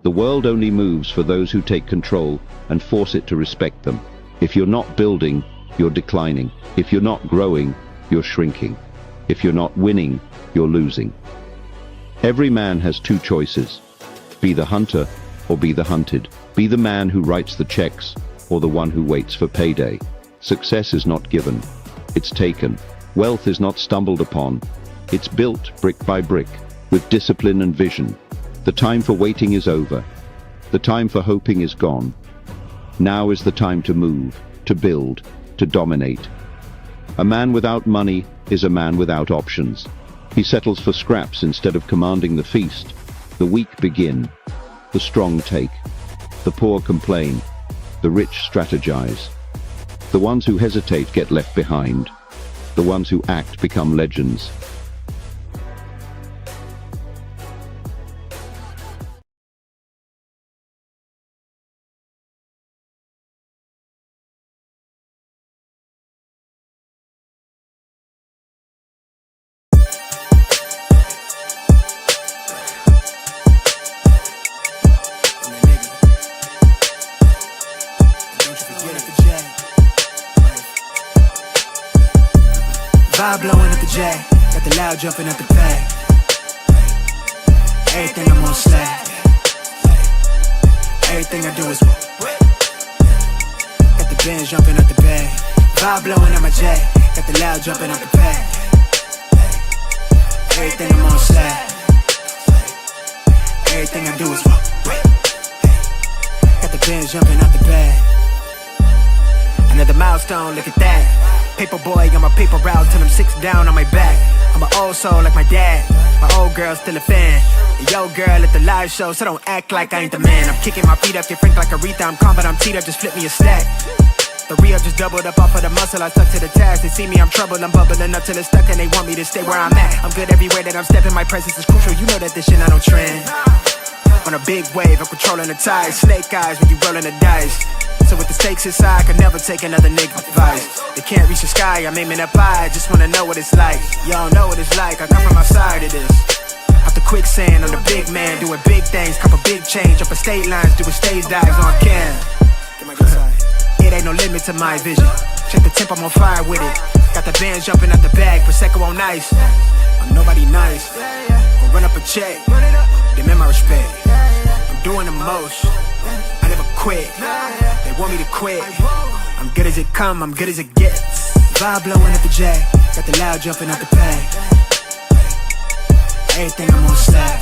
The world only moves for those who take control and force it to respect them. If you're not building, you're declining. If you're not growing, you're shrinking. If you're not winning, you're losing. Every man has two choices. Be the hunter or be the hunted. Be the man who writes the checks or the one who waits for payday. Success is not given, it's taken. Wealth is not stumbled upon, it's built brick by brick, with discipline and vision. The time for waiting is over. The time for hoping is gone. Now is the time to move, to build, to dominate. A man without money is a man without options. He settles for scraps instead of commanding the feast. The weak begin, the strong take. The poor complain, the rich strategize. The ones who hesitate get left behind. The ones who act become legends. Vibe blowing at the J, got the loud jumping at the bag. Everything I'm on slack. Everything I do is got the Benz jumping at the bag. Vibe blowing at my J, got the loud jumping at the bag. Everything I'm on slack. Everything I do is got the Benz jumping at the bag. Another milestone, look at that. Paper boy on my paper route till I'm 6 down on my back. I'm an old soul like my dad. My old girl's still a fan. Yo girl at the live show, so don't act like I ain't the man. I'm kicking my feet up, get frank like Aretha. I'm calm but I'm teed up, just flip me a stack. The re-up just doubled up off of the muscle, I stuck to the task. They see me, I'm troubled, I'm bubbling up till it's stuck. And they want me to stay where I'm at. I'm good everywhere that I'm stepping, my presence is crucial. You know that this shit not no trend. On a big wave, I'm controlling the tide. Snake eyes when you rolling the dice. So with the stakes inside, I could never take another nigga advice. They can't reach the sky, I'm aiming up high. Just wanna know what it's like. Y'all know what it's like, I come from outside of this. Out the quicksand, I'm the big man, doing big things. Couple big change, up a state lines, doing stage dives on cam. It ain't no limit to my vision. Check the temp, I'm on fire with it. Got the bands jumping out the bag, Prosecco on ice. I'm nobody nice, gonna run up a check. Demand my respect, I'm doing the most. I never quit, they want me to quit. I'm good as it come, I'm good as it gets. Vibe blowing at the J, got the loud jumping out the bag. Everything I'm on slack.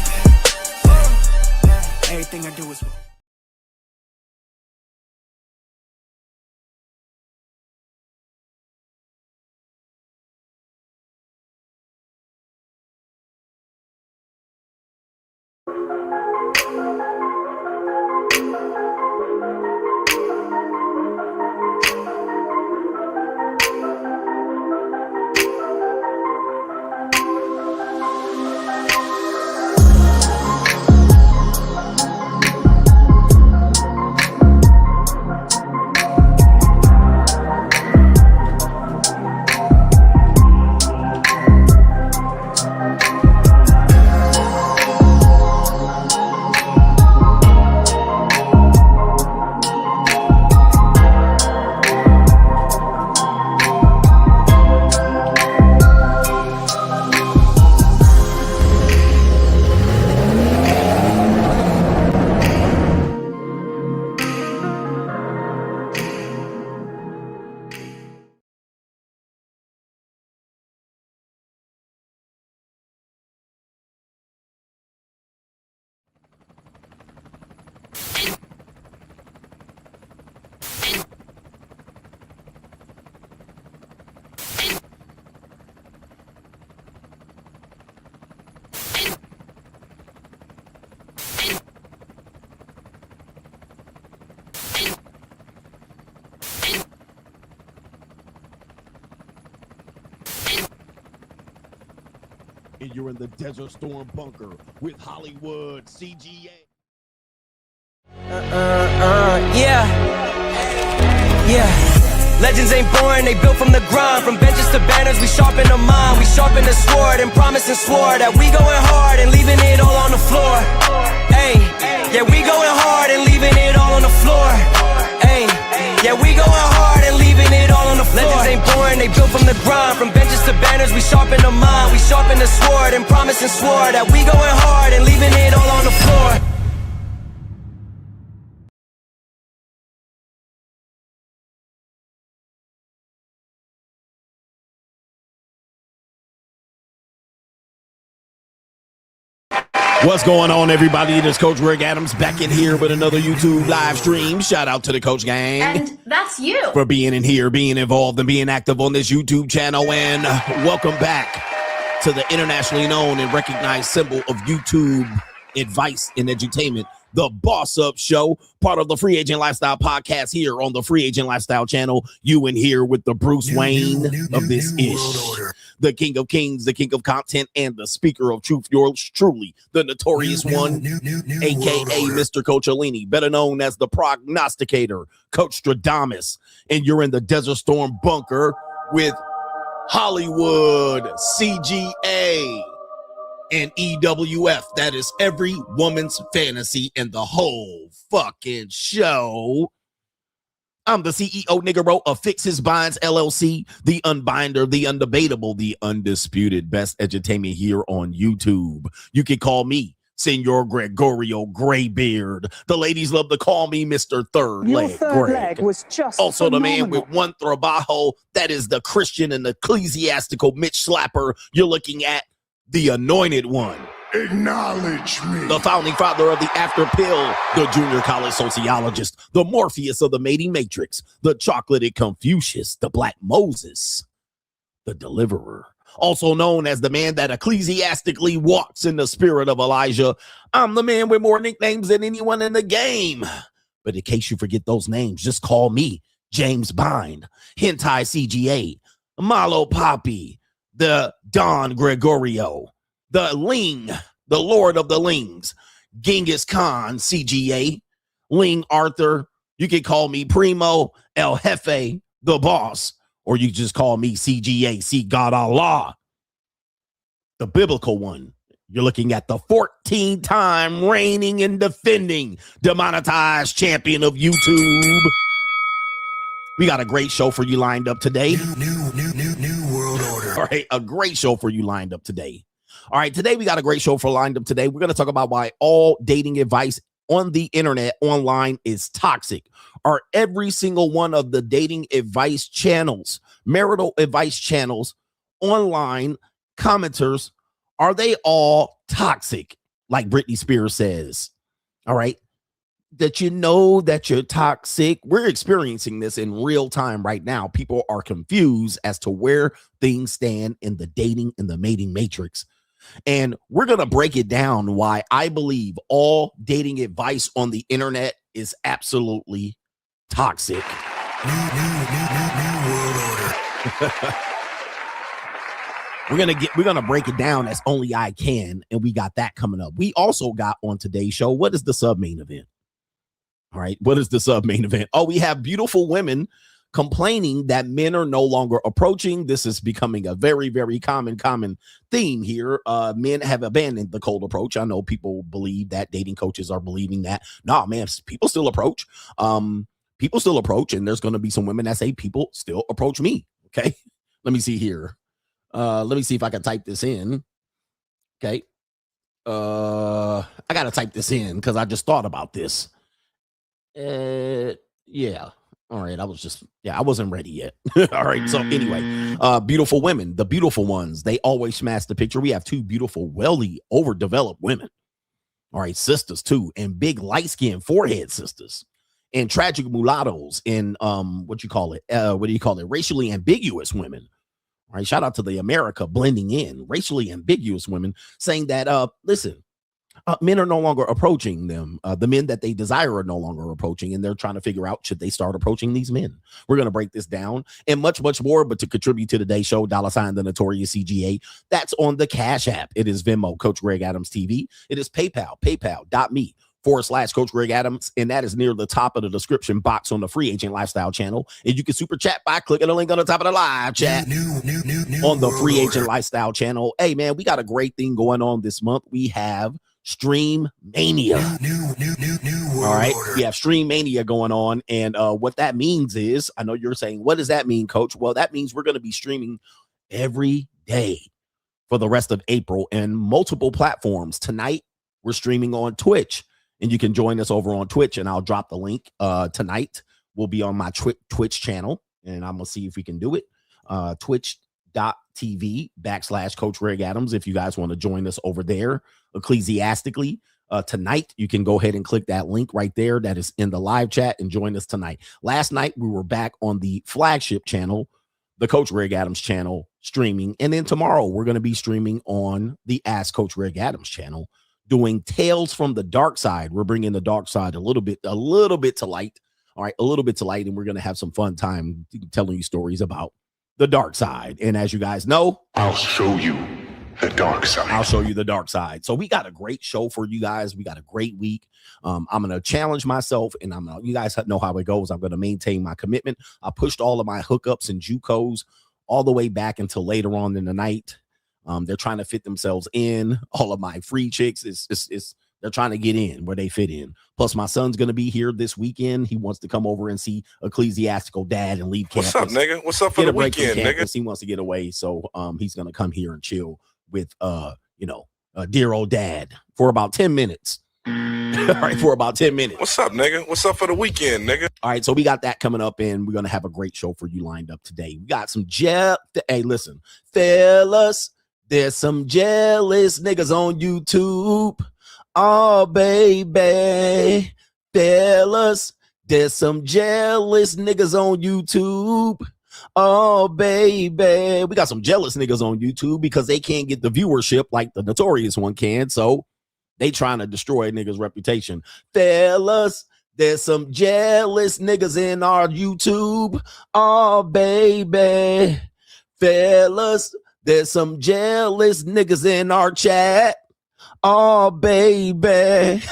Everything I do is and you're in the Desert Storm bunker with Hollywood CGA. Yeah. Legends ain't born, they built from the grind. From benches benches to banners, we sharpen the mind, we sharpen the sword, and promise and swore that we going hard and leaving it all on the floor. Hey, yeah, we going hard and leaving it all on the floor. Hey, yeah, we going hard and leaving it all on the floor. Legends ain't born, they built from the grind. From benches to banners, we sharpen the mind, we sharpen the sword, and promise and swore that we going hard and leaving it all on the floor. What's going on, everybody? It is Coach Greg Adams back in here with another YouTube live stream. Shout out to the Coach Gang. And that's you. For being in here, being involved, and being active on this YouTube channel. And welcome back to the internationally known and recognized symbol of YouTube advice and edutainment, the Boss Up Show, part of the Free Agent Lifestyle podcast here on the Free Agent Lifestyle channel. You in here with the Bruce Wayne of this ish, the King of Kings, the King of Content, and the Speaker of Truth. Yours truly, the Notorious One, aka Mr. Coach Alini, better known as the Prognosticator, Coach Stradamus. And you're in the Desert Storm bunker with Hollywood CGA and EWF. That is every woman's fantasy in the whole fucking show. I'm the CEO Niggero of Fix His Binds LLC, the unbinder, the undebatable, the undisputed best edutainment here on YouTube. You can call me Senor Gregorio Graybeard. The ladies love to call me Mr. Third Leg. Third leg was just also phenomenal. The man with one trabajo. That is the Christian and ecclesiastical Mitch Slapper. You're looking at the Anointed One. Acknowledge me. The founding father of the After Pill, the junior college sociologist, the Morpheus of the mating matrix, the chocolated Confucius, the Black Moses, the deliverer, also known as the man that ecclesiastically walks in the spirit of Elijah. I'm the man with more nicknames than anyone in the game. But in case you forget those names, just call me James Bind, Hentai CGA, Malo Poppy, the Don Gregorio, the Ling, the Lord of the Lings, Genghis Khan CGA, Ling Arthur. You can call me Primo, El Jefe, the boss, or you just call me CGA, see God Allah, the biblical one. You're looking at the 14-time reigning and defending demonetized champion of YouTube. We got a great show for you lined up today. New world order. All right, a great show for you lined up today. All right, today we got a great show for lined up today. We're going to talk about why all dating advice on the internet online is toxic. Are every single one of the dating advice channels, marital advice channels, online commenters, are they all toxic? Like Britney Spears says. All right. That you know that you're toxic. We're experiencing this in real time right now. People are confused as to where things stand in the dating and the mating matrix. And we're going to break it down why I believe all dating advice on the internet is absolutely toxic. New world order. We're gonna break it down as only I can, and we got that coming up. We also got on today's show, what is the sub main event? All right, what is the sub main event? Oh, we have beautiful women complaining that men are no longer approaching. This is becoming a very, very common theme here. Men have abandoned the cold approach. I know people believe that, dating coaches are believing that. Nah, man, people still approach. People still approach, and there's going to be some women that say people still approach me. Okay, let me see here. Let me see if I can type this in. Okay, I gotta type this in because I just thought about this. Yeah. All right, I wasn't ready yet. All right, so anyway, beautiful women, the beautiful ones, they always smash the picture. We have two beautiful, welly, overdeveloped women. All right, sisters too, and big light-skinned forehead sisters, and tragic mulattoes, and what do you call it? Racially ambiguous women. All right, shout out to the America blending in, racially ambiguous women, saying that listen, men are no longer approaching them. The men that they desire are no longer approaching, and they're trying to figure out, should they start approaching these men? We're going to break this down and much, much more. But to contribute to today's show, $ the Notorious CGA. That's on the Cash App. It is Venmo, Coach Greg Adams TV. It is PayPal, paypal.me youtube.com/Coach Greg Adams, and that is near the top of the description box on the Free Agent Lifestyle channel. And you can super chat by clicking the link on the top of the live chat on the Free Agent Lifestyle channel. Hey, man, we got a great thing going on this month. We have Stream Mania. All right, we have Stream Mania going on, and what that means is, I know you're saying, what does that mean, Coach? Well, that means we're going to be streaming every day for the rest of April and multiple platforms. Tonight, we're streaming on Twitch, and you can join us over on Twitch, and I'll drop the link tonight. We'll be on my Twitch channel, and I'm going to see if we can do it. Twitch.tv/Coach Greg Adams if you guys want to join us over there. Ecclesiastically, tonight, you can go ahead and click that link right there that is in the live chat and join us tonight. Last night, we were back on the flagship channel, the Coach Greg Adams channel, streaming. And then tomorrow, we're going to be streaming on the Ask Coach Greg Adams channel, doing Tales from the Dark Side. We're bringing the dark side a little bit to light. All right, a little bit to light, and we're going to have some fun time telling you stories about the dark side. And as you guys know, I'll show you the dark side. I'll show you the dark side. So we got a great show for you guys. We got a great week. I'm going to challenge myself, and you guys know how it goes. I'm going to maintain my commitment. I pushed all of my hookups and JUCOs all the way back until later on in the night. They're trying to fit themselves in. All of my free chicks they're trying to get in where they fit in. Plus, my son's going to be here this weekend. He wants to come over and see Ecclesiastical Dad and leave campus. What's up, nigga? What's up for the weekend, nigga? He wants to get away, so he's going to come here and chill with dear old Dad for about 10 minutes. All right, for about 10 minutes. What's up, nigga? What's up for the weekend, nigga? All right, so we got that coming up, and we're going to have a great show for you lined up today. We got some hey, listen, fellas, there's some jealous niggas on YouTube. Oh, baby, fellas, there's some jealous niggas on YouTube. Oh, baby, we got some jealous niggas on YouTube because they can't get the viewership like the Notorious one can, so they trying to destroy a nigga's reputation. Fellas, there's some jealous niggas in our YouTube. Oh, baby, fellas, there's some jealous niggas in our chat. Oh, baby.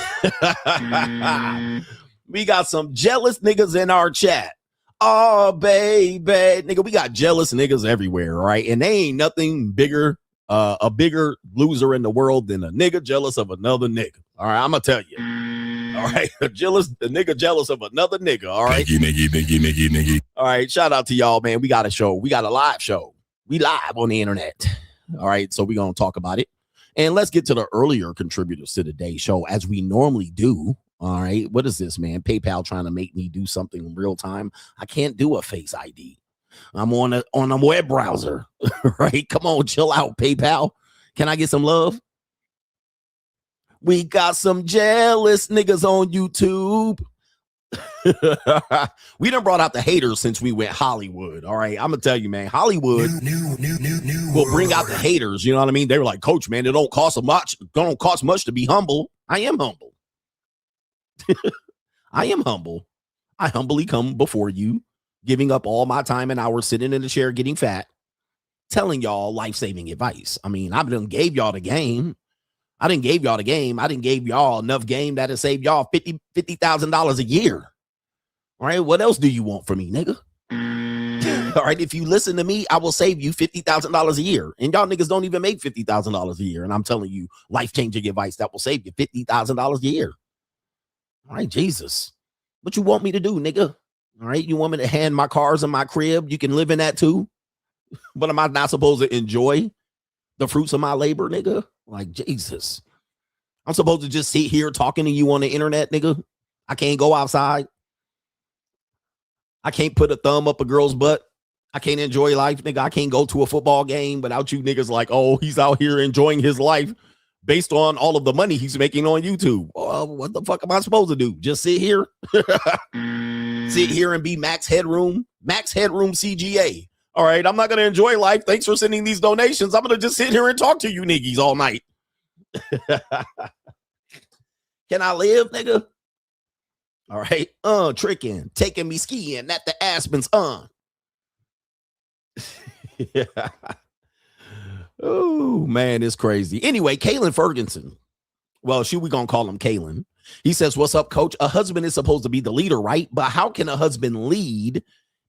We got some jealous niggas in our chat. Oh, baby. Nigga, we got jealous niggas everywhere, right? And they ain't nothing bigger, a bigger loser in the world than a nigga jealous of another nigga. All right, I'm going to tell you. All right, the nigga jealous of another nigga, all right? Nigga. All right, shout out to y'all, man. We got a show. We got a live show. We live on the internet. All right, so we're going to talk about it. And let's get to the earlier contributors to today's show, as we normally do. All right, what is this, man? PayPal trying to make me do something in real time. I can't do a Face ID. I'm on a web browser, right? Come on, chill out, PayPal. Can I get some love? We got some jealous niggas on YouTube. We done brought out the haters since we went Hollywood. All right, I'm gonna tell you, man, Hollywood will bring out the haters. You know what I mean? They were like, Coach, man, it don't cost much to be humble. I am humble. I am humble. I humbly come before you, giving up all my time and hours sitting in the chair getting fat, telling y'all life-saving advice. I mean, I done gave y'all the game. I didn't give y'all the game. I didn't give y'all enough game that'll save y'all $50,000 a year. All right, what else do you want from me, nigga? All right, if you listen to me, I will save you $50,000 a year. And y'all niggas don't even make $50,000 a year. And I'm telling you life-changing advice that will save you $50,000 a year. All right, Jesus. What you want me to do, nigga? All right, you want me to hand my cars and my crib? You can live in that too? But am I not supposed to enjoy the fruits of my labor, nigga? Like, Jesus. I'm supposed to just sit here talking to you on the internet, nigga? I can't go outside. I can't put a thumb up a girl's butt. I can't enjoy life, nigga. I can't go to a football game without you niggas like, oh, he's out here enjoying his life based on all of the money he's making on YouTube. Well, what the fuck am I supposed to do? Just sit here? Sit here and be Max Headroom CGA. All right, I'm not going to enjoy life. Thanks for sending these donations. I'm going to just sit here and talk to you niggas all night. Can I live, nigga? All right, tricking, taking me skiing at the Aspens, Yeah. Oh, man, it's crazy. Anyway, Kaylin Ferguson. Well, we going to call him Kaylin. He says, what's up, coach? A husband is supposed to be the leader, right? But how can a husband lead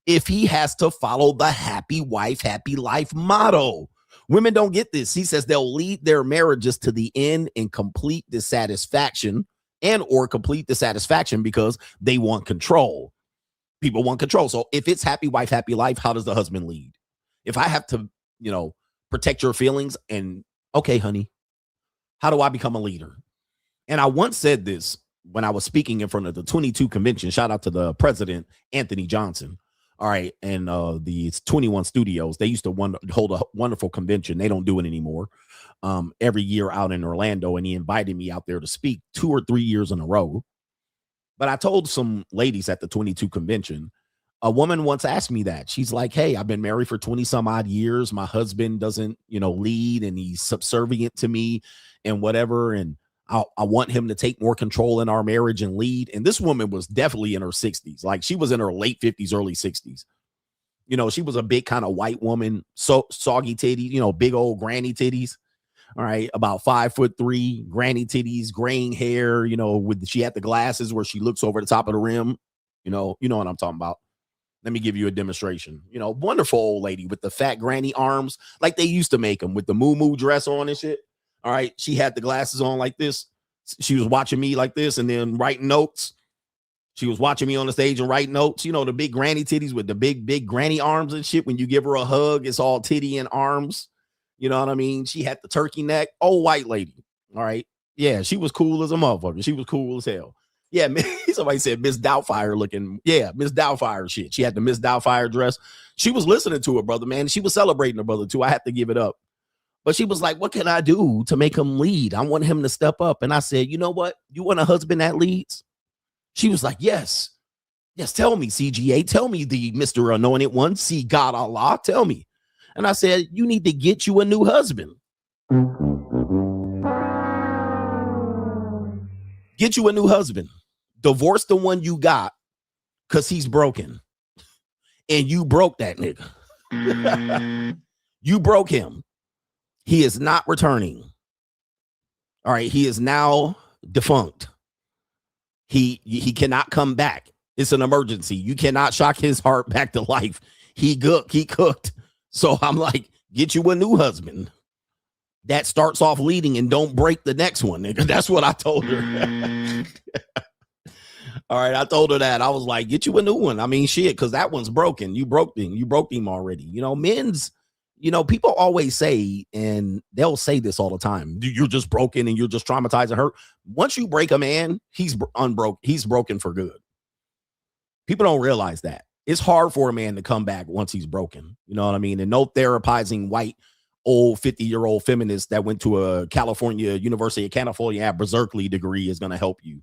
if he has to follow the happy wife, happy life motto? Women don't get this. He says they'll lead their marriages to the end in complete dissatisfaction because they want control. People want control. So if it's happy wife, happy life, how does the husband lead? If I have to, protect your feelings and, okay, honey, how do I become a leader? And I once said this when I was speaking in front of the 22 convention. Shout out to the president, Anthony Johnson. All right. And the 21 Studios, they used to hold a wonderful convention. They don't do it anymore. Every year out in Orlando. And he invited me out there to speak 2 or 3 years in a row. But I told some ladies at the 22 convention, a woman once asked me that. She's like, hey, I've been married for 20 some odd years. My husband doesn't, lead, and he's subservient to me and whatever. And I want him to take more control in our marriage and lead. And this woman was definitely in her 60s. Like, she was in her late 50s, early 60s. She was a big kind of white woman, so soggy titties, big old granny titties. All right. About 5'3", granny titties, graying hair, she had the glasses where she looks over the top of the rim. You know what I'm talking about. Let me give you a demonstration. Wonderful old lady with the fat granny arms, like they used to make them, with the moo dress on and shit. All right. She had the glasses on like this. She was watching me like this and then writing notes. She was watching me on the stage and writing notes. The big granny titties with the big granny arms and shit. When you give her a hug, it's all titty and arms. You know what I mean? She had the turkey neck. Old white lady. All right. Yeah, she was cool as a motherfucker. She was cool as hell. Yeah, somebody said Miss Doubtfire looking. Yeah, Miss Doubtfire shit. She had the Miss Doubtfire dress. She was listening to her brother, man. She was celebrating her brother too. I had to give it up. But she was like, what can I do to make him lead? I want him to step up. And I said, you know what? You want a husband that leads? She was like, yes. Yes, tell me, CGA. Tell me, the Mr. Anointed One. See God Allah. Tell me. And I said, you need to get you a new husband. Get you a new husband. Divorce the one you got because he's broken. And you broke that nigga. You broke him. He is not returning. All right. He is now defunct. He cannot come back. It's an emergency. You cannot shock his heart back to life. He cooked. So I'm like, get you a new husband that starts off leading and don't break the next one, nigga. That's what I told her. All right, I told her that. I was like, get you a new one. I mean, shit, because that one's broken. You broke him already. People always say, and they'll say this all the time, you're just broken and you're just traumatizing her. Once you break a man, he's broken for good. People don't realize that. It's hard for a man to come back once he's broken. You know what I mean? And no therapizing white old 50-year-old feminist that went to a University of California Berkeley degree is going to help you.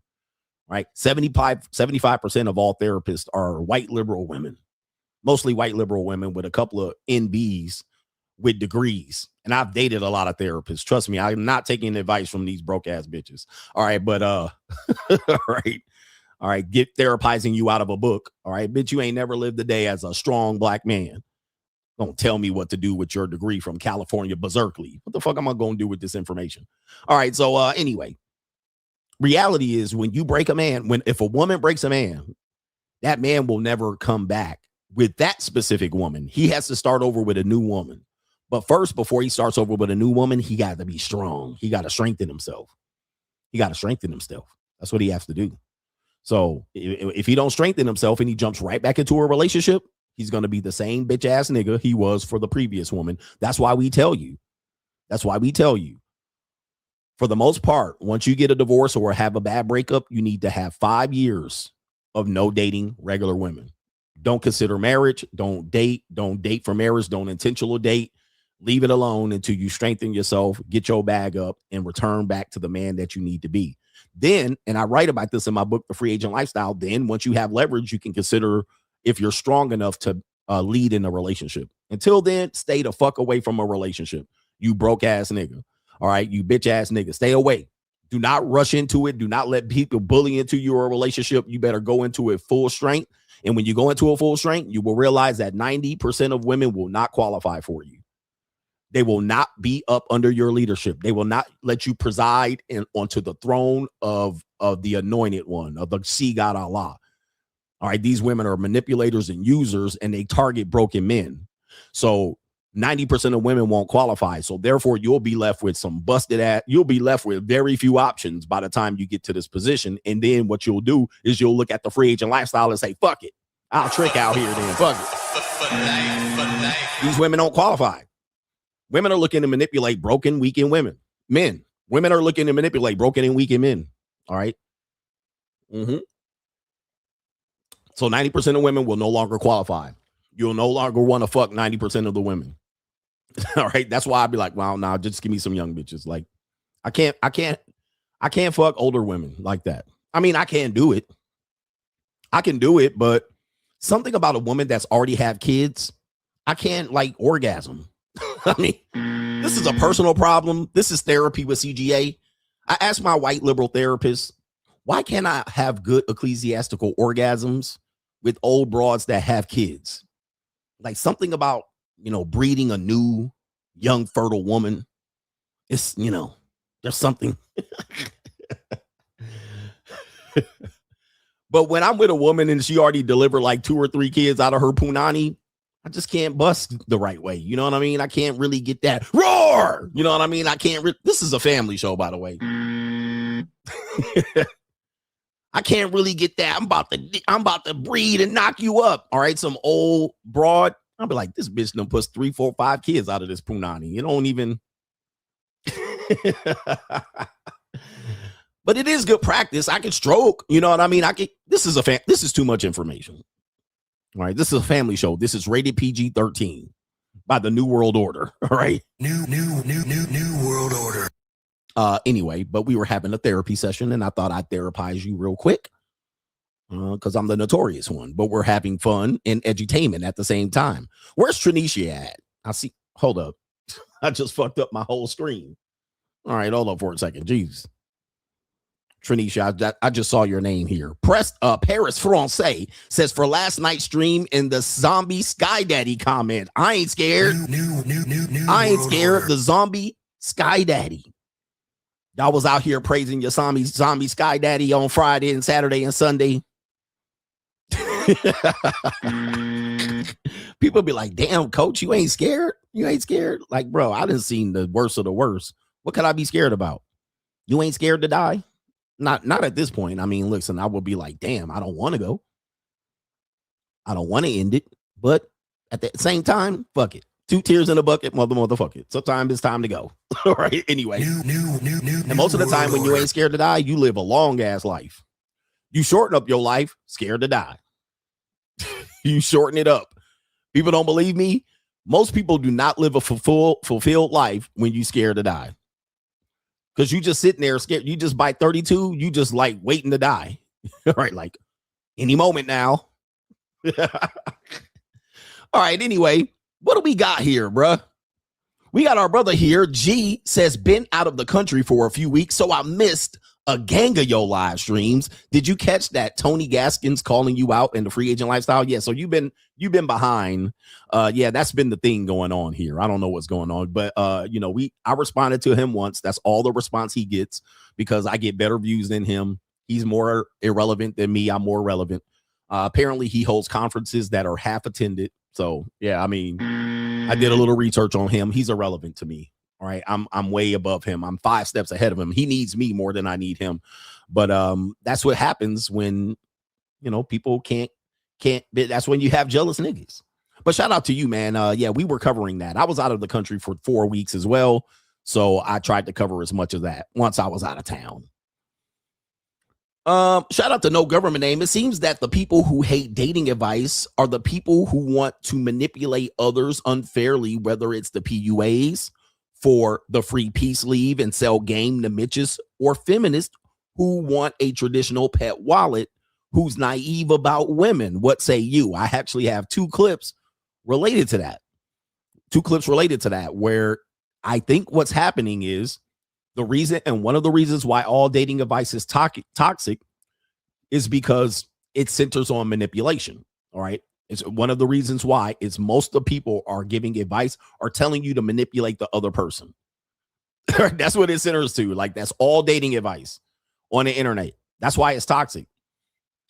Right? 75% of all therapists are white liberal women, mostly white liberal women with a couple of NBs with degrees. And I've dated a lot of therapists. Trust me, I'm not taking advice from these broke ass bitches. All right. But, all right. All right. Get therapizing you out of a book. All right. Bitch, you ain't never lived a day as a strong black man. Don't tell me what to do with your degree from California, Berkeley. What the fuck am I going to do with this information? All right. So, anyway, reality is when you break a man, if a woman breaks a man, that man will never come back with that specific woman. He has to start over with a new woman. But first, before he starts over with a new woman, he got to be strong. He got to strengthen himself. That's what he has to do. So if he don't strengthen himself and he jumps right back into a relationship, he's going to be the same bitch ass nigga he was for the previous woman. That's why we tell you. For the most part, once you get a divorce or have a bad breakup, you need to have 5 years of no dating regular women. Don't consider marriage. Don't date for marriage. Don't intentional date. Leave it alone until you strengthen yourself, get your bag up, and return back to the man that you need to be. Then, and I write about this in my book, The Free Agent Lifestyle, then once you have leverage, you can consider if you're strong enough to lead in a relationship. Until then, stay the fuck away from a relationship. You broke ass nigga. All right, you bitch ass nigga. Stay away. Do not rush into it. Do not let people bully into your relationship. You better go into it full strength. And when you go into a full strength, you will realize that 90% of women will not qualify for you. They will not be up under your leadership. They will not let you preside onto the throne of the anointed one, of the sea god Allah. All right, these women are manipulators and users, and they target broken men. So 90% of women won't qualify. So therefore, you'll be left with some busted ass. You'll be left with very few options by the time you get to this position. And then what you'll do is you'll look at the free agent lifestyle and say, fuck it. I'll trick out here then. Fuck it. These women don't qualify. Women are looking to manipulate broken, weakened women. Women are looking to manipulate broken and weakened men. All right. So 90% of women will no longer qualify. You'll no longer want to fuck 90% of the women. All right. That's why I'd be like, well, nah, just give me some young bitches. Like, I can't fuck older women like that. I mean, I can do it. I can do it, but something about a woman that's already have kids, I can't like orgasm. I mean, this is a personal problem. This is therapy with CGA. I asked my white liberal therapist, why can't I have good ecclesiastical orgasms with old broads that have kids? Like something about, breeding a new young fertile woman. It's, there's something. But when I'm with a woman and she already delivered like 2 or 3 kids out of her punani, I just can't bust the right way. You know what I mean? I can't really get that roar. You know what I mean? I can't. This is a family show, by the way. I can't really get that. I'm about to breed and knock you up. All right. Some old broad. I'll be like, this bitch done puts 3, 4, 5 kids out of this punani. You don't even. But it is good practice. I can stroke. You know what I mean? This is too much information. All right, this is a family show. This is rated PG-13 by the New World Order. All right. New World Order. Anyway, but we were having a therapy session, and I thought I'd therapize you real quick because I'm the notorious one. But we're having fun and edutainment at the same time. Where's Tranisha at? I see. Hold up. I just fucked up my whole screen. All right, hold up for a second. Jeez. Tranisha, I just saw your name here. Paris Francais says for last night's stream in the zombie Sky Daddy comment. I ain't scared. I ain't scared. The zombie Sky Daddy. Y'all was out here praising your zombie Sky Daddy on Friday and Saturday and Sunday. People be like, damn, coach, you ain't scared? You ain't scared? Like, bro, I done seen the worst of the worst. What could I be scared about? You ain't scared to die? Not at this point. I mean, listen, I would be like, damn, I don't want to go. I don't want to end it. But at the same time, fuck it. 2 tears in a bucket, motherfuck it. Sometimes it's time to go. All right. Anyway. And most of the time when you ain't scared to die, you live a long ass life. You shorten up your life, scared to die. You shorten it up. People don't believe me. Most people do not live a fulfilled life when you scared to die. Because you just sitting there scared. You just by 32, you just like waiting to die. Right? Like any moment now. All right. Anyway, what do we got here, bruh? We got our brother here. G says, been out of the country for a few weeks, so I missed a gang of your live streams. Did you catch that Tony Gaskins calling you out in the free agent lifestyle? Yeah, so you've been behind. Yeah, that's been the thing going on here. I don't know what's going on, but I responded to him once. That's all the response he gets because I get better views than him. He's more irrelevant than me. I'm more relevant. Apparently he holds conferences that are half attended. So yeah, I mean, I did a little research on him. He's irrelevant to me. All right. I'm way above him. I'm 5 steps ahead of him. He needs me more than I need him. But that's what happens when, people can't that's when you have jealous niggas. But shout out to you, man. Yeah, we were covering that. I was out of the country for 4 weeks as well. So I tried to cover as much of that once I was out of town. Shout out to No Government Name. It seems that the people who hate dating advice are the people who want to manipulate others unfairly, whether it's the PUAs for the free peace leave and sell game to Mitches, or feminists who want a traditional pet wallet who's naive about women. What say you? I actually have 2 clips related to that. 2 clips related to that, where I think what's happening is the reason, and one of the reasons why all dating advice is toxic is because it centers on manipulation. All right. It's one of the reasons why it's most of the people are giving advice or telling you to manipulate the other person. That's what it centers to. Like, that's all dating advice on the internet. That's why it's toxic.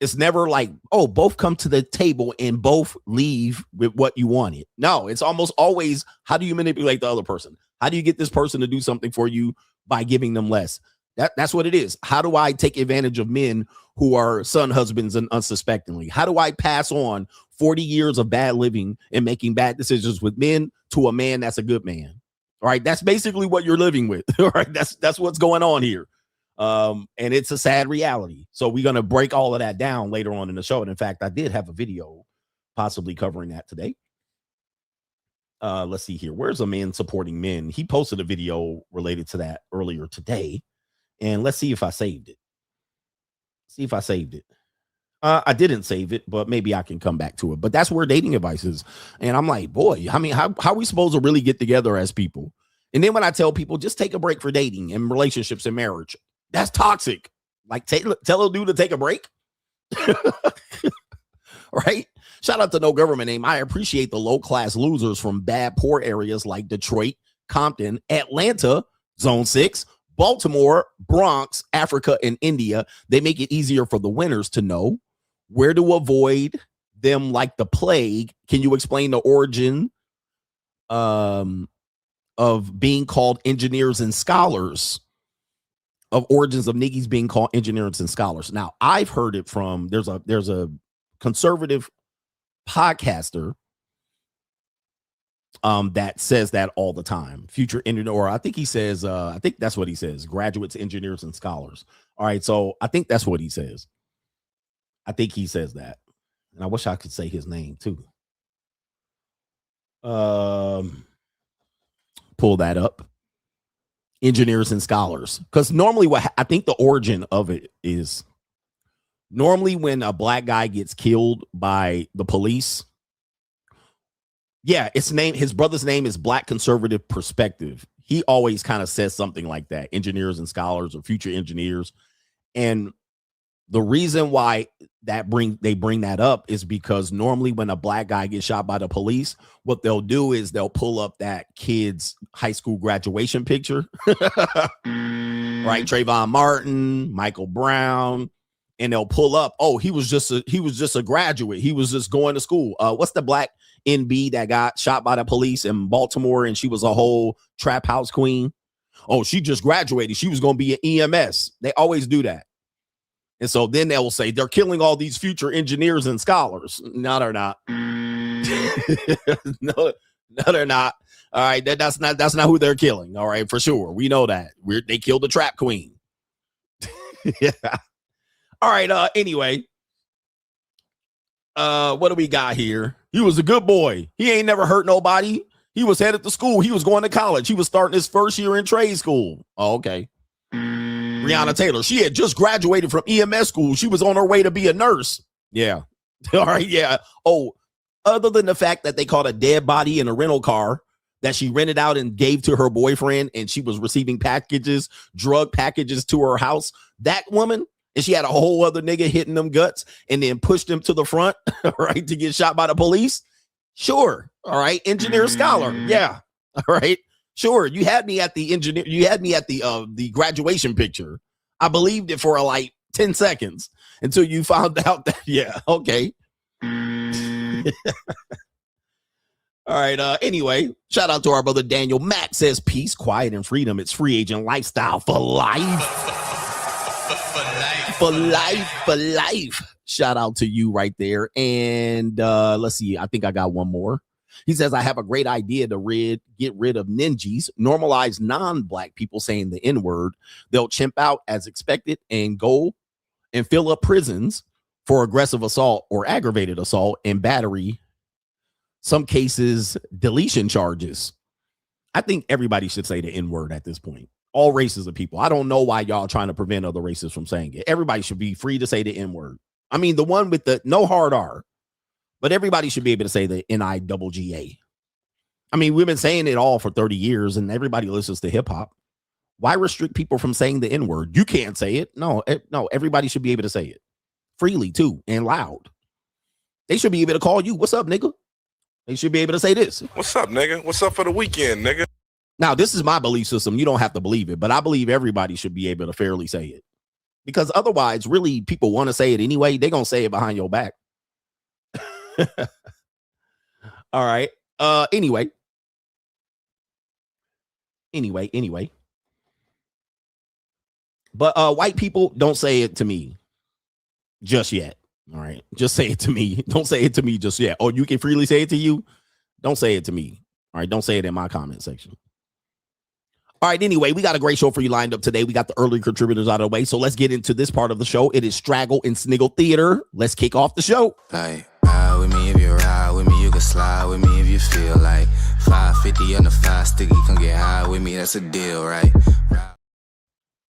It's never like, oh, both come to the table and both leave with what you wanted. No, it's almost always, how do you manipulate the other person? How do you get this person to do something for you by giving them less? That's what it is. How do I take advantage of men who are son husbands and unsuspectingly? How do I pass on 40 years of bad living and making bad decisions with men to a man that's a good man? All right, that's basically what you're living with. All right, that's what's going on here. And it's a sad reality. So we're going to break all of that down later on in the show. And in fact, I did have a video possibly covering that today. Let's see here. Where's a man supporting men? He posted a video related to that earlier today. And let's see if I saved it. I didn't save it, but maybe I can come back to it. But that's where dating advice is. And I'm like, boy, I mean, how are we supposed to really get together as people? And then when I tell people, just take a break for dating and relationships and marriage, that's toxic. Like, tell a dude to take a break. Right? Shout out to No Government Name. I appreciate the low-class losers from bad, poor areas like Detroit, Compton, Atlanta, Zone 6, Baltimore, Bronx, Africa, and India. They make it easier for the winners to know where to avoid them like the plague. Can you explain the origin of being called engineers and scholars? Of origins of niggas being called engineers and scholars. Now, I've heard it from, there's a conservative podcaster that says that all the time. Future engineer, or I think he says, I think that's what he says, graduates, engineers, and scholars. All right, so I think that's what he says. I think he says that. And I wish I could say his name too. Pull that up. Engineers and scholars. Because normally what I think the origin of it is, normally when a black guy gets killed by the police, yeah, his brother's name is Black Conservative Perspective. He always kind of says something like that, engineers and scholars or future engineers. And the reason why they bring that up is because normally when a black guy gets shot by the police, what they'll do is they'll pull up that kid's high school graduation picture, right? Trayvon Martin, Michael Brown, and they'll pull up, oh, he was just a graduate. He was just going to school. What's the black NB that got shot by the police in Baltimore and she was a whole trap house queen? Oh, she just graduated. She was going to be an EMS. They always do that. And so then they will say they're killing all these future engineers and scholars. No, they're not. No, they're not. All right, that's not who they're killing. All right, for sure, we know that. They killed the trap queen. Yeah. All right. Anyway, what do we got here? He was a good boy. He ain't never hurt nobody. He was headed to school. He was going to college. He was starting his first year in trade school. Oh, okay. Breonna Taylor, she had just graduated from EMS school. She was on her way to be a nurse. Yeah. All right. Yeah. Oh, other than the fact that they caught a dead body in a rental car that she rented out and gave to her boyfriend, and she was receiving drug packages to her house, that woman, and she had a whole other nigga hitting them guts and then pushed him to the front, right, to get shot by the police. Sure. All right. Engineer scholar. Yeah. All right. Sure, you had me at the engineer. You had me at the graduation picture. I believed it for like 10 seconds until you found out that, yeah, okay. All right. Anyway, shout out to our brother Daniel. Matt says peace, quiet, and freedom. It's free agent lifestyle for life. For life. Shout out to you right there. And let's see. I think I got one more. He says, I have a great idea to get rid of ninjas, normalize non-black people saying the N-word. They'll chimp out as expected and go and fill up prisons for aggressive assault or aggravated assault and battery. Some cases, deletion charges. I think everybody should say the N-word at this point. All races of people. I don't know why y'all trying to prevent other races from saying it. Everybody should be free to say the N-word. I mean, the one with the no hard R. But everybody should be able to say the NIGGA. I mean, we've been saying it all for 30 years and everybody listens to hip hop. Why restrict people from saying the N-word? You can't say it. No, everybody should be able to say it freely too and loud. They should be able to call you. What's up, nigga? They should be able to say this. What's up, nigga? What's up for the weekend, nigga? Now, this is my belief system. You don't have to believe it, but I believe everybody should be able to fairly say it. Because otherwise, really, people want to say it anyway. They're going to say it behind your back. All right. Anyway. But white people, don't say it to me just yet. All right. Just say it to me. Don't say it to me just yet. Or you can freely say it to you. Don't say it to me. All right. Don't say it in my comment section. All right. Anyway, we got a great show for you lined up today. We got the early contributors out of the way. So let's get into this part of the show. It is Straggle and Sniggle Theater. Let's kick off the show. Like, ride with me if you ride with me. You can slide with me if you feel like 550 on the 5 sticky. Come get high with me. That's a deal, right?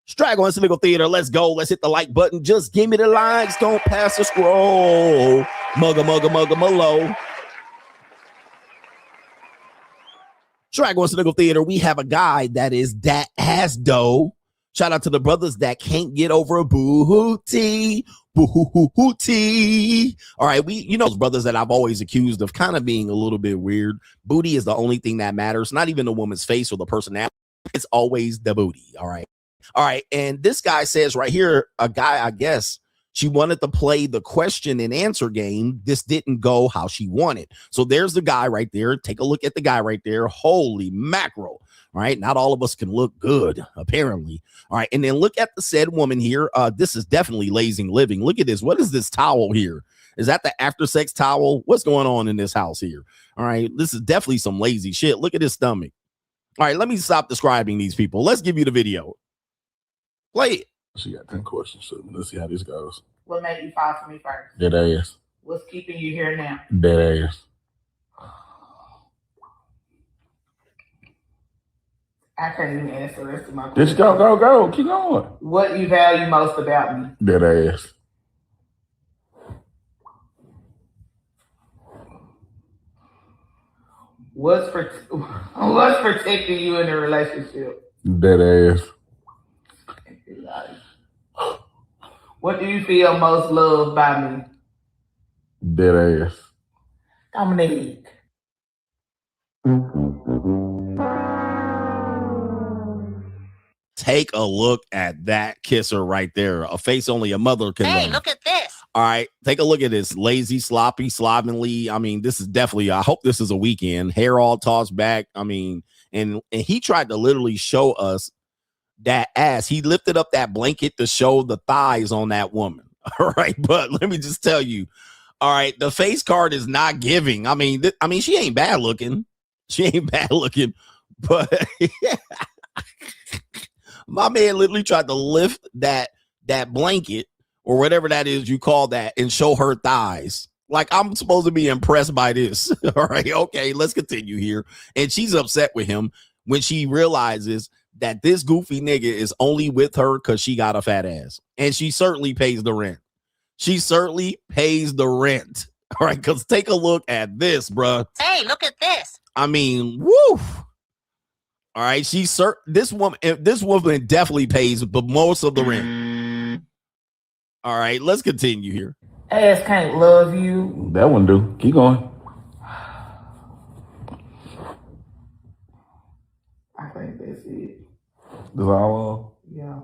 Straggle and Sniggle Theater. Let's go. Let's hit the like button. Just give me the likes. Don't pass the scroll. Mugga. Straggle and Sniggle Theater. We have a guy that has dough. Shout out to the brothers that can't get over a booty. Booty. All right. Those brothers that I've always accused of kind of being a little bit weird. Booty is the only thing that matters. Not even the woman's face or the personality. It's always the booty. All right. All right. And this guy says right here, a guy, I guess she wanted to play the question and answer game. This didn't go how she wanted. So there's the guy right there. Take a look at the guy right there. Holy mackerel. All right. Not all of us can look good, apparently. All right. And then look at the said woman here. This is definitely lazy living. Look at this. What is this towel here? Is that the after sex towel? What's going on in this house here? All right. This is definitely some lazy shit. Look at his stomach. All right. Let me stop describing these people. Let's give you the video. Play it. She got 10 questions, so let's see how this goes. What made you fall for me first? Dead ass. What's keeping you here now? Dead ass. I can't even answer the rest of my questions. Just go. Keep going. What do you value most about me? Dead ass. What's protecting you in a relationship? Dead ass. What do you feel most loved by me? Dead ass. Dominique. Take a look at that kisser right there. A face only a mother can love. Look at this. All right. Take a look at this. Lazy, sloppy, slovenly. I mean, this is definitely, I hope this is a weekend. Hair all tossed back. I mean, and he tried to literally show us that ass. He lifted up that blanket to show the thighs on that woman. All right. But let me just tell you. All right. The face card is not giving. I mean, she ain't bad looking. But my man literally tried to lift that blanket or whatever that is you call that and show her thighs. Like, I'm supposed to be impressed by this. All right. Okay. Let's continue here. And she's upset with him when she realizes that this goofy nigga is only with her because she got a fat ass. And she certainly pays the rent. All right, because take a look at this, bruh. Hey, look at this. I mean, woo. All right, this woman definitely pays the most of the rent. All right, let's continue here. Ass can't love you. That one do. Keep going. I think that's it. That's all. Yeah.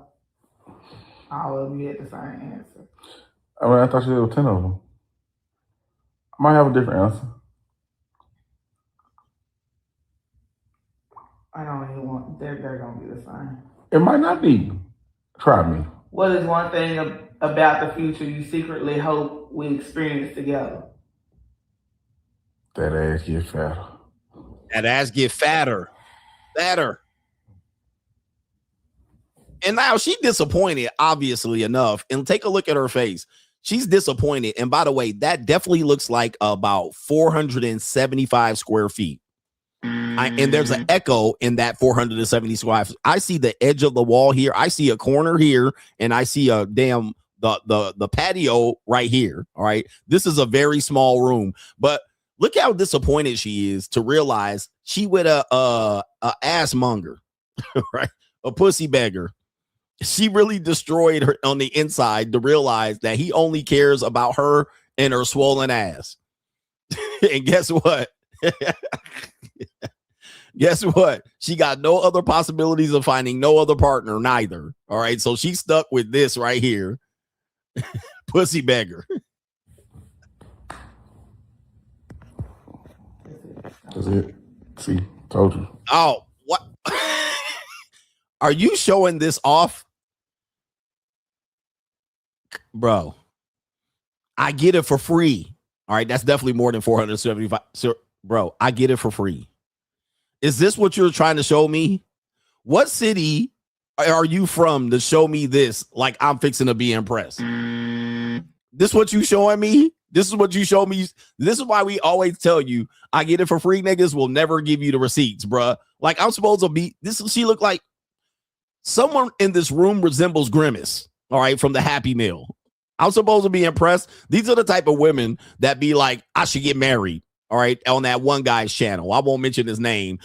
All of you had the same answer. I mean, I thought there were 10 of them. I might have a different answer. I don't even want, they're going to be the same. It might not be. Try me. What is one thing about the future you secretly hope we experience together? That ass get fatter. That ass get fatter. And now she disappointed, obviously enough. And take a look at her face. She's disappointed. And by the way, that definitely looks like about 475 square feet. And there's an echo in that 470 square. I see the edge of the wall here. I see a corner here, and I see a the patio right here. All right. This is a very small room, but look how disappointed she is to realize she with a ass monger, right? A pussy beggar. She really destroyed her on the inside to realize that he only cares about her and her swollen ass. And guess what? Guess what? She got no other possibilities of finding no other partner, neither. All right. So she's stuck with this right here. Pussy beggar. That's it. See, told you. Oh, what? Are you showing this off? Bro, I get it for free. All right. That's definitely more than 475. So, bro, I get it for free. Is this what you're trying to show me? What city are you from to show me this? Like I'm fixing to be impressed. This what you showing me? This is what you show me. This is why we always tell you, I get it for free. Niggas will never give you the receipts, bruh. Like I'm supposed to be, she look like someone in this room resembles Grimace. All right. From the Happy Meal. I'm supposed to be impressed. These are the type of women that be like, I should get married. All right, on that one guy's channel. I won't mention his name.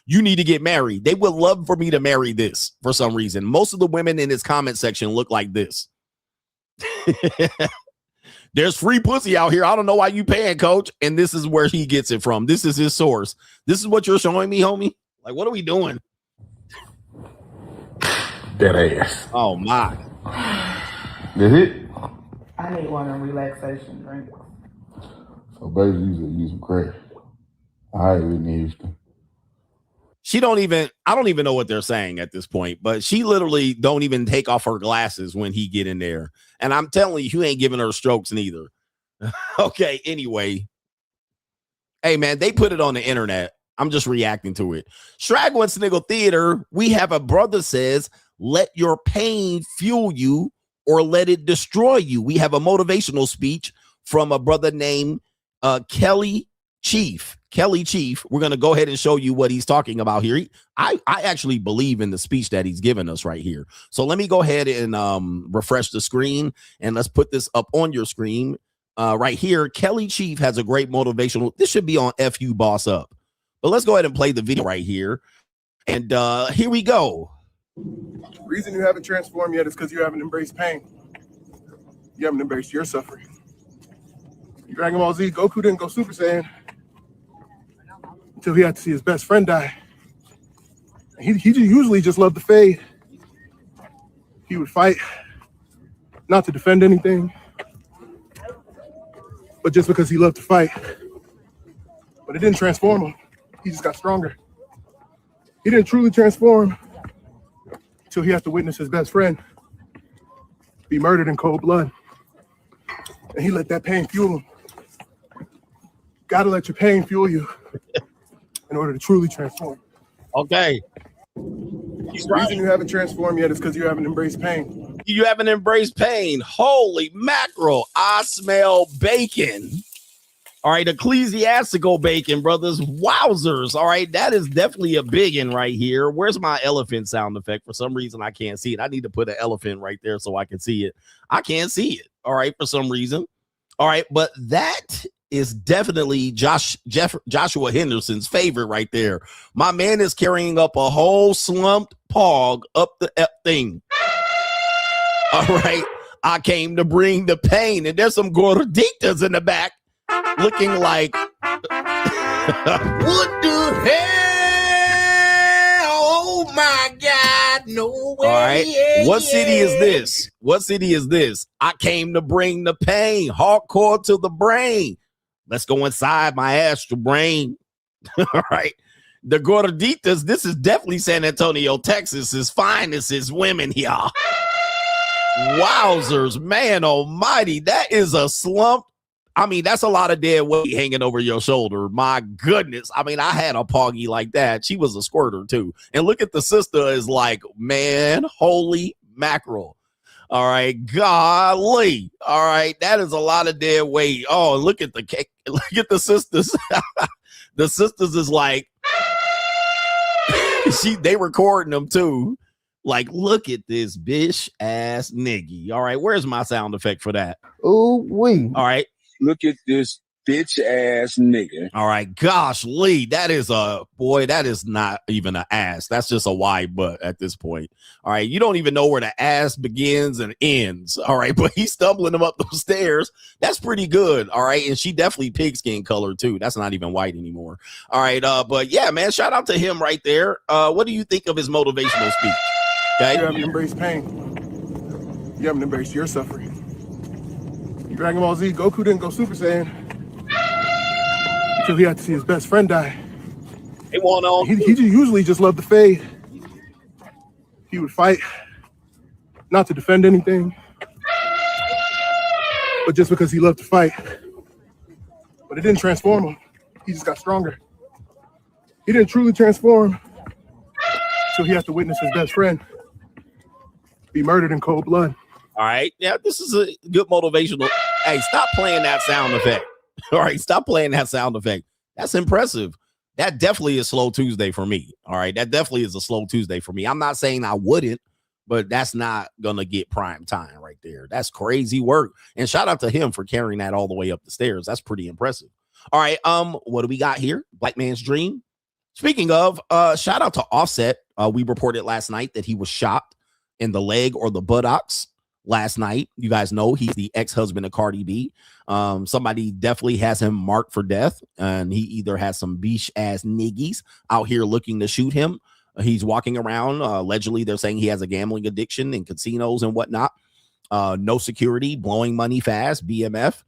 You need to get married. They would love for me to marry this for some reason. Most of the women in his comment section look like this. There's free pussy out here. I don't know why you paying, coach. And this is where he gets it from. This is his source. This is what you're showing me, homie. Like, what are we doing? Dead ass. Oh, my. That's it? I need one of relaxation drinks. So basically, use some crack. I ain't in Houston. I don't even know what they're saying at this point, but she literally don't even take off her glasses when he get in there. And I'm telling you ain't giving her strokes neither. Okay, anyway. Hey, man, they put it on the internet. I'm just reacting to it. Straggle and Sniggle Theater, we have a brother says, let your pain fuel you or let it destroy you. We have a motivational speech from a brother named Kelly Chief. We're going to go ahead and show you what he's talking about here. I actually believe in the speech that he's given us right here. So let me go ahead and refresh the screen and let's put this up on your screen right here. Kelly Chief has a great motivational. This should be on FU Boss Up. But let's go ahead and play the video right here. And here we go. The reason you haven't transformed yet is because you haven't embraced pain. You haven't embraced your suffering. Dragon Ball Z, Goku didn't go Super Saiyan until he had to see his best friend die. He usually just loved to fade. He would fight, not to defend anything, but just because he loved to fight. But it didn't transform him. He just got stronger. He didn't truly transform until he has to witness his best friend be murdered in cold blood. And he let that pain fuel him. Gotta let your pain fuel you in order to truly transform. Okay. The reason you haven't transformed yet is because you haven't embraced pain. You haven't embraced pain. Holy mackerel. I smell bacon. All right. Ecclesiastical bacon, brothers. Wowzers. All right. That is definitely a big one right here. Where's my elephant sound effect? For some reason, I can't see it. I need to put an elephant right there so I can see it. I can't see it. All right. For some reason. All right. But that is definitely Joshua Henderson's favorite right there. My man is carrying up a whole slumped pog up the thing. All right. I came to bring the pain. And there's some gorditas in the back looking like, what the hell? Oh, my God. No way. All right. What city is this? What city is this? I came to bring the pain. Hardcore to the brain. Let's go inside my astral brain. All right. The gorditas, this is definitely San Antonio, Texas's finest is women here. Wowzers, man almighty. That is a slump. I mean, that's a lot of dead weight hanging over your shoulder. My goodness. I mean, I had a poggy like that. She was a squirter too. And look at the sister is like, man, holy mackerel. All right, golly. All right, that is a lot of dead weight. Oh, look at the cake. Look at the sisters. The sisters is like, they recording them too. Like, look at this bitch ass nigga. All right, where's my sound effect for that? Ooh, wee. All right. Look at this bitch ass nigga. All right, gosh, Lee, that is not even an ass. That's just a wide butt at this point. All right, you don't even know where the ass begins and ends. All right, but he's stumbling him up those stairs. That's pretty good. All right, and she definitely pigskin color too. That's not even white anymore. All right, but yeah, man, shout out to him right there. What do you think of his motivational speech? Okay, you haven't embraced pain. You haven't embraced your suffering. Dragon Ball Z, Goku didn't go Super Saiyan until he had to see his best friend die. He won't know. He usually just loved to fade. He would fight, not to defend anything, but just because he loved to fight. But it didn't transform him. He just got stronger. He didn't truly transform until he had to witness his best friend be murdered in cold blood. All right. Yeah, this is a good motivational. Hey, stop playing that sound effect. All right. Stop playing that sound effect. That's impressive. That definitely is Slow Tuesday for me. All right. That definitely is a Slow Tuesday for me. I'm not saying I wouldn't, but that's not going to get prime time right there. That's crazy work. And shout out to him for carrying that all the way up the stairs. That's pretty impressive. All right. What do we got here? Black Man's Dream. Speaking of, shout out to Offset. We reported last night that he was shot in the leg or the buttocks last night. You guys know he's the ex-husband of Cardi B. Somebody definitely has him marked for death, and he either has some beach ass niggies out here looking to shoot him. He's walking around. Allegedly, they're saying he has a gambling addiction in casinos and whatnot. No security, blowing money fast, BMF,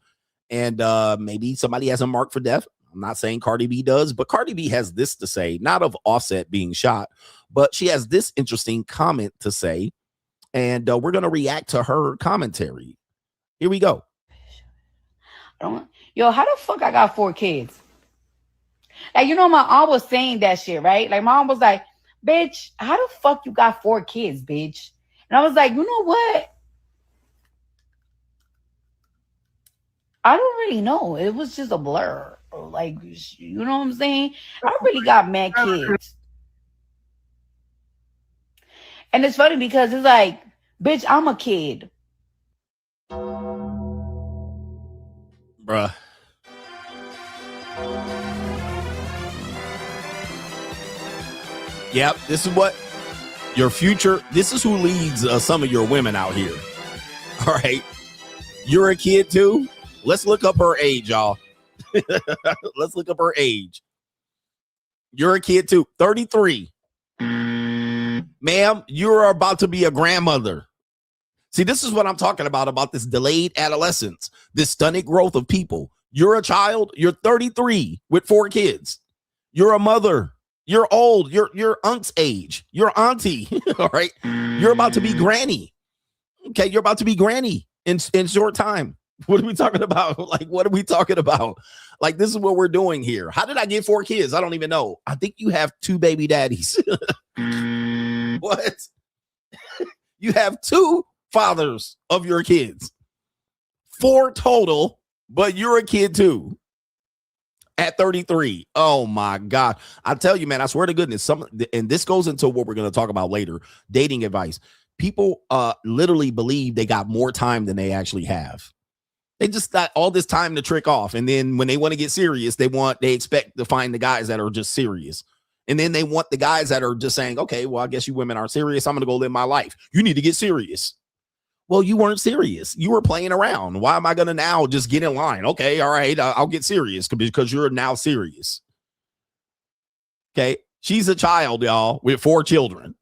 and maybe somebody has him marked for death. I'm not saying Cardi B does, but Cardi B has this to say, not of Offset being shot, but she has this interesting comment to say. And we're going to react to her commentary. Here we go. Yo, how the fuck I got 4 kids? Like, you know, my aunt was saying that shit, right? Like, my aunt was like, bitch, how the fuck you got 4 kids, bitch? And I was like, you know what? I don't really know. It was just a blur. Like, you know what I'm saying? I really got mad kids. And it's funny because it's like, bitch, I'm a kid. Bruh. Yep, this is what your future, this is who leads some of your women out here. All right. You're a kid too? Let's look up her age, y'all. Let's look up her age. You're a kid too. 33. Ma'am, you're about to be a grandmother. See, this is what I'm talking about this delayed adolescence, this stunted growth of people. You're a child. You're 33 with 4 kids. You're a mother. You're old. You're aunt's age. You're auntie. All right. You're about to be granny. Okay. You're about to be granny in short time. What are we talking about? Like, what are we talking about? Like, this is what we're doing here. How did I get 4 kids? I don't even know. I think you have 2 baby daddies. What? You have 2 fathers of your kids. 4 total, but you're a kid too. At 33. Oh my God. I tell you, man, I swear to goodness, and this goes into what we're going to talk about later, dating advice. People literally believe they got more time than they actually have. They just got all this time to trick off. And then when they want to get serious, they expect to find the guys that are just serious. And then they want the guys that are just saying, okay, well, I guess you women aren't serious. I'm going to go live my life. You need to get serious. Well, you weren't serious. You were playing around. Why am I going to now just get in line? Okay, all right, I'll get serious because you're now serious. Okay, she's a child, y'all, with 4 children.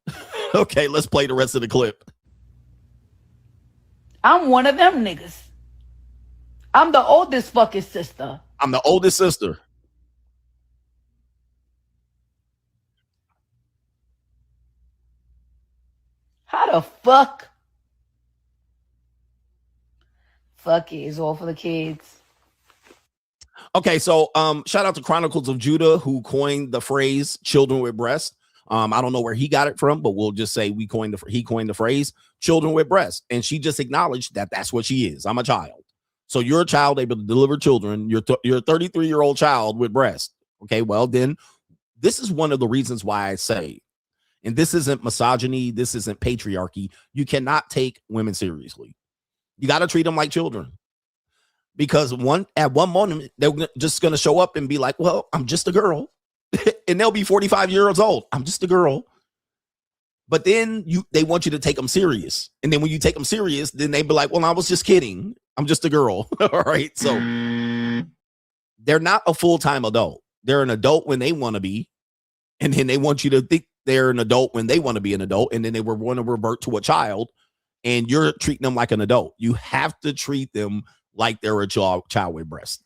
Okay, let's play the rest of the clip. I'm one of them niggas. I'm the oldest fucking sister. I'm the oldest sister. How the fuck? Fuck it. It's all for the kids. Okay, so shout out to Chronicles of Judah, who coined the phrase children with breasts. I don't know where he got it from, but we'll just say he coined the phrase children with breasts. And she just acknowledged that that's what she is. I'm a child. So you're a child able to deliver children. You're a 33-year-old child with breasts. Okay, well, then this is one of the reasons why I say, and this isn't misogyny, this isn't patriarchy, you cannot take women seriously. You got to treat them like children. because at one moment they're just going to show up and be like, well, I'm just a girl. And they'll be 45 years old. I'm just a girl. But then they want you to take them serious. And then when you take them serious, then they be like, well, I was just kidding. I'm just a girl. All right. So they're not a full-time adult. They're an adult when they want to be. And then they want you to think they're an adult when they want to be an adult. And then they want to revert to a child. And you're treating them like an adult. You have to treat them like they're a child with breasts.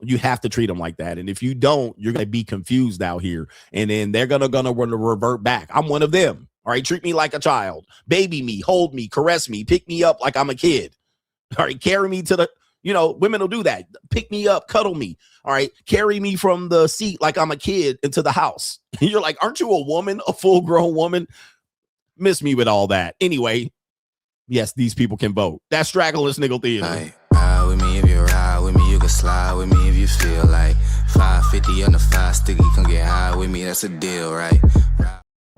You have to treat them like that. And if you don't, you're going to be confused out here. And then they're going to want to revert back. I'm one of them. All right. Treat me like a child. Baby me, hold me, caress me, pick me up like I'm a kid. All right. Carry me to the, women will do that. Pick me up, cuddle me. All right. Carry me from the seat like I'm a kid into the house. You're like, aren't you a woman, a full grown woman? Miss me with all that. Anyway, yes, these people can vote. That's Straggle and Sniggle Theater. Ride with me if you ride with me, you can slide with me if you feel like 550 on the 5 sticky, come get high with me, that's a deal, right?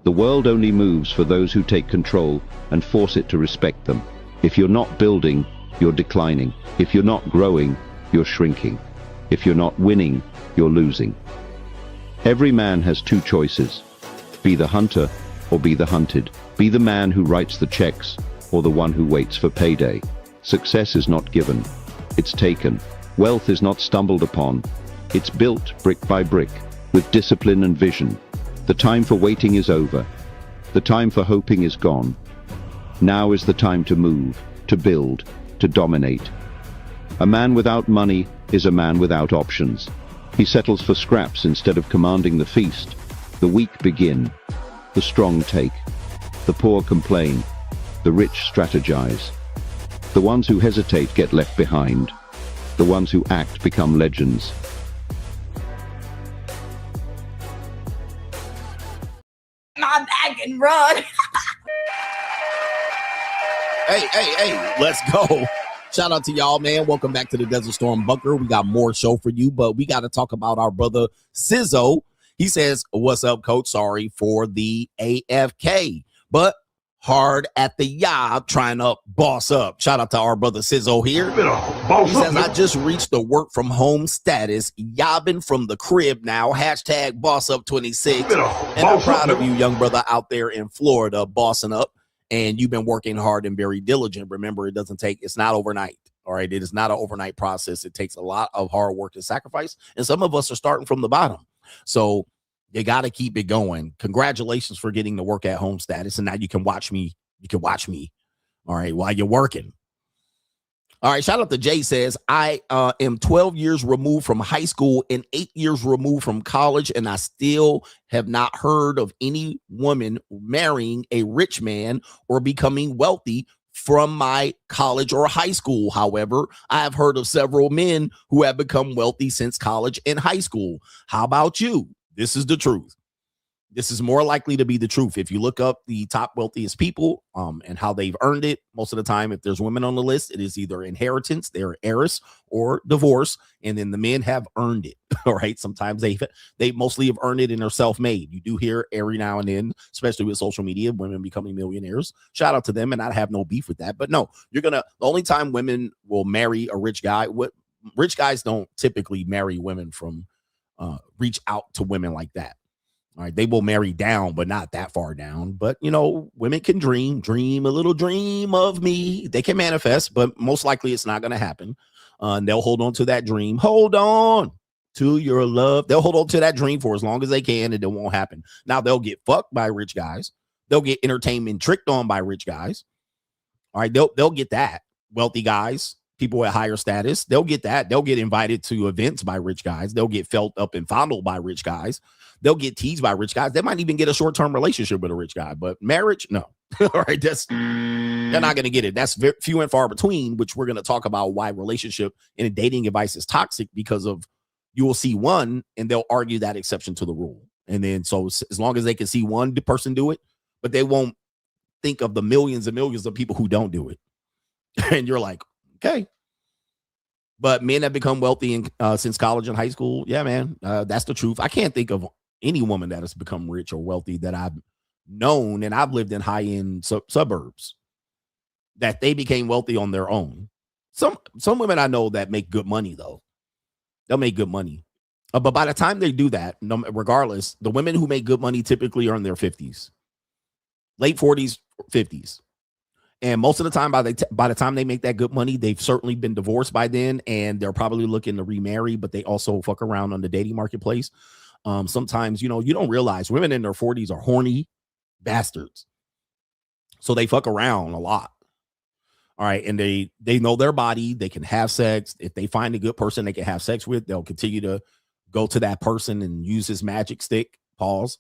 The world only moves for those who take control and force it to respect them. If you're not building, you're declining. If you're not growing, you're shrinking. If you're not winning, you're losing. Every man has two choices. Be the hunter or be the hunted. Be the man who writes the checks or the one who waits for payday. Success is not given, it's taken. Wealth is not stumbled upon, it's built brick by brick, with discipline and vision. The time for waiting is over. The time for hoping is gone. Now is the time to move, to build, to dominate. A man without money is a man without options. He settles for scraps instead of commanding the feast. The weak begin, the strong take. The poor complain, the rich strategize. The ones who hesitate get left behind. The ones who act become legends. My bag and run. Hey, let's go. Shout out to y'all, man. Welcome back to the Desert Storm Bunker. We got more show for you, but we got to talk about our brother Sizzo. He says, what's up, coach? Sorry for the AFK, but hard at the job trying to boss up. Shout out to our brother Sizzo here. He says, I just reached the work from home status, yobbing from the crib now, hashtag boss up 26. And I'm proud of you, young brother out there in Florida, bossing up. And you've been working hard and very diligent. Remember, it's not overnight. All right. It is not an overnight process. It takes a lot of hard work and sacrifice. And some of us are starting from the bottom. So you got to keep it going. Congratulations for getting the work at home status. And now you can watch me. All right. While you're working. All right. Shout out to Jay says, I am 12 years removed from high school and 8 years removed from college. And I still have not heard of any woman marrying a rich man or becoming wealthy from my college or high school. However, I have heard of several men who have become wealthy since college and high school. How about you? This is the truth. This is more likely to be the truth. If you look up the top wealthiest people and how they've earned it, most of the time, if there's women on the list, it is either inheritance, they're heiress, or divorce. And then the men have earned it. All right. Sometimes they mostly have earned it and are self-made. You do hear every now and then, especially with social media, women becoming millionaires. Shout out to them. And I have no beef with that. But no, the only time women will marry a rich guy, rich guys don't typically marry women from reach out to women like that. All right, they will marry down, but not that far down. But, women can dream a little dream of me. They can manifest, but most likely it's not going to happen. And they'll hold on to that dream. Hold on to your love. They'll hold on to that dream for as long as they can, and it won't happen. Now, they'll get fucked by rich guys. They'll get entertainment tricked on by rich guys. All right, they'll get that. Wealthy guys, people at higher status, they'll get that. They'll get invited to events by rich guys. They'll get felt up and fondled by rich guys. They'll get teased by rich guys. They might even get a short-term relationship with a rich guy, but marriage, no. All right, they're not going to get it. That's very few and far between, which we're going to talk about why relationship and dating advice is toxic, because of you will see one and they'll argue that exception to the rule. And then so as long as they can see one person do it, but they won't think of the millions and millions of people who don't do it. And you're like, okay. But men have become wealthy since college and high school. Yeah, man, that's the truth. I can't think of any woman that has become rich or wealthy that I've known, and I've lived in high-end suburbs, that they became wealthy on their own. Some women I know that make good money though. They'll make good money. But by the time they do that, regardless, the women who make good money typically are in their 50s, late 40s, 50s. And most of the time, by the time they make that good money, they've certainly been divorced by then, and they're probably looking to remarry, but they also fuck around on the dating marketplace. Sometimes, you don't realize women in their 40s are horny bastards. So they fuck around a lot. All right. And they know their body. They can have sex. If they find a good person they can have sex with, they'll continue to go to that person and use his magic stick. Pause.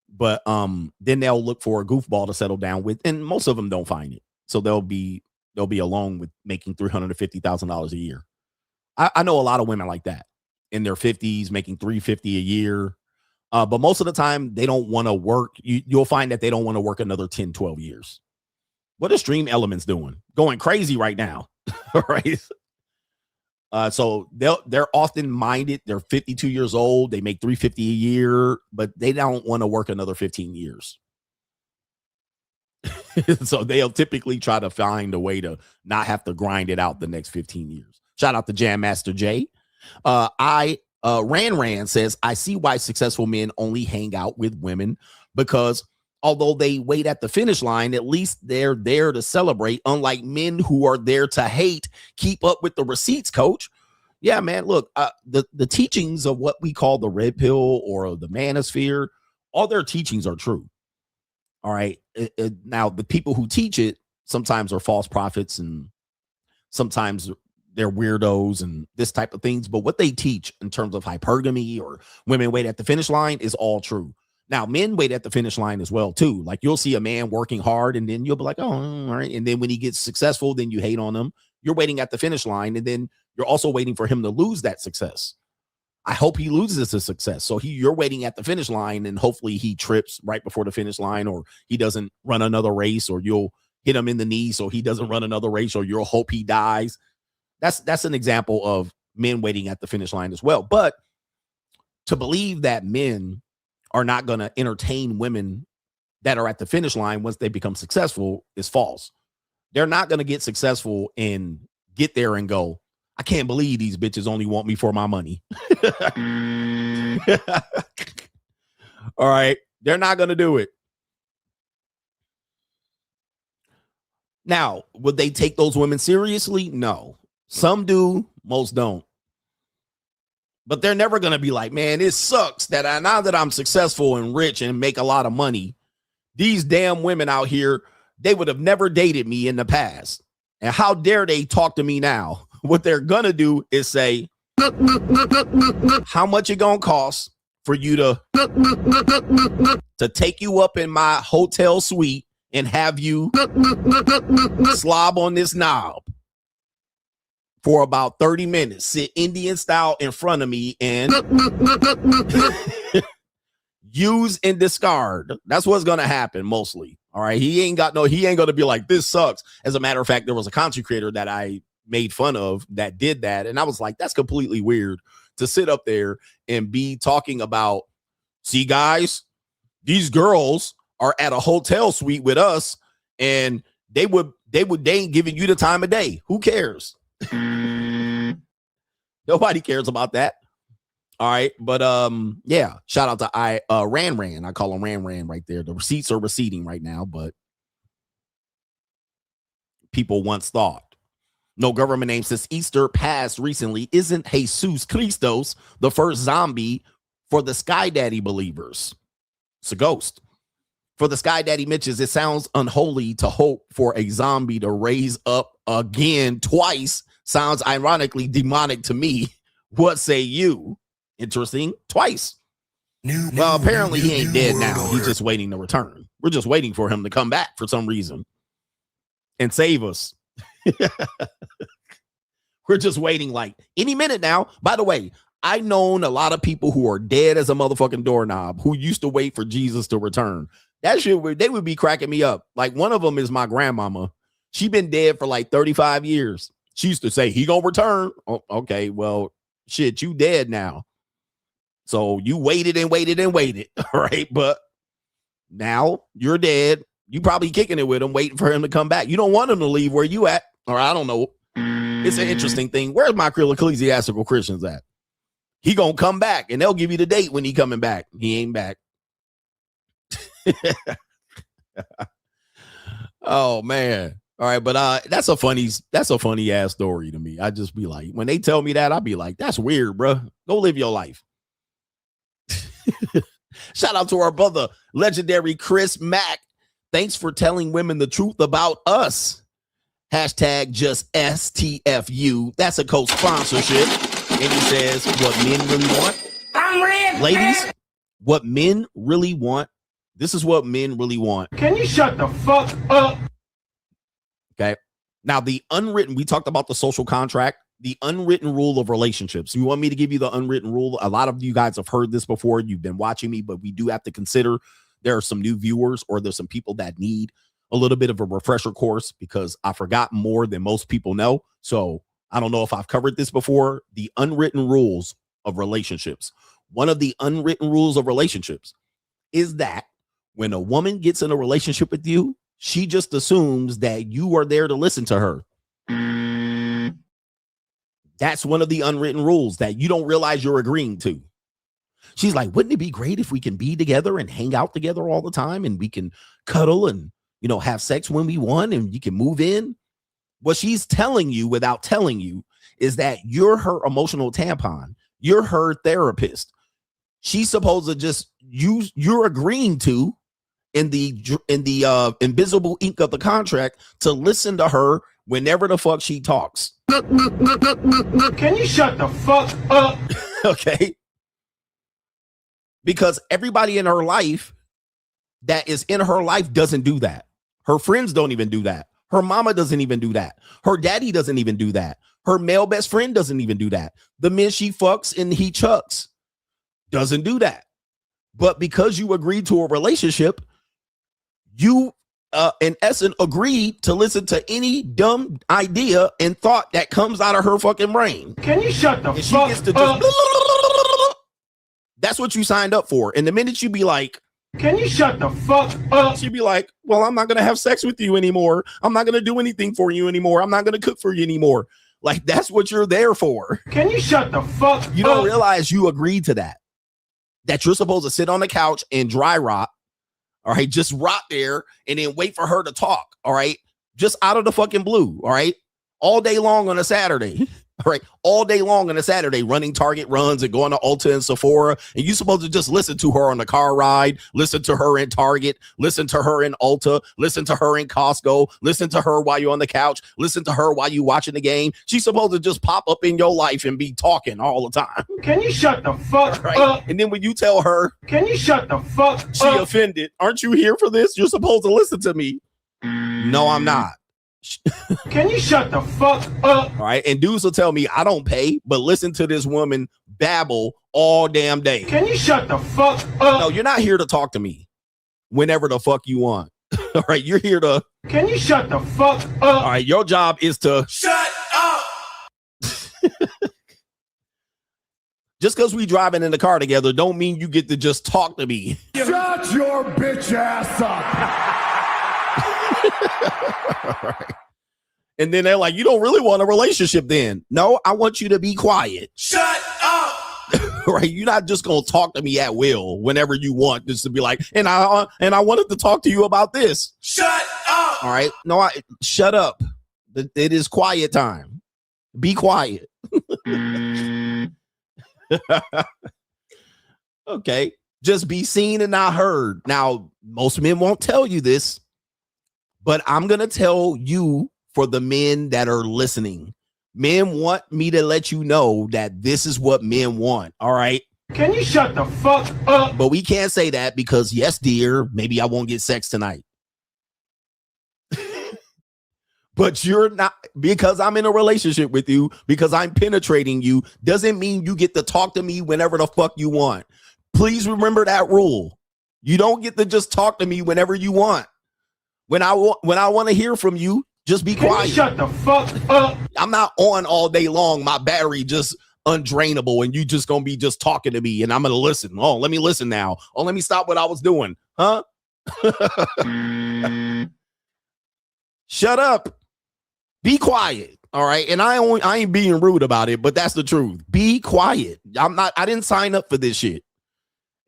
But then they'll look for a goofball to settle down with. And most of them don't find it. So they'll be alone with making $350,000 a year. I know a lot of women like that in their 50s, making $350 a year. But most of the time they don't want to work. You'll find that they don't want to work another 10, 12 years. What is Stream Elements doing? Going crazy right now. All right. So they're often minded. They're 52 years old. They make $350 a year, but they don't want to work another 15 years. So they'll typically try to find a way to not have to grind it out the next 15 years. Shout out to Jam Master J. Ran says, I see why successful men only hang out with women because although they wait at the finish line, at least they're there to celebrate, unlike men who are there to hate. Keep up with the receipts, coach. Yeah, man, look, the teachings of what we call the red pill or the manosphere, all their teachings are true. All right. Now, the people who teach it sometimes are false prophets and sometimes they're weirdos and this type of things. But what they teach in terms of hypergamy or women wait at the finish line is all true. Now, men wait at the finish line as well, too. Like you'll see a man working hard and then you'll be like, oh, all right. And then when he gets successful, then you hate on him. You're waiting at the finish line. And then you're also waiting for him to lose that success. I hope he loses his success. So you're waiting at the finish line and hopefully he trips right before the finish line or he doesn't run another race or you'll hit him in the knee so he doesn't run another race or you'll hope he dies. That's an example of men waiting at the finish line as well. But to believe that men are not going to entertain women that are at the finish line once they become successful is false. They're not going to get successful and get there and go, I can't believe these bitches only want me for my money. All right. They're not going to do it. Now, would they take those women seriously? No. Some do, most don't. But they're never going to be like, man, it sucks that now that I'm successful and rich and make a lot of money, these damn women out here, they would have never dated me in the past. And how dare they talk to me now? What they're going to do is say, how much it going to cost for you to take you up in my hotel suite and have you slob on this knob for about 30 minutes, sit Indian style in front of me and use and discard. That's what's going to happen mostly. All right. He ain't going to be like, this sucks. As a matter of fact, there was a content creator that I made fun of that did that. And I was like, that's completely weird to sit up there and be talking about, see guys, these girls are at a hotel suite with us and they ain't giving you the time of day. Who cares? Nobody cares about that. All right. But yeah, shout out to Ran. I call him Ran right there. The receipts are receding right now, but people once thought. No government name says Easter passed recently. Isn't Jesus Christos the first zombie for the Sky Daddy believers? It's a ghost. For the Sky Daddy Mitches, it sounds unholy to hope for a zombie to raise up again twice. Sounds ironically demonic to me. What say you? Interesting. Twice. Well, apparently he ain't dead now. He's just waiting to return. We're just waiting for him to come back for some reason and save us. We're just waiting like any minute now. By the way, I've known a lot of people who are dead as a motherfucking doorknob who used to wait for Jesus to return. That shit, they would be cracking me up. Like one of them is my grandmama. She been dead for like 35 years. She used to say, he gonna return. Oh, okay, well, shit, you dead now. So you waited and waited and waited. All right, but now you're dead. You probably kicking it with him, waiting for him to come back. You don't want him to leave where you at. Or I don't know. It's an interesting thing. Where's my ecclesiastical Christians at? He gonna come back, and they'll give you the date when he coming back. He ain't back. Oh man. All right, but that's a funny ass story to me. I just be like, when they tell me that, I'll be like, that's weird, bro. Go live your life. Shout out to our brother, legendary Chris Mack. Thanks for telling women the truth about us. Hashtag just STFU. That's a co-sponsorship. And he says, what men really want. Ladies, what men really want. This is what men really want. Can you shut the fuck up? Okay. Now, the unwritten, we talked about the social contract, the unwritten rule of relationships. You want me to give you the unwritten rule? A lot of you guys have heard this before. You've been watching me, but we do have to consider there are some new viewers, or there's some people that need a little bit of a refresher course, because I forgot more than most people know. So I don't know if I've covered this before. The unwritten rules of relationships. One of the unwritten rules of relationships is that when a woman gets in a relationship with you, she just assumes that you are there to listen to her. That's one of the unwritten rules that you don't realize you're agreeing to. She's like, wouldn't it be great if we can be together and hang out together all the time, and we can cuddle and, you know, have sex when we want, and you can move in? What she's telling you without telling you is that you're her emotional tampon. You're her therapist. She's supposed to just use, you're agreeing to, in the invisible ink of the contract, to listen to her whenever the fuck she talks. Can you shut the fuck up? Okay. Because everybody in her life that is in her life doesn't do that. Her friends don't even do that. Her mama doesn't even do that. Her daddy doesn't even do that. Her male best friend doesn't even do that. The men she fucks and he chucks doesn't do that. But because you agreed to a relationship, you in essence agreed to listen to any dumb idea and thought that comes out of her fucking brain. Can you shut the fuck up? That's what you signed up for. And the minute you be like, can you shut the fuck up? She'd be like, well, I'm not going to have sex with you anymore. I'm not going to do anything for you anymore. I'm not going to cook for you anymore. Like, that's what you're there for. Can you shut the fuck up? You don't realize you agreed to that. That you're supposed to sit on the couch and dry rot. All right. Just rot there and then wait for her to talk. All right. Just out of the fucking blue. All right. All day long on a Saturday. All right, all day long on a Saturday, running Target runs and going to Ulta and Sephora, and you're supposed to just listen to her on the car ride, listen to her in Target, listen to her in Ulta, listen to her in Costco, listen to her while you're on the couch, listen to her while you're watching the game. She's supposed to just pop up in your life and be talking all the time. Can you shut the fuck up? And then when you tell her, can you shut the fuck up? She offended. Aren't you here for this? You're supposed to listen to me. No, I'm not. Can you shut the fuck up? All right. And dudes will tell me I don't pay, but listen to this woman babble all damn day. Can you shut the fuck up? No, you're not here to talk to me whenever the fuck you want. All right. You're here to. Can you shut the fuck up? All right. Your job is to shut up. Just because we driving in the car together don't mean you get to just talk to me. Shut your bitch ass up. Right. And then they're like, you don't really want a relationship then. No, I want you to be quiet. Shut up. Right. You're not just going to talk to me at will whenever you want, just to be like, and I wanted to talk to you about this. Shut up. All right. No, shut up. It is quiet time. Be quiet. Okay. Just be seen and not heard. Now, most men won't tell you this, but I'm going to tell you for the men that are listening. Men want me to let you know that this is what men want. All right. Can you shut the fuck up? But we can't say that because, yes, dear, maybe I won't get sex tonight. But you're not, because I'm in a relationship with you, because I'm penetrating you, doesn't mean you get to talk to me whenever the fuck you want. Please remember that rule. You don't get to just talk to me whenever you want. When I want to hear from you, just be quiet. Shut the fuck up. I'm not on all day long. My battery just undrainable, and you just gonna be just talking to me, and I'm gonna listen. Oh, let me listen now. Oh, let me stop what I was doing. Huh? Shut up. Be quiet. All right. And I ain't being rude about it, but that's the truth. Be quiet. I didn't sign up for this shit.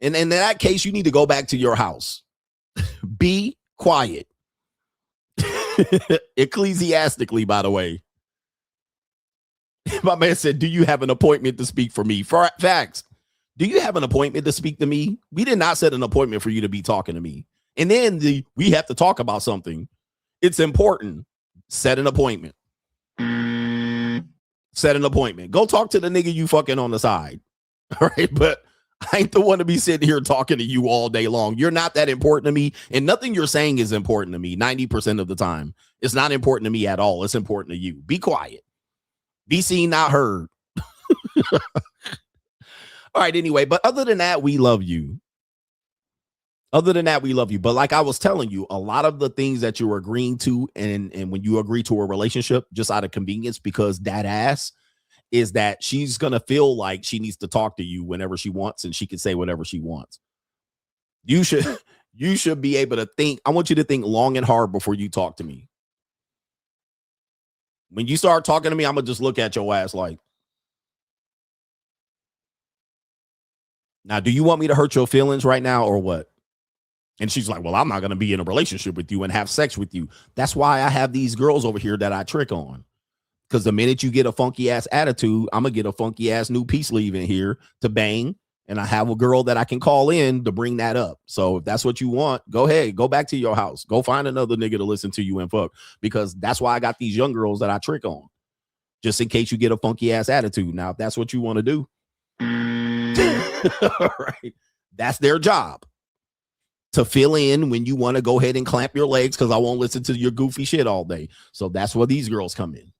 And in that case, you need to go back to your house. Be quiet. Ecclesiastically, by the way. My man said, do you have an appointment to speak for me? For facts. Do you have an appointment to speak to me? We did not set an appointment for you to be talking to me. And then we have to talk about something. It's important. Set an appointment. Set an appointment. Go talk to the nigga you fucking on the side. All right. But I ain't the one to be sitting here talking to you all day long. You're not that important to me. And nothing you're saying is important to me 90% of the time. It's not important to me at all. It's important to you. Be quiet. Be seen, not heard. All right, anyway, but other than that, we love you. Other than that, we love you. But like I was telling you, a lot of the things that you're agreeing to, and when you agree to a relationship just out of convenience, because that ass, is that she's going to feel like she needs to talk to you whenever she wants, and she can say whatever she wants. You should be able to think. I want you to think long and hard before you talk to me. When you start talking to me, I'm going to just look at your ass like, now, do you want me to hurt your feelings right now or what? And she's like, well, I'm not going to be in a relationship with you and have sex with you. That's why I have these girls over here that I trick on. Because the minute you get a funky ass attitude, I'm going to get a funky ass new peace leave in here to bang. And I have a girl that I can call in to bring that up. So if that's what you want, go ahead. Go back to your house. Go find another nigga to listen to you and fuck. Because that's why I got these young girls that I trick on. Just in case you get a funky ass attitude. Now, if that's what you want to do. All right. That's their job. To fill in when you want to go ahead and clamp your legs because I won't listen to your goofy shit all day. So that's where these girls come in.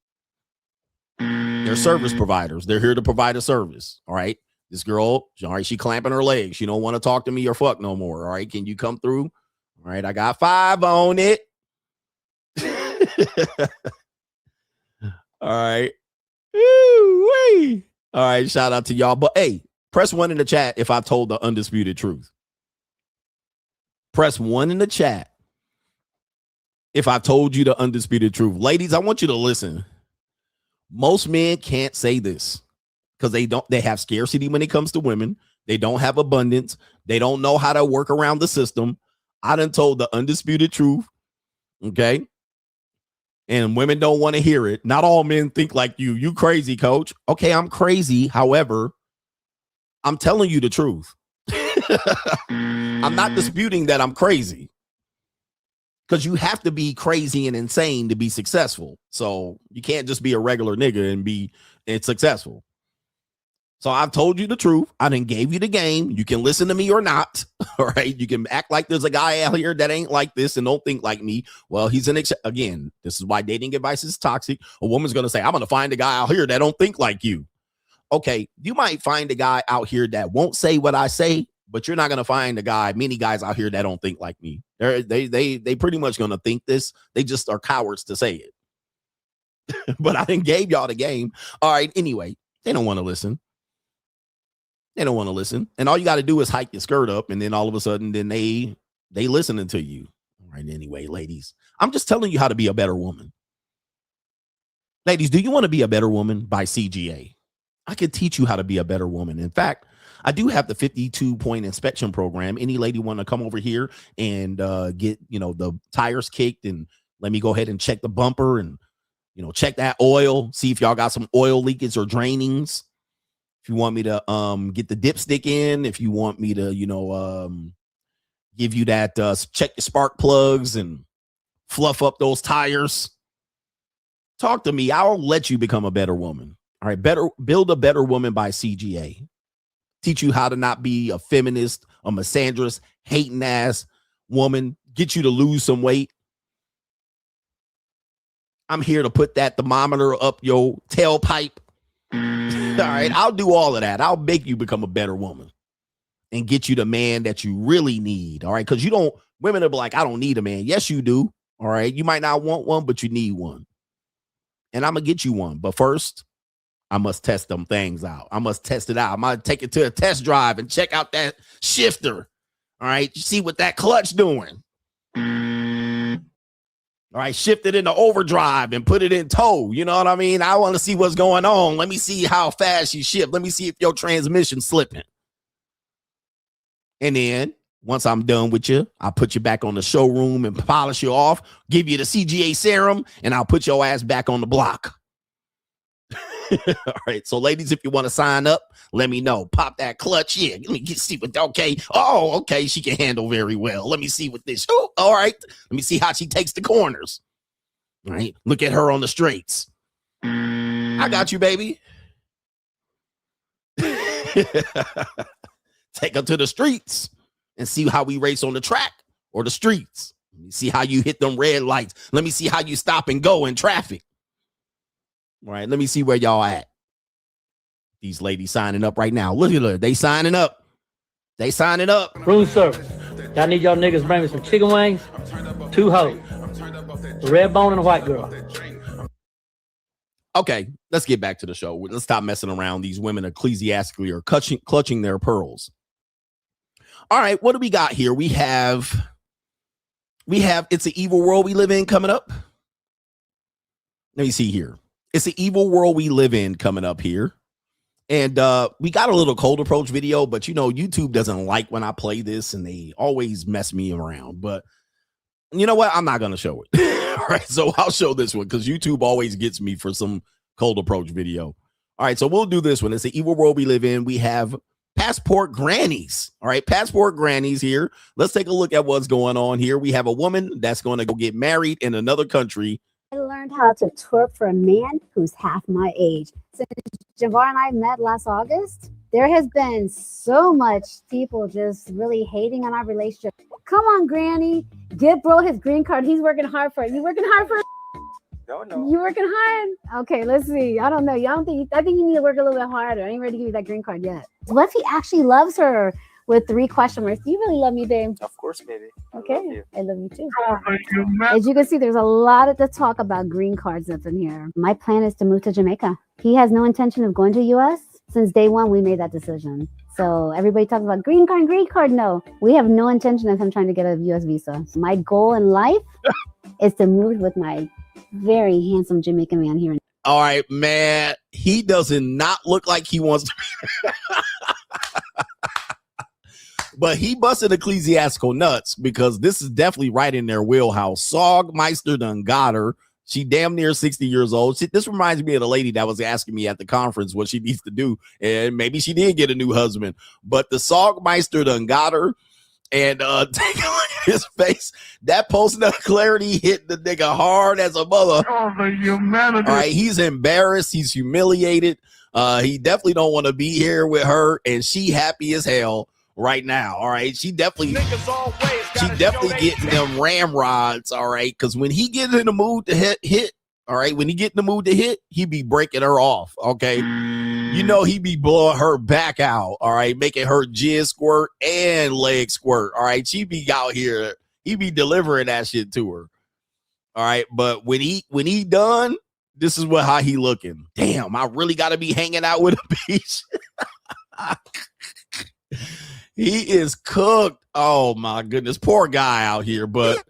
They're service providers. They're here to provide a service. All right. This girl, all right, she clamping her legs. She don't want to talk to me or fuck no more. All right. Can you come through? All right. I got 5 on it. All right. Woo-wee. All right. Shout out to y'all. But hey, press 1 in the chat if I've told the undisputed truth. Press 1 in the chat if I've told you the undisputed truth. Ladies, I want you to listen. Most men can't say this because they have scarcity when it comes to women. They don't have abundance. They don't know how to work around the system. I done told the undisputed truth. Okay. And women don't want to hear it. Not all men think like you. You crazy, coach. Okay, I'm crazy. However, I'm telling you the truth. I'm not disputing that I'm crazy. Because you have to be crazy and insane to be successful. So you can't just be a regular nigga and be successful. So I've told you the truth. I done gave you the game. You can listen to me or not. All right. You can act like there's a guy out here that ain't like this and don't think like me. Well, he's again, this is why dating advice is toxic. A woman's going to say, I'm going to find a guy out here that don't think like you. Okay. You might find a guy out here that won't say what I say, but you're not going to find many guys out here that don't think like me. They pretty much going to think this. They just are cowards to say it. But I didn't gave y'all the game. All right. Anyway, they don't want to listen. They don't want to listen. And all you got to do is hike your skirt up. And then all of a sudden, then they listening to you. All right. Anyway, ladies, I'm just telling you how to be a better woman. Ladies, do you want to be a better woman? By CGA. I could teach you how to be a better woman. In fact, I do have the 52-point inspection program. Any lady want to come over here and get, the tires kicked and let me go ahead and check the bumper and, check that oil, see if y'all got some oil leakage or drainings. If you want me to get the dipstick in, if you want me to, give you that, check your spark plugs and fluff up those tires, talk to me. I'll let you become a better woman. All right, build a better woman by CGA. Teach you how to not be a feminist, a misandrist, hating ass woman. Get you to lose some weight. I'm here to put that thermometer up your tailpipe. All right, I'll do all of that. I'll make you become a better woman and get you the man that you really need. All right, because women will be like, I don't need a man. Yes, you do. All right, you might not want one, but you need one. And I'm going to get you one. But first, I must test them things out. I must test it out. I might take it to a test drive and check out that shifter. All right, you see what that clutch doing. All right, shift it into overdrive and put it in tow. You know what I mean? I want to see what's going on. Let me see how fast you shift. Let me see if your transmission's slipping. And then once I'm done with you, I'll put you back on the showroom and polish you off, give you the CGA serum, and I'll put your ass back on the block. All right. So, ladies, if you want to sign up, let me know. Pop that clutch in. Let me see what. Okay. Oh, okay. She can handle very well. Let me see what this. Oh, all right. Let me see how she takes the corners. All right. Look at her on the straights. I got you, baby. Take her to the streets and see how we race on the track or the streets. Let me see how you hit them red lights. Let me see how you stop and go in traffic. All right, let me see where y'all at. These ladies signing up right now. Look at her. They signing up. They signing up. Room service. Y'all need y'all niggas bring me some chicken wings, 2 hoes, a red bone and a white girl. Okay, let's get back to the show. Let's stop messing around. These women ecclesiastically are clutching their pearls. All right, what do we got here? We have It's an Evil World We Live In coming up. Let me see here. It's an Evil World We Live In coming up here. And we got a little cold approach video, but you know, YouTube doesn't like when I play this and they always mess me around. But you know what? I'm not going to show it. All right, so I'll show this one because YouTube always gets me for some cold approach video. All right, so we'll do this one. It's the Evil World We Live In. We have passport grannies. All right, passport grannies here. Let's take a look at what's going on here. We have a woman that's going to go get married in another country. I learned how to twerk for a man who's half my age. Since Javar and I met last August, there has been so much people just really hating on our relationship. Come on, Granny. Give bro his green card. He's working hard for it. You working hard for it? No. You working hard? Okay, let's see. I don't know. I think you need to work a little bit harder. I ain't ready to give you that green card yet. What if he actually loves her with 3 question marks? Do you really love me, babe? Of course, baby. Okay. I love you too. As you can see, there's a lot of the talk about green cards up in here. My plan is to move to Jamaica. He has no intention of going to the U.S. Since day one, we made that decision. So everybody talks about green card. No, we have no intention of him trying to get a U.S. visa. My goal in life is to move with my very handsome Jamaican man here. All right, man. He does not look like he wants to be. But he busted ecclesiastical nuts because this is definitely right in their wheelhouse. Sogmeister done got her. She damn near 60 years old. This reminds me of the lady that was asking me at the conference what she needs to do. And maybe she did get a new husband. But the Sogmeister done got her. And take a look at his face. That post-nut clarity hit the nigga hard as a mother. Oh, the humanity. All right, he's embarrassed. He's humiliated. He definitely don't want to be here with her. And she happy as hell right now. All right, she definitely getting them ramrods. All right, because when he gets in the mood to hit, all right, when he get in the mood to hit, he be breaking her off. Okay, you know he be blowing her back out. All right, making her jizz squirt and leg squirt. All right, she be out here. He be delivering that shit to her. All right, but when he done, this is how he looking. Damn, I really got to be hanging out with a bitch. He is cooked. Oh my goodness. Poor guy out here. But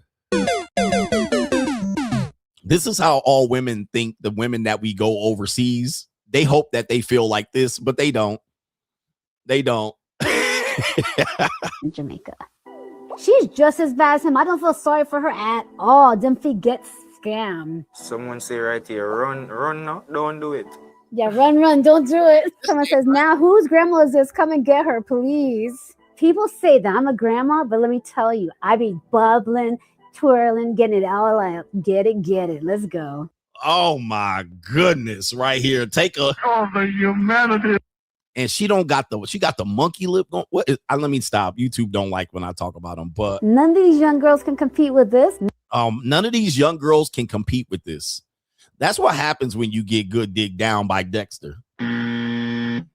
this is how all women think. The women that we go overseas, they hope that they feel like this, but they don't. They don't. Jamaica. She's just as bad as him. I don't feel sorry for her at all. Them feet get scammed. Someone say right here, run now, don't do it. Yeah, run, don't do it. Someone says, now whose grandma is this? Come and get her, please. People say that I'm a grandma, but let me tell you, I be bubbling, twirling, getting it all out. Get it. Let's go. Oh my goodness, right here. Take a the humanity. And she got the monkey lip going. Let me stop. YouTube don't like when I talk about them, but none of these young girls can compete with this. None of these young girls can compete with this. That's what happens when you get good dig down by Dexter. And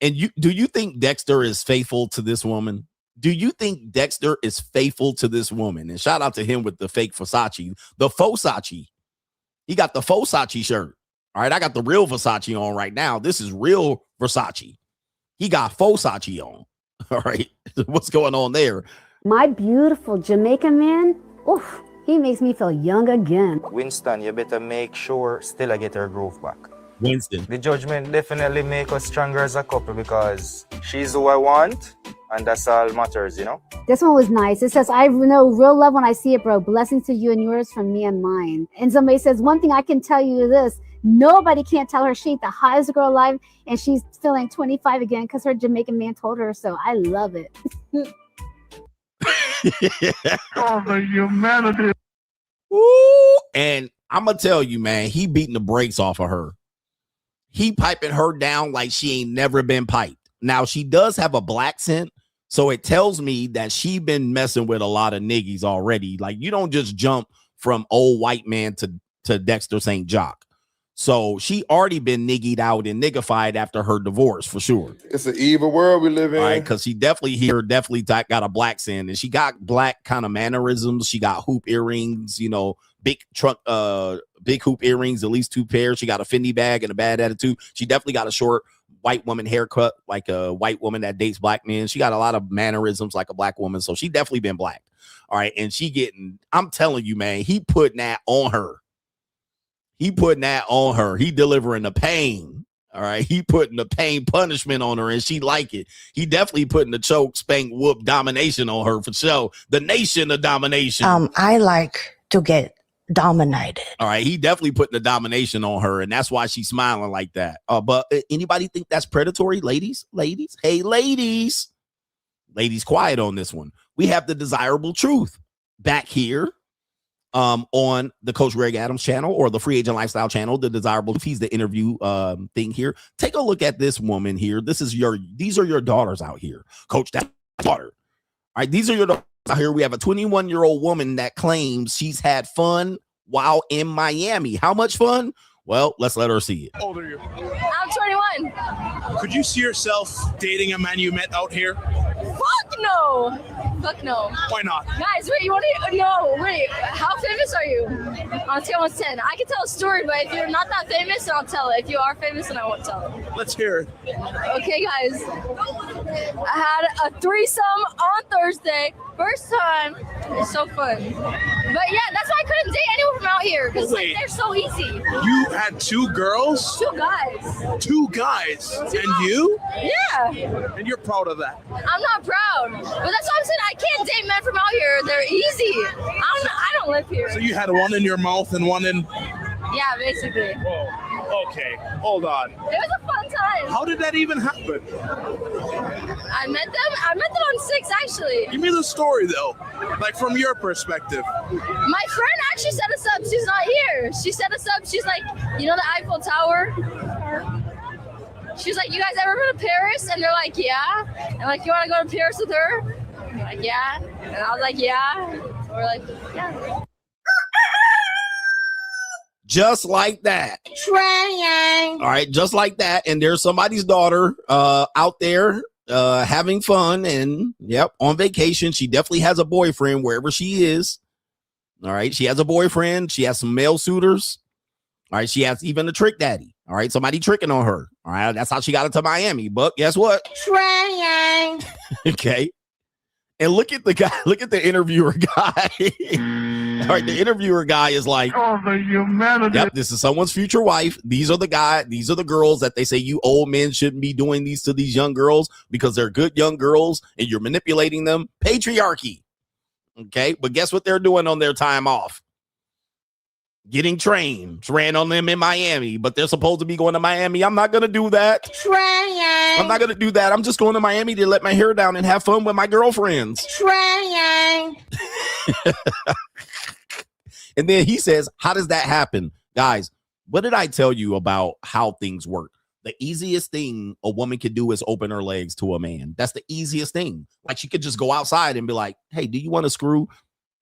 do you think Dexter is faithful to this woman? Do you think Dexter is faithful to this woman? And shout out to him with the fake Versace, the Fosachi. He got the Fosachi shirt. All right, I got the real Versace on right now. This is real Versace. He got Fosachi on. All right, what's going on there? My beautiful Jamaican man, oof, He makes me feel young again. Winston, you better make sure still I get her groove back. Winston. The judgment definitely make us stronger as a couple because she's who I want, and that's all matters, you know? This one was nice. It says, I know real love when I see it, bro. Blessings to you and yours from me and mine. And somebody says, one thing I can tell you is this. Nobody can't tell her she ain't the hottest girl alive and she's feeling 25 again because her Jamaican man told her so. I love it. Oh, the humanity. Ooh, and I'm going to tell you, man, he beating the brakes off of her. He piping her down like she ain't never been piped. Now, she does have a black scent, so it tells me that she been messing with a lot of niggies already. Like, you don't just jump from old white man to Dexter St. Jock. So she already been niggied out and niggified after her divorce, for sure. It's an evil world we live in. All right, because she definitely got a black scent, and she got black kind of mannerisms. She got hoop earrings, you know, big hoop earrings, at least 2 pairs. She got a Fendi bag and a bad attitude. She definitely got a short white woman haircut, like a white woman that dates black men. She got a lot of mannerisms like a black woman. So she definitely been black. All right. And I'm telling you, man, he putting that on her. He delivering the pain. All right. He putting the pain punishment on her and she like it. He definitely putting the choke, spank, whoop domination on her for sure. The nation of domination. I like to get dominated. All right, he definitely putting the domination on her, and that's why she's smiling like that. But anybody think that's predatory? Ladies, hey, ladies, quiet on this one. We have the desirable truth back here on the Coach Greg Adams channel or the Free Agent Lifestyle channel. The desirable, he's the interview thing here. Take a look at this woman here. These are your daughters out here, Coach. That's daughter. All right, these are your daughters out here. We have a 21-year-old woman that claims she's had fun while in Miami. How much fun? Well, let's let her see it. How old are you? I'm 21. Could you see yourself dating a man you met out here? Fuck no. Fuck no. Why not? Guys, wait, you want to know? Wait, how famous are you? On a scale of 1 to 10. I can tell a story, but if you're not that famous, then I'll tell it. If you are famous, then I won't tell it. Let's hear it. Okay, guys. I had a threesome on Thursday. First time. It's so fun. But yeah, that's why I couldn't date anyone from out here because like, they're so easy. You had 2 girls? 2 guys. 2 guys? Two and guys. You? Yeah. And you're proud of that? I'm not proud. But that's what I'm saying. I can't date men from out here. They're easy. I don't live here. So you had one in your mouth and one in... Yeah, basically. Whoa. Okay, hold on. It was a fun time. How did that even happen? I met them on 6 actually. Give me the story though, like from your perspective. My friend actually set us up. She's not here. She set us up. She's like, you know the Eiffel Tower? She's like, you guys ever been to Paris? And they're like, yeah. And like, you want to go to Paris with her? I'm like, yeah. And I was like, yeah. And we're like, yeah. Just like that. Trying. All right, just like that. And there's somebody's daughter out there having fun and, yep, on vacation. She definitely has a boyfriend wherever she is. All right, she has a boyfriend. She has some male suitors. All right, she has even a trick daddy. All right, somebody tricking on her. All right, that's how she got into Miami. But guess what? Trying. Okay. And look at the guy, look at the interviewer guy. All right, the interviewer guy is like, oh, the humanity. Yep, this is someone's future wife. These are the girls that they say you old men shouldn't be doing these to these young girls because they're good young girls and you're manipulating them. Patriarchy. Okay, but guess what they're doing on their time off? Getting trains ran on them in Miami, but they're supposed to be going to Miami. I'm not going to do that. Trying. I'm not going to do that. I'm just going to Miami to let my hair down and have fun with my girlfriends. Trying. And then he says, how does that happen? Guys, what did I tell you about how things work? The easiest thing a woman could do is open her legs to a man. That's the easiest thing. Like she could just go outside and be like, hey, do you want to screw?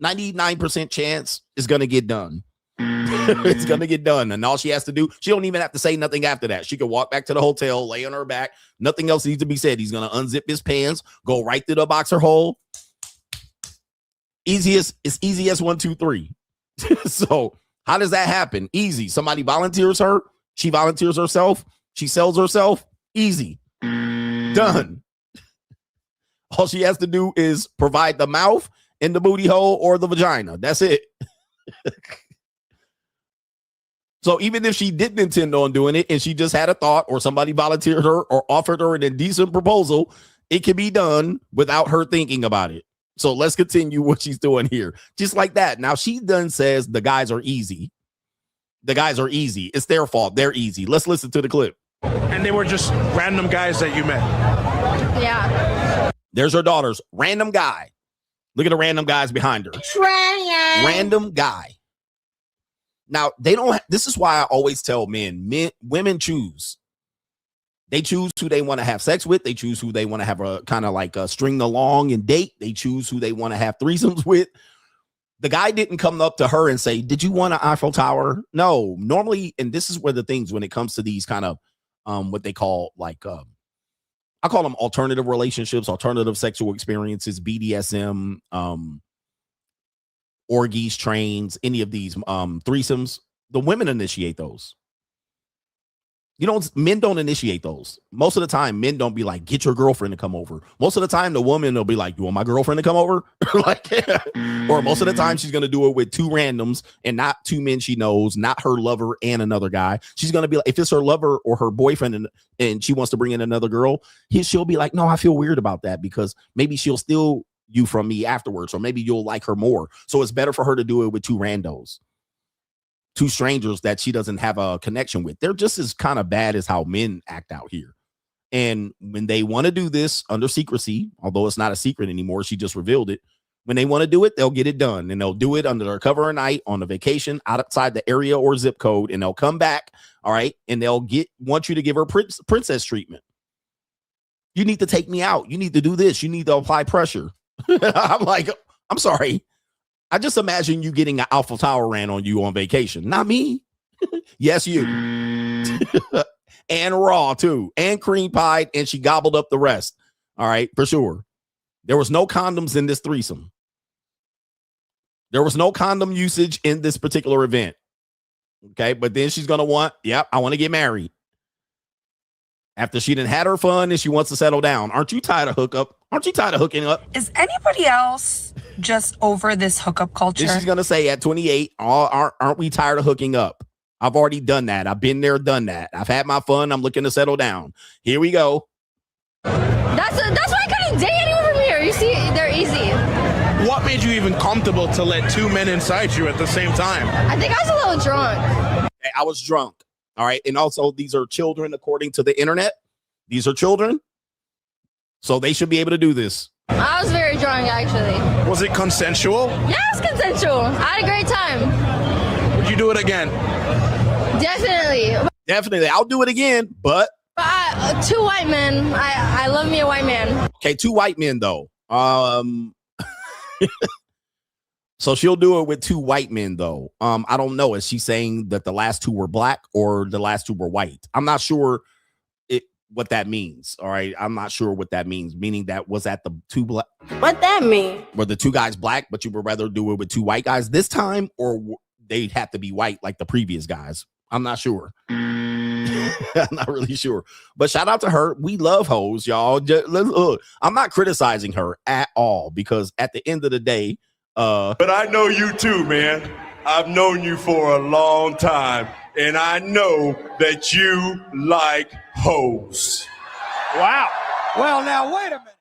99% chance it's going to get done. It's going to get done. And all she has to do, she don't even have to say nothing after that. She can walk back to the hotel, lay on her back. Nothing else needs to be said. He's going to unzip his pants, go right through the boxer hole. It's easy as 1, 2, 3. So how does that happen? Easy. Somebody volunteers her. She volunteers herself. She sells herself. Easy. Done. All she has to do is provide the mouth in the booty hole or the vagina. That's it. So even if she didn't intend on doing it and she just had a thought or somebody volunteered her or offered her an indecent proposal, it can be done without her thinking about it. So let's continue what she's doing here. Just like that. Now she then says the guys are easy. The guys are easy. It's their fault. They're easy. Let's listen to the clip. And they were just random guys that you met. Yeah. There's her daughters. Random guy. Look at the random guys behind her. Random guy. Now, they don't. This is why I always tell women choose. They choose who they want to have sex with. They choose who they want to have a kind of like a string along and date. They choose who they want to have threesomes with. The guy didn't come up to her and say, "Did you want an Eiffel Tower?" No, normally, and this is where the things when it comes to these kind of what they call like I call them alternative relationships, alternative sexual experiences, BDSM, orgies, trains, any of these threesomes. The women initiate those. Men don't initiate those. Most of the time, men don't be like, get your girlfriend to come over. Most of the time, the woman will be like, you want my girlfriend to come over? Or most of the time, she's going to do it with two randoms and not two men she knows, not her lover and another guy. She's going to be like, if it's her lover or her boyfriend and she wants to bring in another girl, she'll be like, no, I feel weird about that because maybe she'll steal you from me afterwards, or maybe you'll like her more. So it's better for her to do it with two randos. Two strangers that she doesn't have a connection with. They're just as kind of bad as how men act out here. And when they want to do this under secrecy, although it's not a secret anymore, she just revealed it. When they want to do it, they'll get it done. And they'll do it under their cover of night on a vacation outside the area or zip code. And they'll come back. All right. And they'll want you to give her princess treatment. You need to take me out. You need to do this. You need to apply pressure. I'm like, I'm sorry. I just imagine you getting an Eiffel Tower ran on you on vacation. Not me. Yes, you. And raw, too. And cream pie. And she gobbled up the rest. All right, for sure. There was no condoms in this threesome. There was no condom usage in this particular event. Okay, but then she's going to want, I want to get married. After she done had her fun and she wants to settle down. Aren't you tired of hookup? Aren't you tired of hooking up? Is anybody else just over this hookup culture? This she's going to say at 28, aren't we tired of hooking up? I've already done that. I've been there, done that. I've had my fun. I'm looking to settle down. Here we go. That's why I couldn't date anyone from here. You see, they're easy. What made you even comfortable to let two men inside you at the same time? I think I was a little drunk. I was drunk. All right. And also, these are children, according to the internet. These are children. So they should be able to do this. I was very drunk, actually. Was it consensual? Yeah, it was consensual. I had a great time. Would you do it again? Definitely. I'll do it again, but. Two white men. I love me a white man. Okay, two white men, though. So she'll do it with two white men, though. I don't know. Is she saying that the last two were black or the last two were white? I'm not sure what that means. All right. I'm not sure what that means. Meaning that was at the two black. What that mean? Were the two guys black, but you would rather do it with two white guys this time, or they'd have to be white like the previous guys? I'm not sure. I'm not really sure. But shout out to her. We love hoes, y'all. I'm not criticizing her at all because at the end of the day, but I know you too, man. I've known you for a long time, and I know that you like hoes. Wow. Well, now, wait a minute.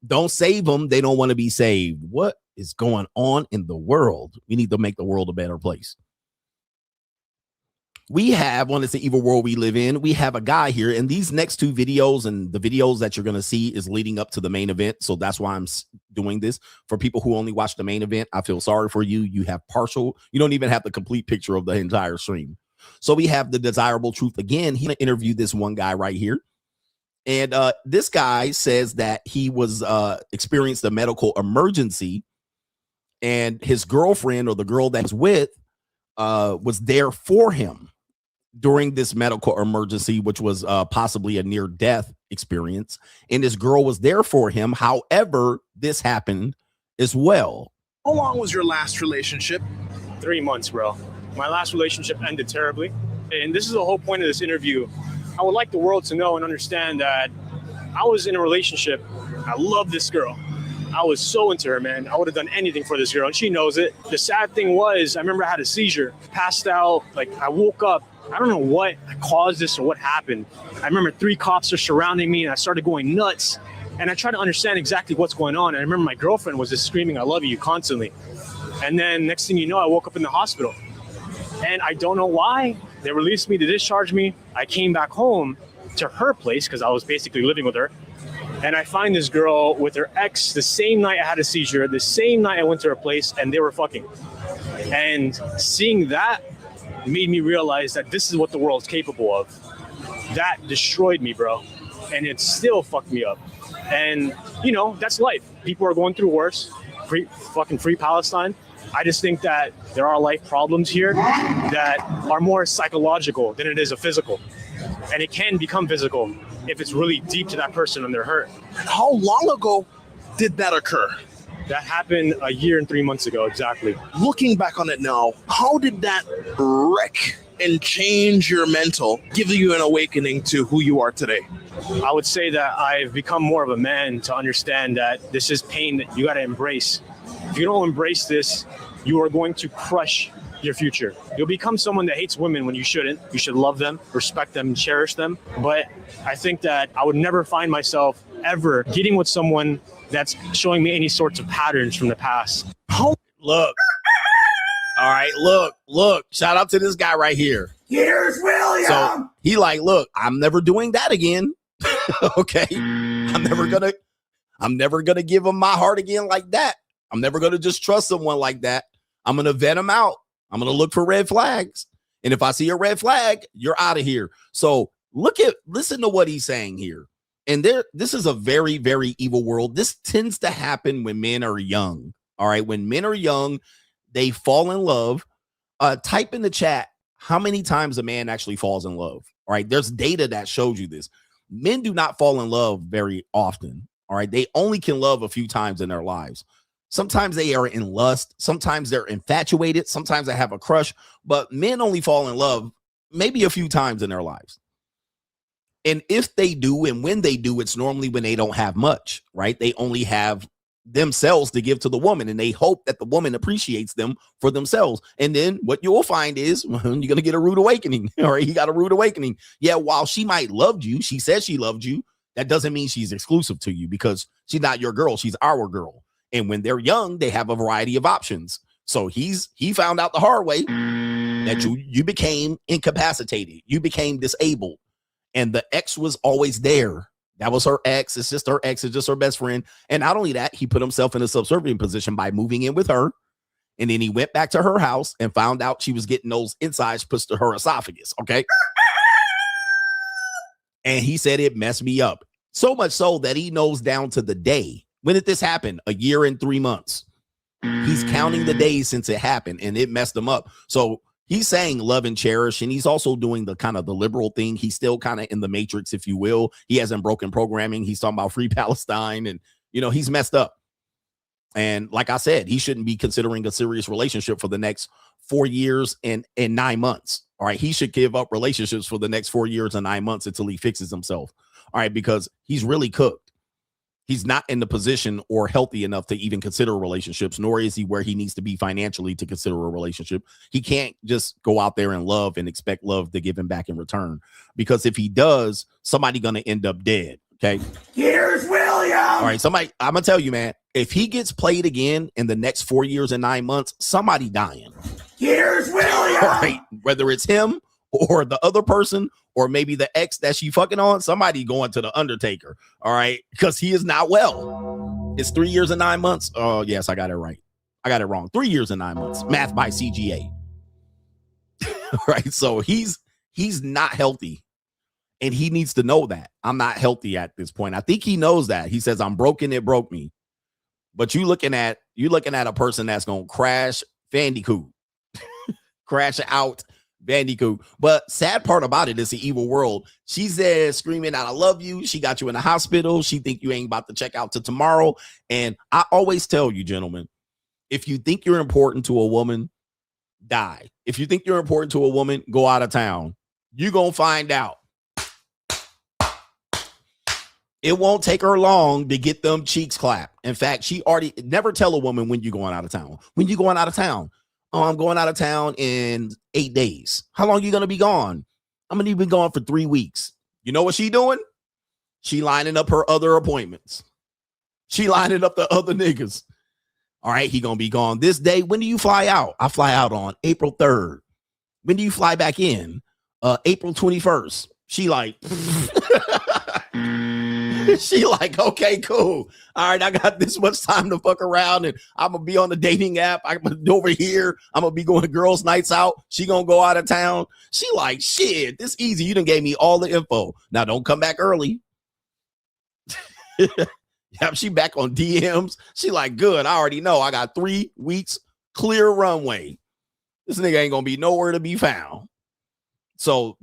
Don't save them. They don't want to be saved. What is going on in the world? We need to make the world a better place. We have, when it's the evil world we live in, we have a guy here, and these next two videos and the videos that you're going to see is leading up to the main event. So that's why I'm doing this. For people who only watch the main event, I feel sorry for you. You have partial, you don't even have the complete picture of the entire stream. So we have the desirable truth again. He interviewed this one guy right here. And this guy says that he was experienced a medical emergency, and his girlfriend, or the girl that was with, was there for him during this medical emergency, which was possibly a near-death experience. And this girl was there for him. However, this happened as well. How long was your last relationship? 3 months, bro. My last relationship ended terribly. And this is the whole point of this interview. I would like the world to know and understand that I was in a relationship. I love this girl. I was so into her, man. I would have done anything for this girl, and she knows it. The sad thing was, I remember I had a seizure, passed out. Like, I woke up. I don't know what caused this or what happened. I remember 3 cops are surrounding me, and I started going nuts. And I tried to understand exactly what's going on. And I remember my girlfriend was just screaming, "I love you," constantly. And then next thing you know, I woke up in the hospital. And I don't know why. They released me to discharge me. I came back home to her place because I was basically living with her. And I find this girl with her ex the same night I had a seizure, the same night I went to her place, and they were fucking. And seeing that made me realize that this is what the world's capable of. That destroyed me, bro. And it still fucked me up. And, you know, that's life. People are going through worse. Free Palestine. I just think that there are life problems here that are more psychological than it is a physical. And it can become physical if it's really deep to that person and they're hurt. How long ago did that occur? That happened a year and 3 months ago, exactly. Looking back on it now, how did that wreck and change your mental, give you an awakening to who you are today? I would say that I've become more of a man to understand that this is pain that you got to embrace. If you don't embrace this, you are going to crush your future. You'll become someone that hates women when you shouldn't. You should love them, respect them, and cherish them. But I think that I would never find myself ever getting with someone that's showing me any sorts of patterns from the past. Look. All right, look. Shout out to this guy right here. Here's William. So he like, look, I'm never doing that again. Okay. I'm never gonna give him my heart again like that. I'm never gonna just trust someone like that. I'm gonna vet him out. I'm gonna look for red flags. And if I see a red flag, you're out of here. So listen to what he's saying here. And this is a very, very evil world. This tends to happen when men are young. All right. When men are young, they fall in love. Type in the chat how many times a man actually falls in love. All right. There's data that shows you this. Men do not fall in love very often. All right. They only can love a few times in their lives. Sometimes they are in lust. Sometimes they're infatuated. Sometimes they have a crush. But men only fall in love maybe a few times in their lives. And if they do, and when they do, it's normally when they don't have much, right? They only have themselves to give to the woman, and they hope that the woman appreciates them for themselves. And then what you will find is you're going to get a rude awakening. All right, he got a rude awakening. Yeah, while she might love you, she says she loved you, that doesn't mean she's exclusive to you, because she's not your girl, she's our girl. And when they're young, they have a variety of options. So he found out the hard way that you became incapacitated, you became disabled, and the ex was always there. That was her ex. It's just her ex. It's just her best friend. And not only that, he put himself in a subservient position by moving in with her. And then he went back to her house and found out she was getting those insides pushed to her esophagus. Okay. And he said it messed me up. So much so that he knows down to the day. When did this happen? A year and 3 months. He's counting the days since it happened, and it messed him up. So he's saying love and cherish, and he's also doing the kind of the liberal thing. He's still kind of in the matrix, if you will. He hasn't broken programming. He's talking about free Palestine, and, you know, he's messed up. And like I said, he shouldn't be considering a serious relationship for the next 4 years and 9 months. All right. He should give up relationships for the next 4 years and 9 months until he fixes himself. All right. Because he's really cooked. He's not in the position or healthy enough to even consider relationships, nor is he where he needs to be financially to consider a relationship. He can't just go out there and love and expect love to give him back in return, because if he does, somebody going to end up dead. Okay. Here's William. All right. I'm going to tell you, man, if he gets played again in the next 4 years and 9 months, somebody dying. Here's William. All right. Whether it's him or the other person, or maybe the ex that she fucking on, somebody going to the Undertaker. All right. Because he is not well. It's 3 years and 9 months. Oh, yes, I got it right. I got it wrong. 3 years and 9 months. Math by CGA. All right. So he's not healthy. And he needs to know that I'm not healthy at this point. I think he knows that. He says, I'm broken. It broke me. But you're looking at a person that's going to crash Bandicoot. Crash out Bandicoot. But sad part about it is the evil world. She's there screaming out, I love you. She got you in the hospital. She think you ain't about to check out till tomorrow. And I always tell you, gentlemen, if you think you're important to a woman, die. If you think you're important to a woman, go out of town. You're going to find out. It won't take her long to get them cheeks clapped. In fact, she already never tell a woman when you're going out of town. When you going out of town? Oh, I'm going out of town in 8 days. How long are you going to be gone? I'm going to be gone for 3 weeks. You know what she doing? She lining up her other appointments. She lining up the other niggas. All right, he going to be gone this day. When do you fly out? I fly out on April 3rd. When do you fly back in? April 21st. She like, she like, okay, cool. All right, I got this much time to fuck around, and I'm gonna be on the dating app. I'm over here. I'm gonna be going to girls' nights out. She gonna go out of town. She like, shit, this easy. You done gave me all the info. Now don't come back early. Yeah, she back on DMs. She like, good. I already know. I got 3 weeks clear runway. This nigga ain't gonna be nowhere to be found. So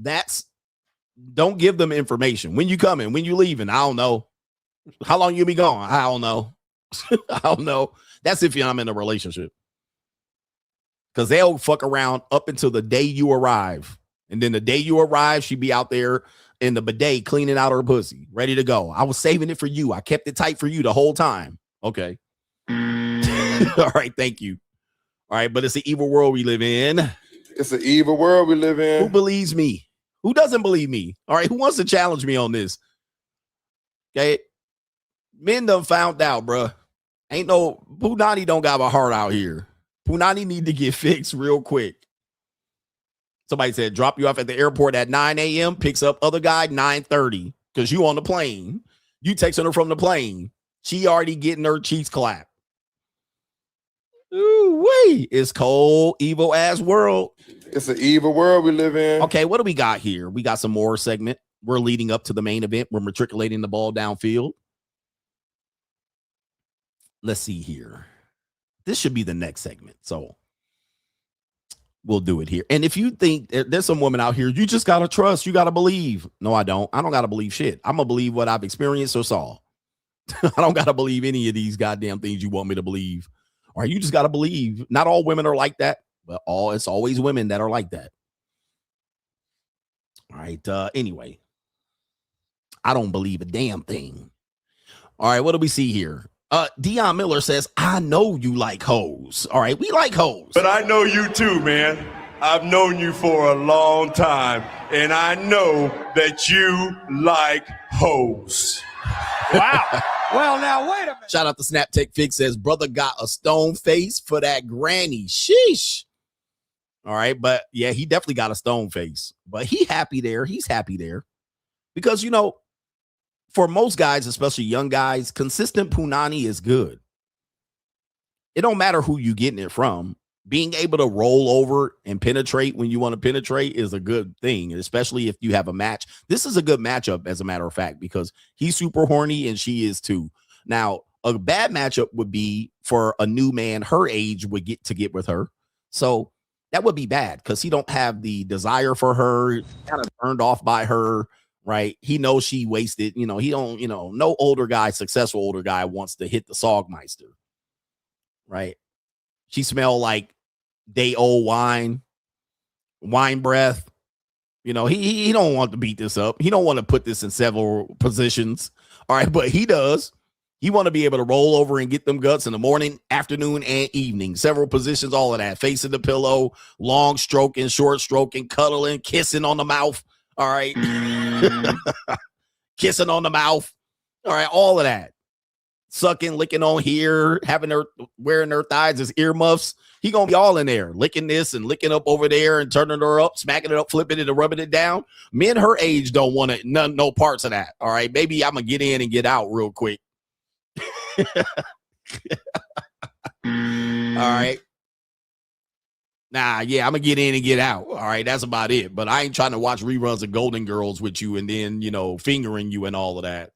don't give them information. When you coming? When you leaving? I don't know. How long you be gone? I don't know. I don't know. That's if I'm in a relationship. Because they'll fuck around up until the day you arrive. And then the day you arrive, she be out there in the bidet cleaning out her pussy, ready to go. I was saving it for you. I kept it tight for you the whole time. Okay. All right. Thank you. All right. But it's the evil world we live in. It's an evil world we live in. Who believes me? Who doesn't believe me? All right. Who wants to challenge me on this? Okay. Men done found out, bruh. Ain't no Punani don't got a heart out here. Punani need to get fixed real quick. Somebody said drop you off at the airport at 9 a.m. Picks up other guy 9:30 because you on the plane. You texting her from the plane. She already getting her cheeks clapped. Ooh, wait. It's cold, evil ass world. It's an evil world we live in. Okay, what do we got here? We got some more segment. We're leading up to the main event. We're matriculating the ball downfield. Let's see here. This should be the next segment. So we'll do it here. And if you think there's some woman out here, you just got to trust, you got to believe. No, I don't. I don't got to believe shit. I'm going to believe what I've experienced or saw. I don't got to believe any of these goddamn things you want me to believe. Or you just got to believe. Not all women are like that, but it's always women that are like that. All right. Anyway, I don't believe a damn thing. All right. What do we see here? Dion Miller says, I know you like hoes. All right, we like hoes. But I know you too, man. I've known you for a long time, and I know that you like hoes. Wow. Well, now, wait a minute. Shout out to Snap Tech Fix says, brother got a stone face for that granny. Sheesh. All right, but yeah, he definitely got a stone face. But he happy there. He's happy there. Because, you know, for most guys, especially young guys, consistent punani is good. It don't matter who you getting it from. Being able to roll over and penetrate when you want to penetrate is a good thing, especially if you have a match. This is a good matchup, as a matter of fact, because he's super horny and she is too. Now, a bad matchup would be for a new man her age would get with her. So that would be bad because he don't have the desire for her, kind of turned off by her. Right. He knows she wasted, you know, he don't, you know, no older guy, successful older guy wants to hit the Sogmeister. Right. She smelled like day old wine breath. You know, he don't want to beat this up. He don't want to put this in several positions. All right. But he does. He want to be able to roll over and get them guts in the morning, afternoon, and evening. Several positions, all of that. Facing the pillow, long stroking, short stroking, cuddling, kissing on the mouth. All right. Kissing on the mouth. All right. All of that. Sucking, licking on here, having her wearing her thighs as earmuffs. He going to be all in there, licking this and licking up over there and turning her up, smacking it up, flipping it and rubbing it down. Men her age don't want it. No parts of that. All right. Maybe I'm going to get in and get out real quick. All right. Nah, yeah, I'm gonna get in and get out. All right, that's about it. But I ain't trying to watch reruns of Golden Girls with you and then, you know, fingering you and all of that.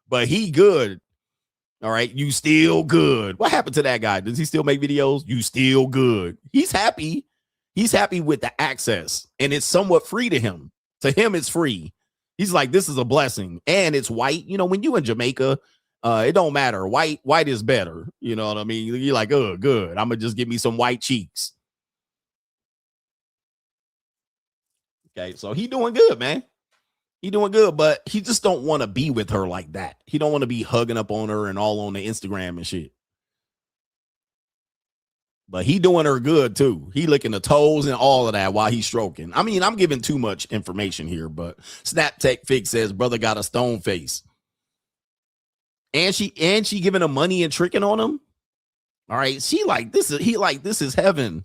But he good. All right, you still good. What happened to that guy? Does he still make videos? You still good. He's happy. He's happy with the access, and it's somewhat free to him. To him, it's free. He's like, this is a blessing, and it's white. You know, when you in Jamaica, it don't matter. White is better. You know what I mean? You're like, oh, good. I'm going to just give me some white cheeks. Okay, so he doing good, man. He doing good, but he just don't want to be with her like that. He don't want to be hugging up on her and all on the Instagram and shit. But he doing her good too. He licking the toes and all of that while he's stroking. I mean, I'm giving too much information here, but Snap Tech Fix says brother got a stone face. And she giving him money and tricking on him. All right. He like this is heaven.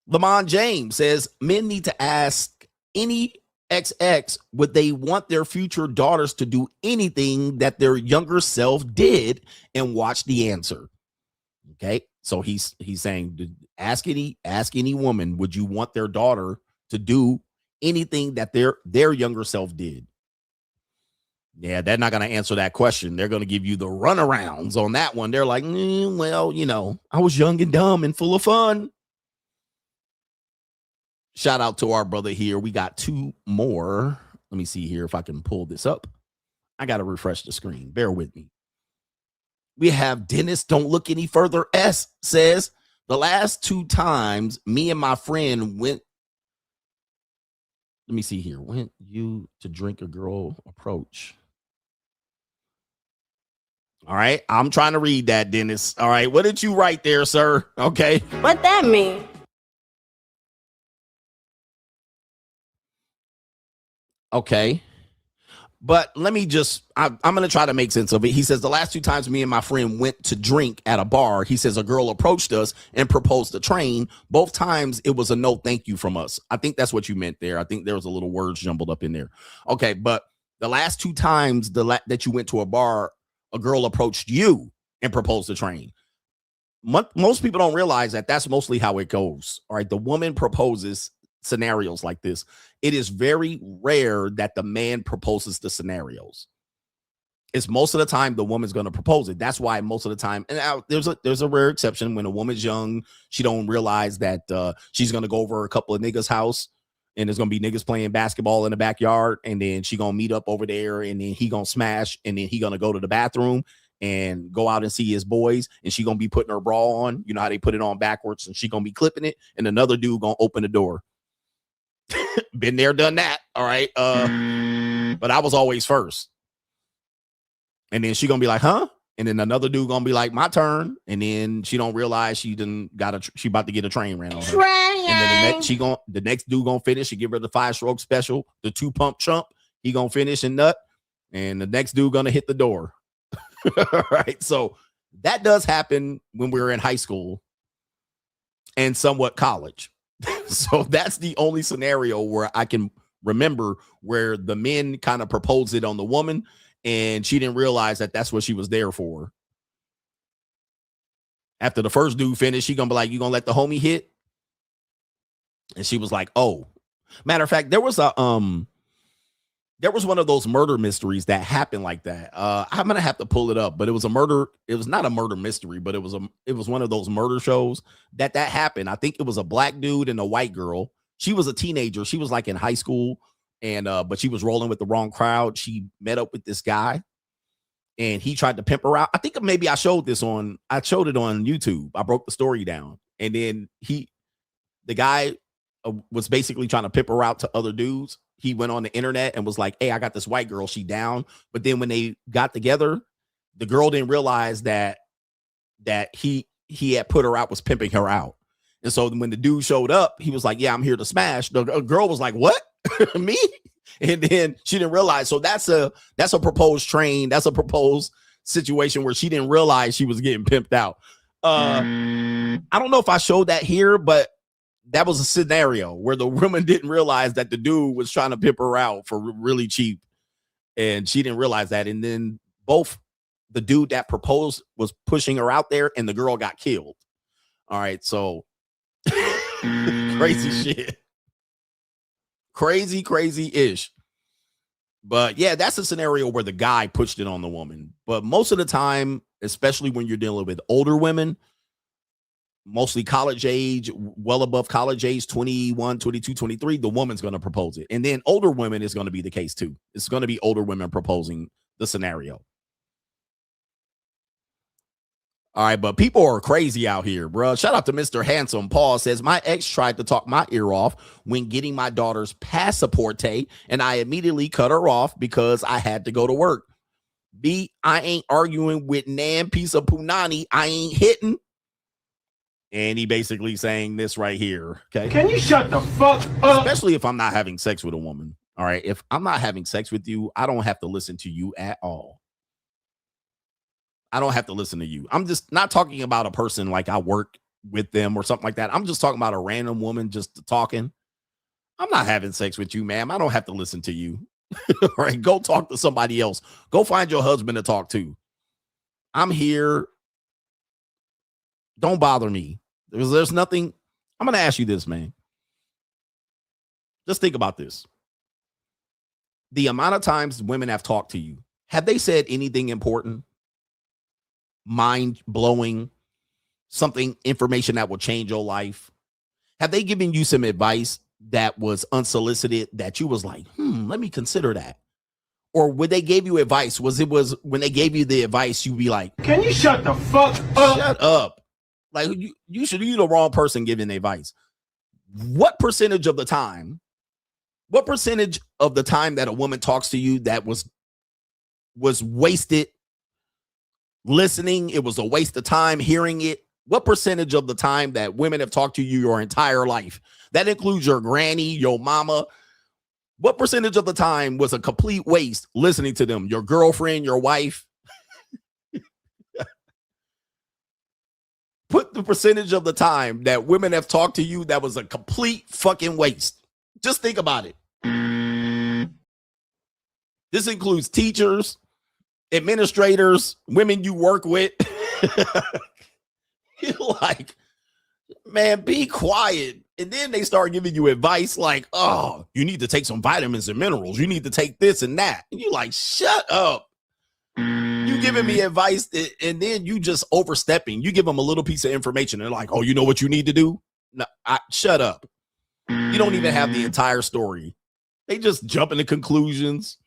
Lamont James says men need to ask any XX would they want their future daughters to do anything that their younger self did and watch the answer. Okay. So he's saying, ask any woman, would you want their daughter to do anything that their younger self did? Yeah, they're not going to answer that question. They're going to give you the runarounds on that one. They're like, well, you know, I was young and dumb and full of fun. Shout out to our brother here. We got two more. Let me see here if I can pull this up. I got to refresh the screen. Bear with me. We have Dennis, don't look any further. S says, the last 2 times me and my friend went, let me see here, went you to drink a girl approach. All right, I'm trying to read that, Dennis. All right, what did you write there, sir? Okay. What that mean? Okay. But let me just, I'm going to try to make sense of it. He says the last 2 times me and my friend went to drink at a bar, he says a girl approached us and proposed to train. Both times it was a no thank you from us. I think that's what you meant there. I think there was a little words jumbled up in there. Okay, but the last 2 times that you went to a bar, a girl approached you and proposed to train. Most people don't realize that that's mostly how it goes. All right, the woman proposes scenarios like this. It is very rare that the man proposes the scenarios. It's most of the time the woman's going to propose it. That's why most of the time, and now there's a rare exception when a woman's young, she don't realize that she's going to go over a couple of niggas' house and there's going to be niggas playing basketball in the backyard, and then she going to meet up over there, and then he going to smash, and then he going to go to the bathroom and go out and see his boys, and she going to be putting her bra on. You know how they put it on backwards, and she going to be clipping it, and another dude going to open the door. Been there, done that. All right. But I was always first. And then she gonna be like, huh? And then another dude gonna be like, my turn. And then she don't realize she about to get a train ran on her. And then the next dude gonna finish. She give her the 5-stroke special, the 2-pump chump. He gonna finish and nut. And the next dude gonna hit the door. All right. So that does happen when we were in high school and somewhat college. So that's the only scenario where I can remember where the men kind of proposed it on the woman and she didn't realize that that's what she was there for. After the first dude finished, she gonna be like, you gonna let the homie hit? And she was like, oh. Matter of fact, there was one of those murder mysteries that happened like that. I'm gonna have to pull it up, but it was a murder. It was not a murder mystery, but it was one of those murder shows that happened. I think it was a black dude and a white girl. She was a teenager. She was like in high school, and but she was rolling with the wrong crowd. She met up with this guy, and he tried to pimp her out. I think maybe I showed it on YouTube. I broke the story down, and then the guy was basically trying to pimp her out to other dudes. He went on the internet and was like, hey, I got this white girl. She down. But then when they got together, the girl didn't realize that he had put her out, was pimping her out. And so when the dude showed up, he was like, yeah, I'm here to smash. The girl was like, what? Me? And then she didn't realize. So that's a proposed train. That's a proposed situation where she didn't realize she was getting pimped out. I don't know if I showed that here, but that was a scenario where the woman didn't realize that the dude was trying to pimp her out for really cheap. And she didn't realize that. And then both the dude that proposed was pushing her out there and the girl got killed. All right. So crazy shit. Crazy-ish. But yeah, that's a scenario where the guy pushed it on the woman. But most of the time, especially when you're dealing with older women, mostly college age, well above college age, 21, 22, 23, the woman's going to propose it. And then older women is going to be the case too. It's going to be older women proposing the scenario. All right, but people are crazy out here, bro. Shout out to Mr. Handsome. Paul says, my ex tried to talk my ear off when getting my daughter's passport, and I immediately cut her off because I had to go to work. B, I ain't arguing with Nan piece of punani. I ain't hitting. And he basically saying this right here. Okay. Can you shut the fuck up? Especially if I'm not having sex with a woman. All right. If I'm not having sex with you, I don't have to listen to you at all. I don't have to listen to you. I'm just not talking about a person like I work with them or something like that. I'm just talking about a random woman just talking. I'm not having sex with you, ma'am. I don't have to listen to you. All right, go talk to somebody else. Go find your husband to talk to. I'm here. Don't bother me. There's nothing. I'm going to ask you this, man. Just think about this. The amount of times women have talked to you, have they said anything important? Mind-blowing, something, information that will change your life? Have they given you some advice that was unsolicited that you was like, let me consider that? Or when they gave you advice, was when they gave you the advice, you be like, can you shut the fuck up? Shut up. Like you should be the wrong person giving advice. What percentage of the time that a woman talks to you that was wasted listening? It was a waste of time hearing it. What percentage of the time that women have talked to you your entire life? That includes your granny, your mama. What percentage of the time was a complete waste listening to them? Your girlfriend, your wife? Put the percentage of the time that women have talked to you that was a complete fucking waste. Just think about it. This includes teachers, administrators, women you work with. You're like, man, be quiet. And then they start giving you advice like, oh, you need to take some vitamins and minerals. You need to take this and that. And you're like, shut up. You giving me advice and then you just overstepping. You give them a little piece of information. They're like, oh, you know what you need to do? No, shut up. You don't even have the entire story. They just jump into conclusions.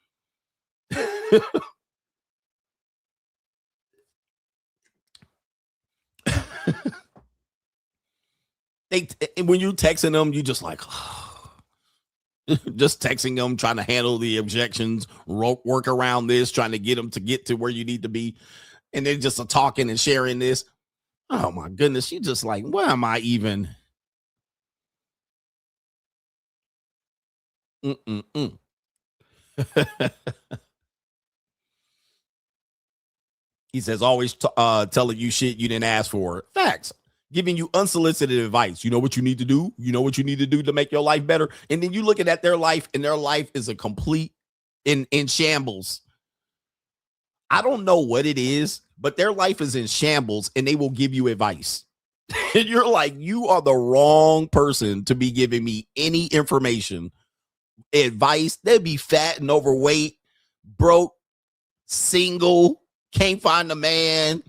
When you texting them, you just like, just texting them, trying to handle the objections, work around this, trying to get them to get to where you need to be. And then just talking and sharing this. Oh my goodness. You just like, where am I even? He says, always telling you shit you didn't ask for. Facts. Giving you unsolicited advice. You know what you need to do? You know what you need to do to make your life better? And then you looking at their life, and their life is a complete in shambles. I don't know what it is, but their life is in shambles, and they will give you advice. And you're like, you are the wrong person to be giving me any information, advice. They'd be fat and overweight, broke, single, can't find a man,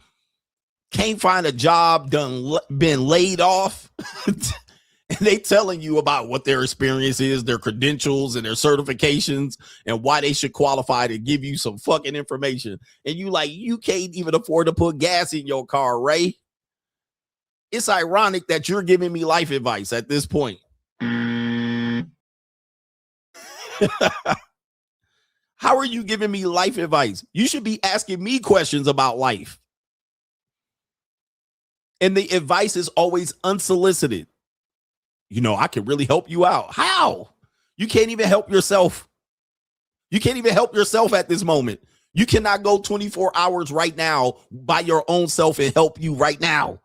can't find a job, been laid off. And they telling you about what their experience is, their credentials and their certifications, and why they should qualify to give you some fucking information. And you like, you can't even afford to put gas in your car, Ray. It's ironic that you're giving me life advice at this point. How are you giving me life advice? You should be asking me questions about life. And the advice is always unsolicited. You know, I can really help you out. How? You can't even help yourself. You can't even help yourself at this moment. You cannot go 24 hours right now by your own self and help you right now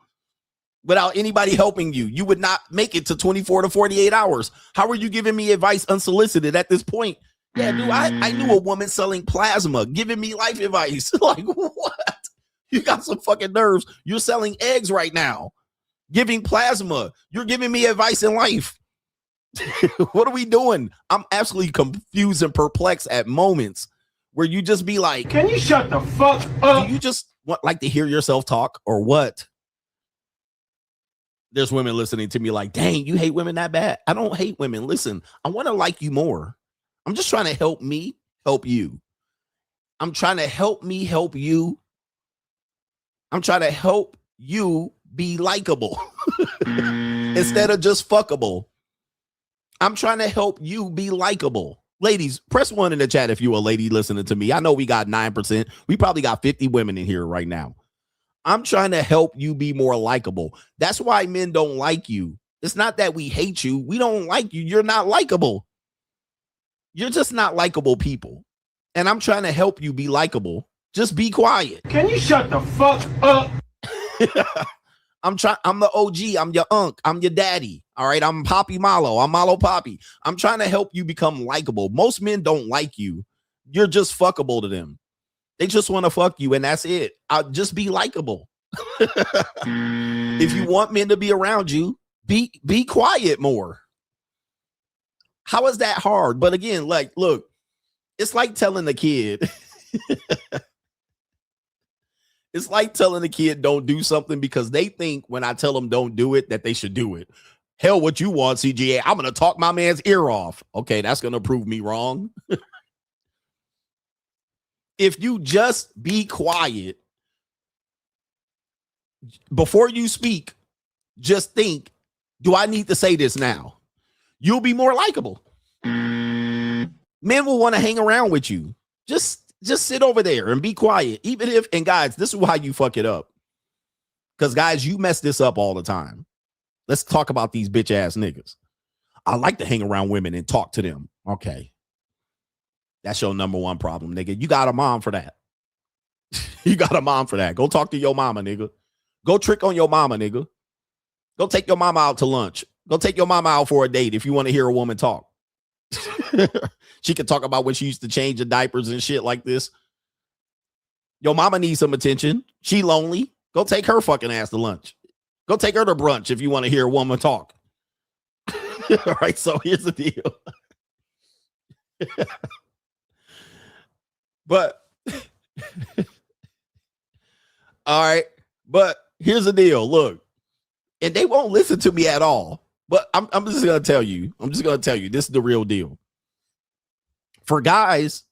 without anybody helping you. You would not make it to 24 to 48 hours. How are you giving me advice unsolicited at this point? Yeah, dude, I knew a woman selling plasma, giving me life advice. Like, what? You got some fucking nerves. You're selling eggs right now, giving plasma. You're giving me advice in life. What are we doing? I'm absolutely confused and perplexed at moments where you just be like, can you shut the fuck up? Do you just like to hear yourself talk or what? There's women listening to me like, dang, you hate women that bad? I don't hate women. Listen, I want to like you more. I'm just trying to help me help you. I'm trying to help me help you. I'm trying to help you be likable instead of just fuckable. I'm trying to help you be likable. Ladies, press 1 in the chat if you're a lady listening to me. I know we got 9%. We probably got 50 women in here right now. I'm trying to help you be more likable. That's why men don't like you. It's not that we hate you. We don't like you. You're not likable. You're just not likable people. And I'm trying to help you be likable. Just be quiet. Can you shut the fuck up? I'm the OG. I'm your unk. I'm your daddy. All right. I'm Poppy Malo. I'm Malo Poppy. I'm trying to help you become likable. Most men don't like you. You're just fuckable to them. They just want to fuck you, and that's it. I'll just be likable. If you want men to be around you, be quiet more. How is that hard? But again, like, look, it's like telling a kid. It's like telling a kid don't do something because they think when I tell them don't do it, that they should do it. Hell, what you want, CGA? I'm going to talk my man's ear off. Okay, that's going to prove me wrong. If you just be quiet before you speak, just think, do I need to say this now? You'll be more likable. Men will want to hang around with you. Just sit over there and be quiet. Even if, and guys, this is how you fuck it up. Because guys, you mess this up all the time. Let's talk about these bitch ass niggas. I like to hang around women and talk to them. Okay. That's your number one problem, nigga. You got a mom for that. You got a mom for that. Go talk to your mama, nigga. Go trick on your mama, nigga. Go take your mama out to lunch. Go take your mama out for a date if you want to hear a woman talk. She can talk about when she used to change the diapers and shit like this. Your mama needs some attention. She lonely. Go take her fucking ass to lunch. Go take her to brunch if you want to hear a woman talk. All right, so here's the deal. But all right, but here's the deal. Look, and they won't listen to me at all. But I'm just gonna tell you. I'm just gonna tell you. This is the real deal. For guys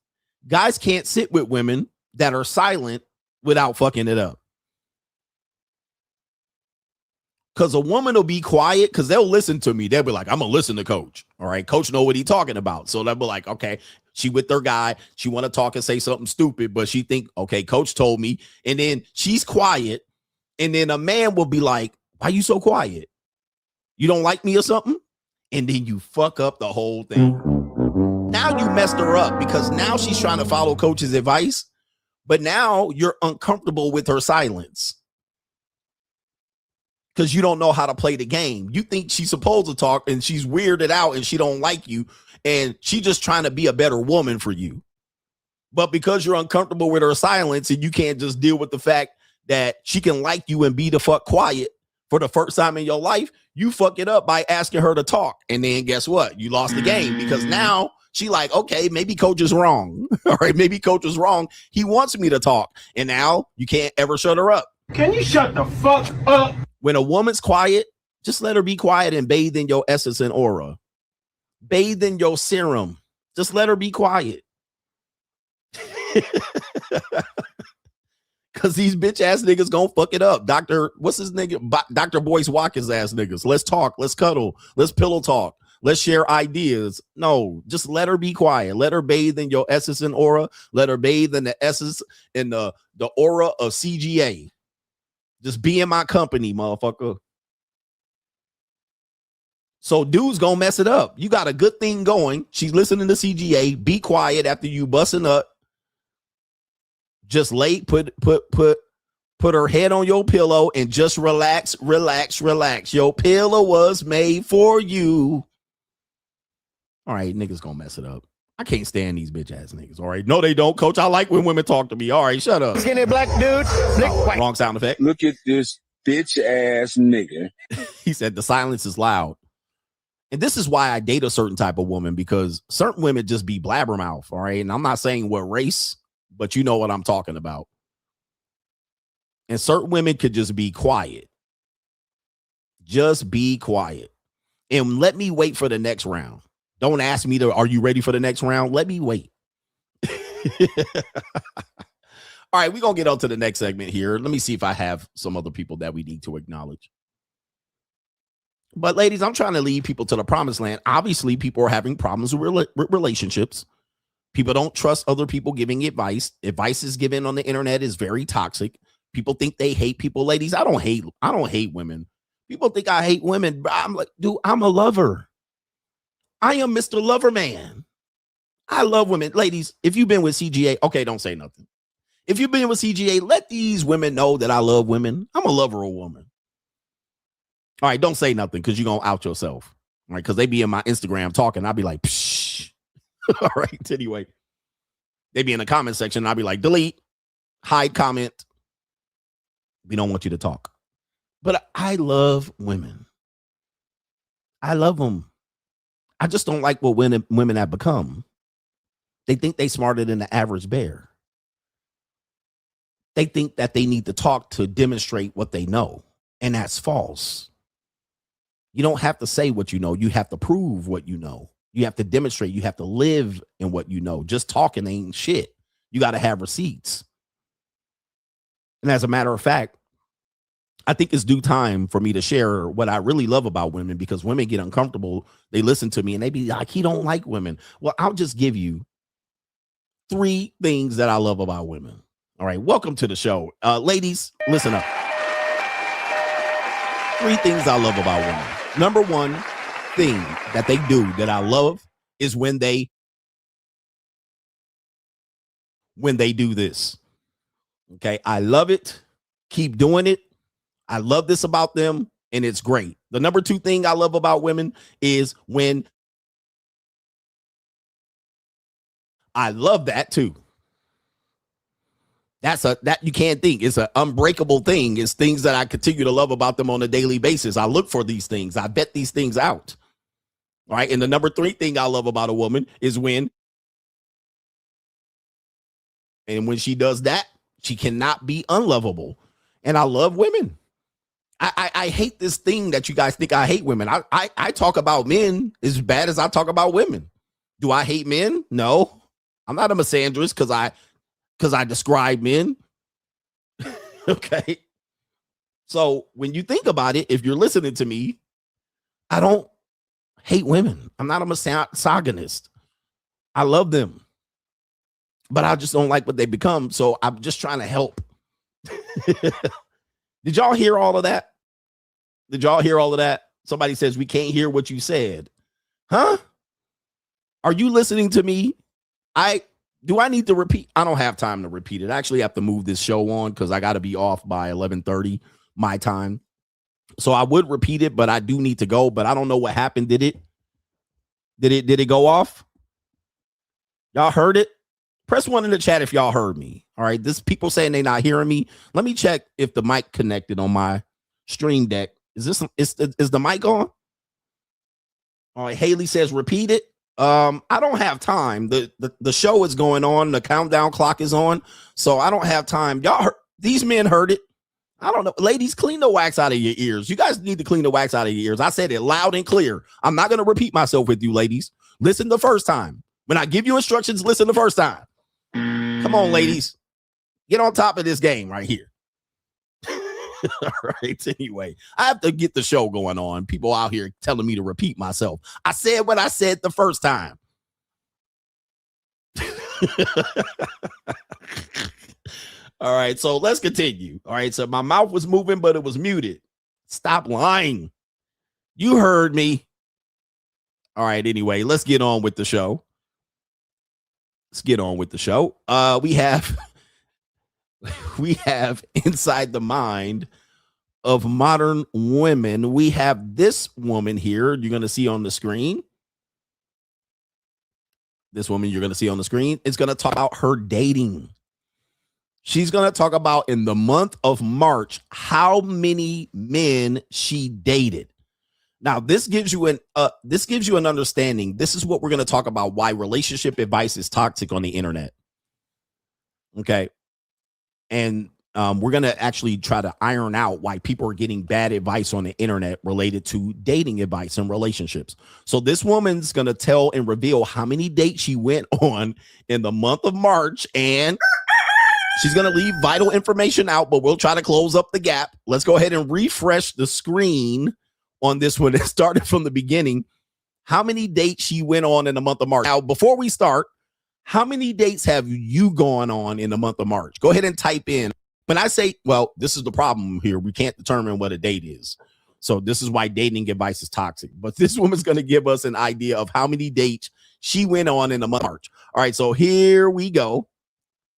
can't sit with women that are silent without fucking it up. Because a woman will be quiet because they'll listen to me. They'll be like, I'm going to listen to Coach. All right. Coach know what he's talking about. So they'll be like, okay, she with their guy. She want to talk and say something stupid, but she think, okay, Coach told me. And then she's quiet. And then a man will be like, why you so quiet? You don't like me or something? And then you fuck up the whole thing. Now you messed her up because now she's trying to follow Coach's advice. But now you're uncomfortable with her silence. Because you don't know how to play the game. You think she's supposed to talk and she's weirded out and she don't like you. And she just trying to be a better woman for you. But because you're uncomfortable with her silence and you can't just deal with the fact that she can like you and be the fuck quiet for the first time in your life, you fuck it up by asking her to talk. And then guess what? You lost the game because now she like, okay, maybe Coach is wrong. All right, maybe Coach is wrong. He wants me to talk. And now you can't ever shut her up. Can you shut the fuck up? When a woman's quiet, just let her be quiet and bathe in your essence and aura. Bathe in your serum. Just let her be quiet. Because these bitch ass niggas gonna fuck it up. What's his nigga? Dr. Boyce Watkins ass niggas. Let's talk. Let's cuddle. Let's pillow talk. Let's share ideas. No, just let her be quiet. Let her bathe in your essence and aura. Let her bathe in the essence and the aura of CGA. Just be in my company, motherfucker. So dude's gonna mess it up. You got a good thing going. She's listening to CGA. Be quiet after you busting up. Just put her head on your pillow and just relax. Your pillow was made for you. All right, niggas gonna mess it up. I can't stand these bitch ass niggas. All right. No, they don't, Coach. I like when women talk to me. All right, shut up. Skinny black dude. Wrong sound effect. Look at this bitch ass nigga. He said the silence is loud. And this is why I date a certain type of woman, because certain women just be blabbermouth. All right. And I'm not saying what race, but you know what I'm talking about. And certain women could just be quiet. Just be quiet. And let me wait for the next round. Don't ask me are you ready for the next round? Let me wait. All All right, we're going to get on to the next segment here. Let me see if I have some other people that we need to acknowledge. But ladies, I'm trying to lead people to the promised land. Obviously, people are having problems with relationships. People don't trust other people giving advice. Advice is given on the internet is very toxic. People think they hate people. Ladies, I don't hate women. People think I hate women. But I'm like, dude, I'm a lover. I am Mr. Lover Man. I love women. Ladies, if you've been with CGA, okay, don't say nothing. If you've been with CGA, let these women know that I love women. I'm a lover of women. All right, don't say nothing because you're going to out yourself. All right, because they be in my Instagram talking. I'll be like, psh. All right, anyway. They be in the comment section. I'll be like, delete, hide comment. We don't want you to talk. But I love women. I love them. I just don't like what women have become. They think they smarter than the average bear. They think that they need to talk to demonstrate what they know. And that's false. You don't have to say what you know. You have to prove what you know. You have to demonstrate. You have to live in what you know. Just talking ain't shit. You got to have receipts. And as a matter of fact, I think it's due time for me to share what I really love about women, because women get uncomfortable. They listen to me and they be like, he don't like women. Well, I'll just give you 3 things that I love about women. All right. Welcome to the show. Ladies, listen up. 3 things I love about women. Number 1 thing that they do that I love is when they do this. Okay. I love it. Keep doing it. I love this about them, and it's great. The number 2 thing I love about women is when I love that too. That you can't think. It's an unbreakable thing. It's things that I continue to love about them on a daily basis. I look for these things. I vet these things out. All right. And the number 3 thing I love about a woman is when she does that, she cannot be unlovable. And I love women. I hate this thing that you guys think I hate women. I talk about men as bad as I talk about women. Do I hate men? No. I'm not a misandrist because I describe men. Okay. So when you think about it, if you're listening to me, I don't hate women. I'm not a misogynist. I love them, but I just don't like what they become. So I'm just trying to help. Did y'all hear all of that? Did y'all hear all of that? Somebody says we can't hear what you said. Huh? Are you listening to me? Do I need to repeat? I don't have time to repeat it. I actually have to move this show on because I got to be off by 11:30 my time. So I would repeat it, but I do need to go. But I don't know what happened. Did it go off? Y'all heard it? Press 1 in the chat if y'all heard me. All right. This people saying they not hearing me. Let me check if the mic connected on my stream deck. Is the mic on? All right. Haley says repeat it. I don't have time. The show is going on. The countdown clock is on. So I don't have time. These men heard it. I don't know. Ladies, clean the wax out of your ears. You guys need to clean the wax out of your ears. I said it loud and clear. I'm not going to repeat myself with you, ladies. Listen the first time. When I give you instructions, listen the first time. Come on, ladies. Get on top of this game right here. All right. Anyway, I have to get the show going on. People out here telling me to repeat myself. I said what I said the first time. All right. So let's continue. All right. So my mouth was moving, but it was muted. Stop lying. You heard me. All right. Anyway, let's get on with the show. We have inside the mind of modern women. We have this woman here. You're going to see on the screen. This woman you're going to see on the screen is going to talk about her dating. She's going to talk about in the month of March how many men she dated. Now, this gives you an understanding. This is what we're going to talk about, why relationship advice is toxic on the internet. Okay. And we're going to actually try to iron out why people are getting bad advice on the internet related to dating advice and relationships. So this woman's going to tell and reveal how many dates she went on in the month of March. And She's going to leave vital information out, but we'll try to close up the gap. Let's go ahead and refresh the screen on this one. It started from the beginning. How many dates she went on in the month of March? Now, before we start, how many dates have you gone on in the month of March? Go ahead and type in. When I say, well, this is the problem here. We can't determine what a date is. So this is why dating advice is toxic. But this woman's going to give us an idea of how many dates she went on in the month of March. All right, so here we go.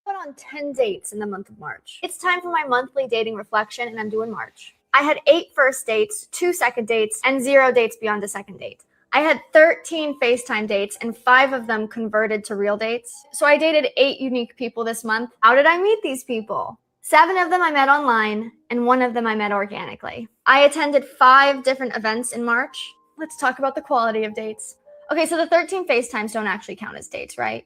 I went on 10 dates in the month of March. It's time for my monthly dating reflection, and I'm doing March. I had 8 first dates, 2 second dates, and 0 dates beyond a second date. I had 13 FaceTime dates, and 5 of them converted to real dates. So I dated 8 unique people this month. How did I meet these people? 7 of them I met online, and 1 of them I met organically. I attended 5 different events in March. Let's talk about the quality of dates. Okay, so the 13 FaceTimes don't actually count as dates, right?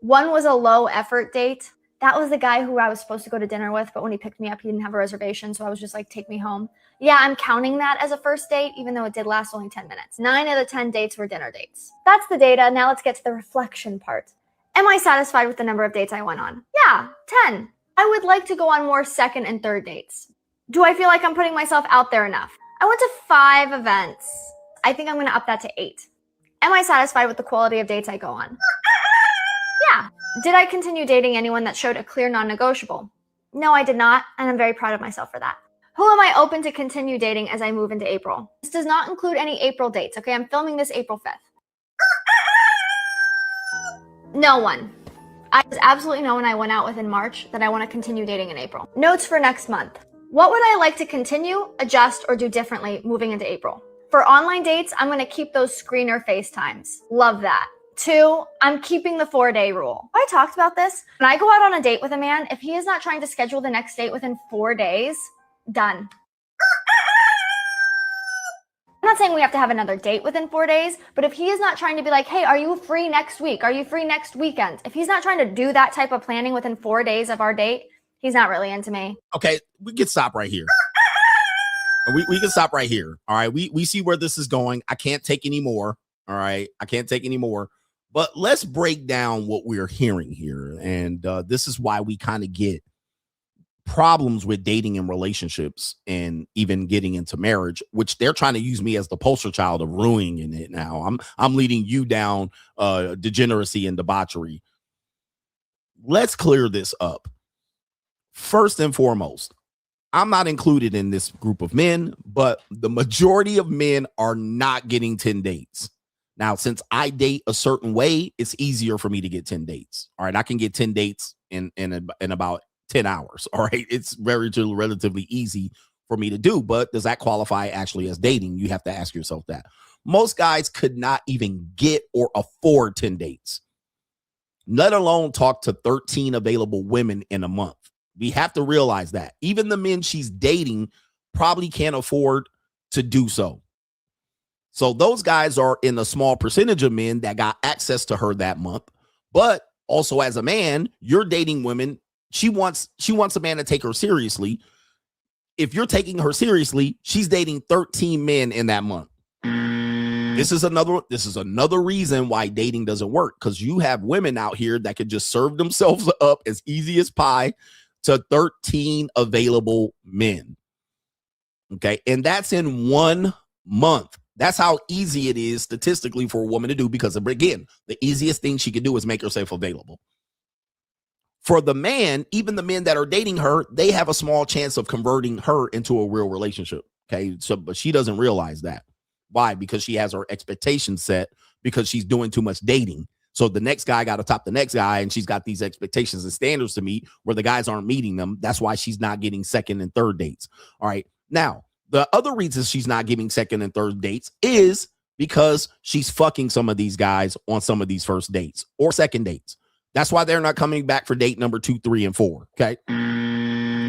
1 was a low effort date. That was the guy who I was supposed to go to dinner with, but when he picked me up, he didn't have a reservation, so I was just like, take me home. Yeah, I'm counting that as a first date, even though it did last only 10 minutes. 9 of the 10 dates were dinner dates. That's the data. Now let's get to the reflection part. Am I satisfied with the number of dates I went on? Yeah, 10. I would like to go on more second and third dates. Do I feel like I'm putting myself out there enough? I went to 5 events. I think I'm going to up that to 8. Am I satisfied with the quality of dates I go on? Yeah. Did I continue dating anyone that showed a clear non-negotiable? No, I did not, and I'm very proud of myself for that. Who am I open to continue dating as I move into April? This does not include any April dates, okay? I'm filming this April 5th. No one. There's absolutely no one I went out with in March that I want to continue dating in April. Notes for next month. What would I like to continue, adjust, or do differently moving into April? For online dates, I'm going to keep those screener FaceTimes. Love that. 2, I'm keeping the 4-day rule. I talked about this. When I go out on a date with a man, if he is not trying to schedule the next date within 4 days, done. I'm not saying we have to have another date within 4 days, but if he is not trying to be like, hey, are you free next week? Are you free next weekend? If he's not trying to do that type of planning within 4 days of our date, he's not really into me. Okay, we can stop right here. We can stop right here. All right, we see where this is going. I can't take any more. All right, I can't take any more. But let's break down what we're hearing here. And this is why we kind of get problems with dating and relationships and even getting into marriage, which they're trying to use me as the poster child of ruining it now. I'm leading you down degeneracy and debauchery. Let's clear this up. First and foremost, I'm not included in this group of men, but the majority of men are not getting 10 dates. Now, since I date a certain way, it's easier for me to get 10 dates. All right, I can get 10 dates in about 10 hours. All right, it's relatively easy for me to do, but does that qualify actually as dating? You have to ask yourself that. Most guys could not even get or afford 10 dates, let alone talk to 13 available women in a month. We have to realize that. Even the men she's dating probably can't afford to do so. So those guys are in a small percentage of men that got access to her that month. But also as a man, you're dating women. She wants a man to take her seriously. If you're taking her seriously, she's dating 13 men in that month. This is another reason why dating doesn't work, because you have women out here that could just serve themselves up as easy as pie to 13 available men. Okay, and that's in 1 month. That's how easy it is statistically for a woman to do, because, again, the easiest thing she can do is make herself available. For the man, even the men that are dating her, they have a small chance of converting her into a real relationship. Okay, so but she doesn't realize that. Why? Because she has her expectations set, because she's doing too much dating. So the next guy got to top the next guy, and she's got these expectations and standards to meet where the guys aren't meeting them. That's why she's not getting second and third dates. All right, now, the other reason she's not giving second and third dates is because she's fucking some of these guys on some of these first dates or second dates. That's why they're not coming back for date number 2, 3, and 4. Okay.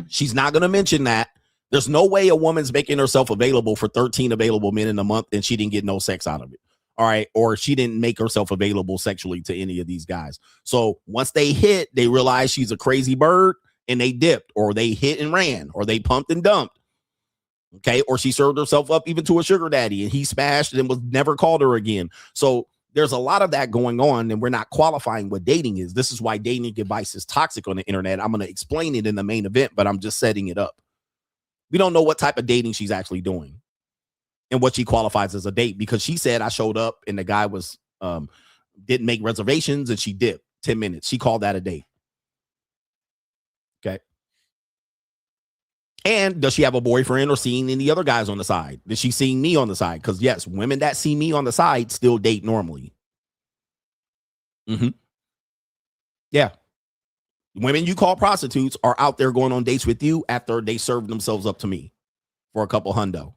She's not going to mention that. There's no way a woman's making herself available for 13 available men in a month and she didn't get no sex out of it. All right. Or she didn't make herself available sexually to any of these guys. So once they hit, they realize she's a crazy bird and they dipped, or they hit and ran, or they pumped and dumped. Okay, or she served herself up even to a sugar daddy and he smashed and was never called her again. So there's a lot of that going on, and we're not qualifying what dating is. This is why dating advice is toxic on the internet. I'm going to explain it in the main event, but I'm just setting it up. We don't know what type of dating she's actually doing and what she qualifies as a date, because she said I showed up and the guy was didn't make reservations and she dipped 10 minutes. She called that a date. Okay. And does she have a boyfriend or seeing any other guys on the side? Is she seeing me on the side? Because yes, women that see me on the side still date normally. Yeah. Women you call prostitutes are out there going on dates with you after they served themselves up to me for a couple hundo.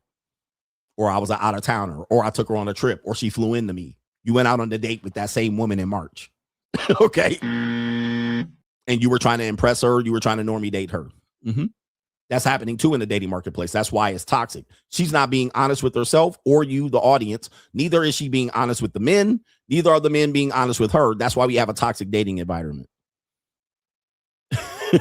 Or I was an out of towner, or I took her on a trip, or she flew into me. You went out on the date with that same woman in March. Okay. And you were trying to impress her. You were trying to normie date her. That's happening too in the dating marketplace. That's why it's toxic. She's not being honest with herself or you, the audience. Neither is she being honest with the men. Neither are the men being honest with her. That's why we have a toxic dating environment.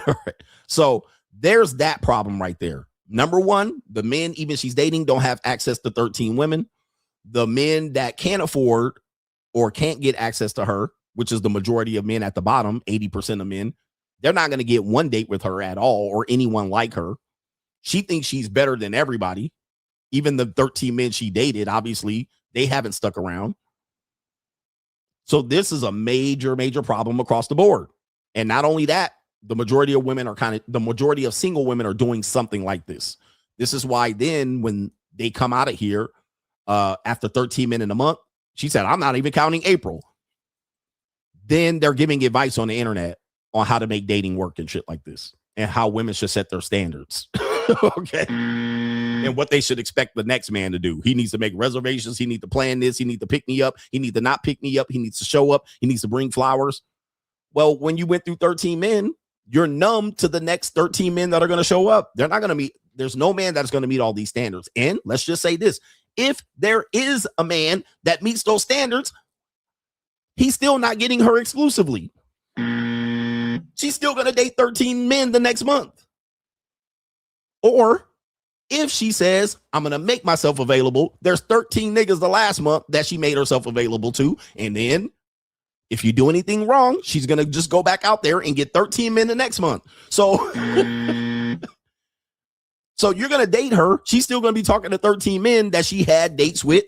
Right. So there's that problem right there. Number one, the men, even she's dating, don't have access to 13 women. The men that can't afford or can't get access to her, which is the majority of men at the bottom, 80% of men, they're not going to get one date with her at all or anyone like her. She thinks she's better than everybody. Even the 13 men she dated, obviously, they haven't stuck around. So this is a major, major problem across the board. And not only that, the majority of women are the majority of single women are doing something like this. This is why then when they come out of here after 13 men in a month, she said, I'm not even counting April. Then they're giving advice on the internet on how to make dating work and shit like this and how women should set their standards. Okay. And what they should expect the next man to do. He needs to make reservations. He needs to plan this. He needs to pick me up. He needs to not pick me up. He needs to show up. He needs to bring flowers. Well, when you went through 13 men, you're numb to the next 13 men that are going to show up. They're not going to meet. There's no man that's going to meet all these standards. And let's just say this. If there is a man that meets those standards, he's still not getting her exclusively. She's still going to date 13 men the next month. Or if she says, I'm going to make myself available, there's 13 niggas the last month that she made herself available to. And then if you do anything wrong, she's going to just go back out there and get 13 men the next month. So, so you're going to date her. She's still going to be talking to 13 men that she had dates with.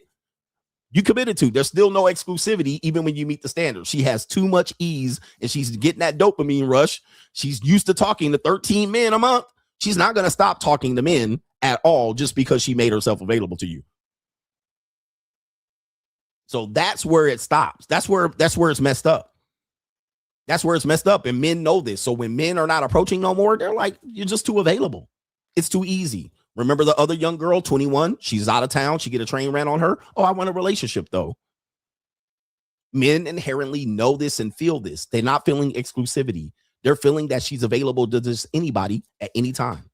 You committed to. There's still no exclusivity, even when you meet the standards. She has too much ease and she's getting that dopamine rush. She's used to talking to 13 men a month. She's not going to stop talking to men at all just because she made herself available to you. So that's where it stops. That's where it's messed up. That's where it's messed up. And men know this. So when men are not approaching no more, they're like, you're just too available. It's too easy. Remember the other young girl, 21, she's out of town. She get a train ran on her. Oh, I want a relationship though. Men inherently know this and feel this. They're not feeling exclusivity. They're feeling that she's available to just anybody at any time.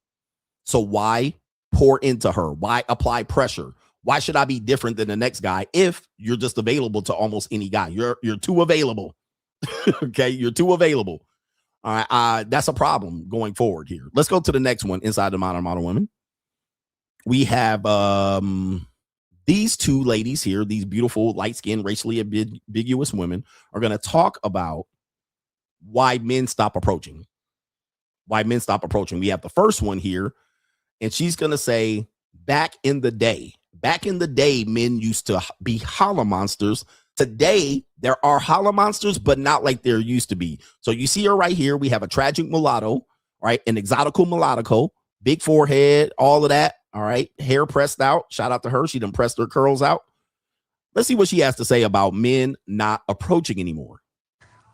So why pour into her? Why apply pressure? Why should I be different than the next guy if you're just available to almost any guy? You're too available. Okay, you're too available. All right, that's a problem going forward here. Let's go to the next one inside the Modern Women. We have these two ladies here, these beautiful, light-skinned, racially ambiguous women are going to talk about why men stop approaching. Why men stop approaching. We have the first one here, and she's going to say, back in the day, men used to be holla monsters. Today, there are holla monsters, but not like there used to be. So you see her right here. We have a tragic mulatto, right? An exotical mulatto, big forehead, all of that. All right. Hair pressed out. Shout out to her. She done pressed her curls out. Let's see what she has to say about men not approaching anymore.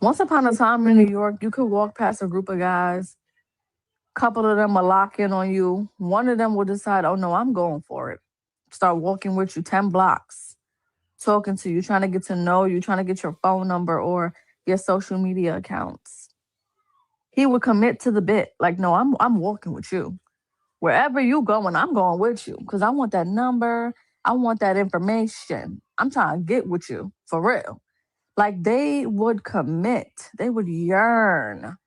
Once upon a time in New York, you could walk past a group of guys. A couple of them will lock in on you. One of them will decide, oh, no, I'm going for it. Start walking with you 10 blocks, talking to you, trying to get to know you, trying to get your phone number or your social media accounts. He would commit to the bit. Like, no, I'm walking with you. Wherever you going, I'm going with you because I want that number. I want that information. I'm trying to get with you for real. Like they would commit. They would yearn.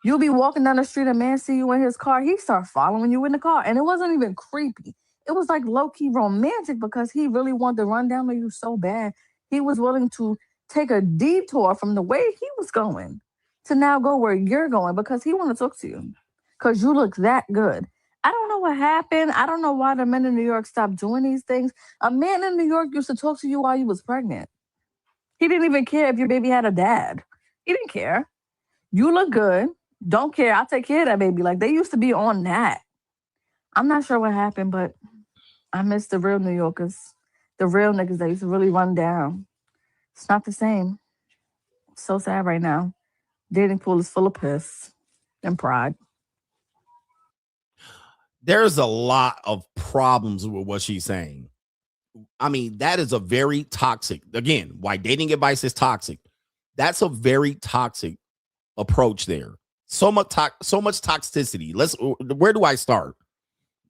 You'll be walking down the street, a man see you in his car. He start following you in the car. And it wasn't even creepy. It was like low-key romantic because he really wanted to run down on you so bad. he was willing to take a detour from the way he was going to now go where you're going because he want to talk to you because you look that good. I don't know what happened. I don't know why the men in New York stopped doing these things. A man in New York used to talk to you while you was pregnant. He didn't even care if your baby had a dad. He didn't care. You look good. Don't care. I'll take care of that baby. Like, they used to be on that. I'm not sure what happened, but I miss the real New Yorkers. The real niggas that used to really run down. It's not the same. It's so sad right now. Dating pool is full of piss and pride. There's a lot of problems with what she's saying. I mean, that is a very toxic, again, why dating advice is toxic. That's a very toxic approach there. So much toxicity. Where do I start?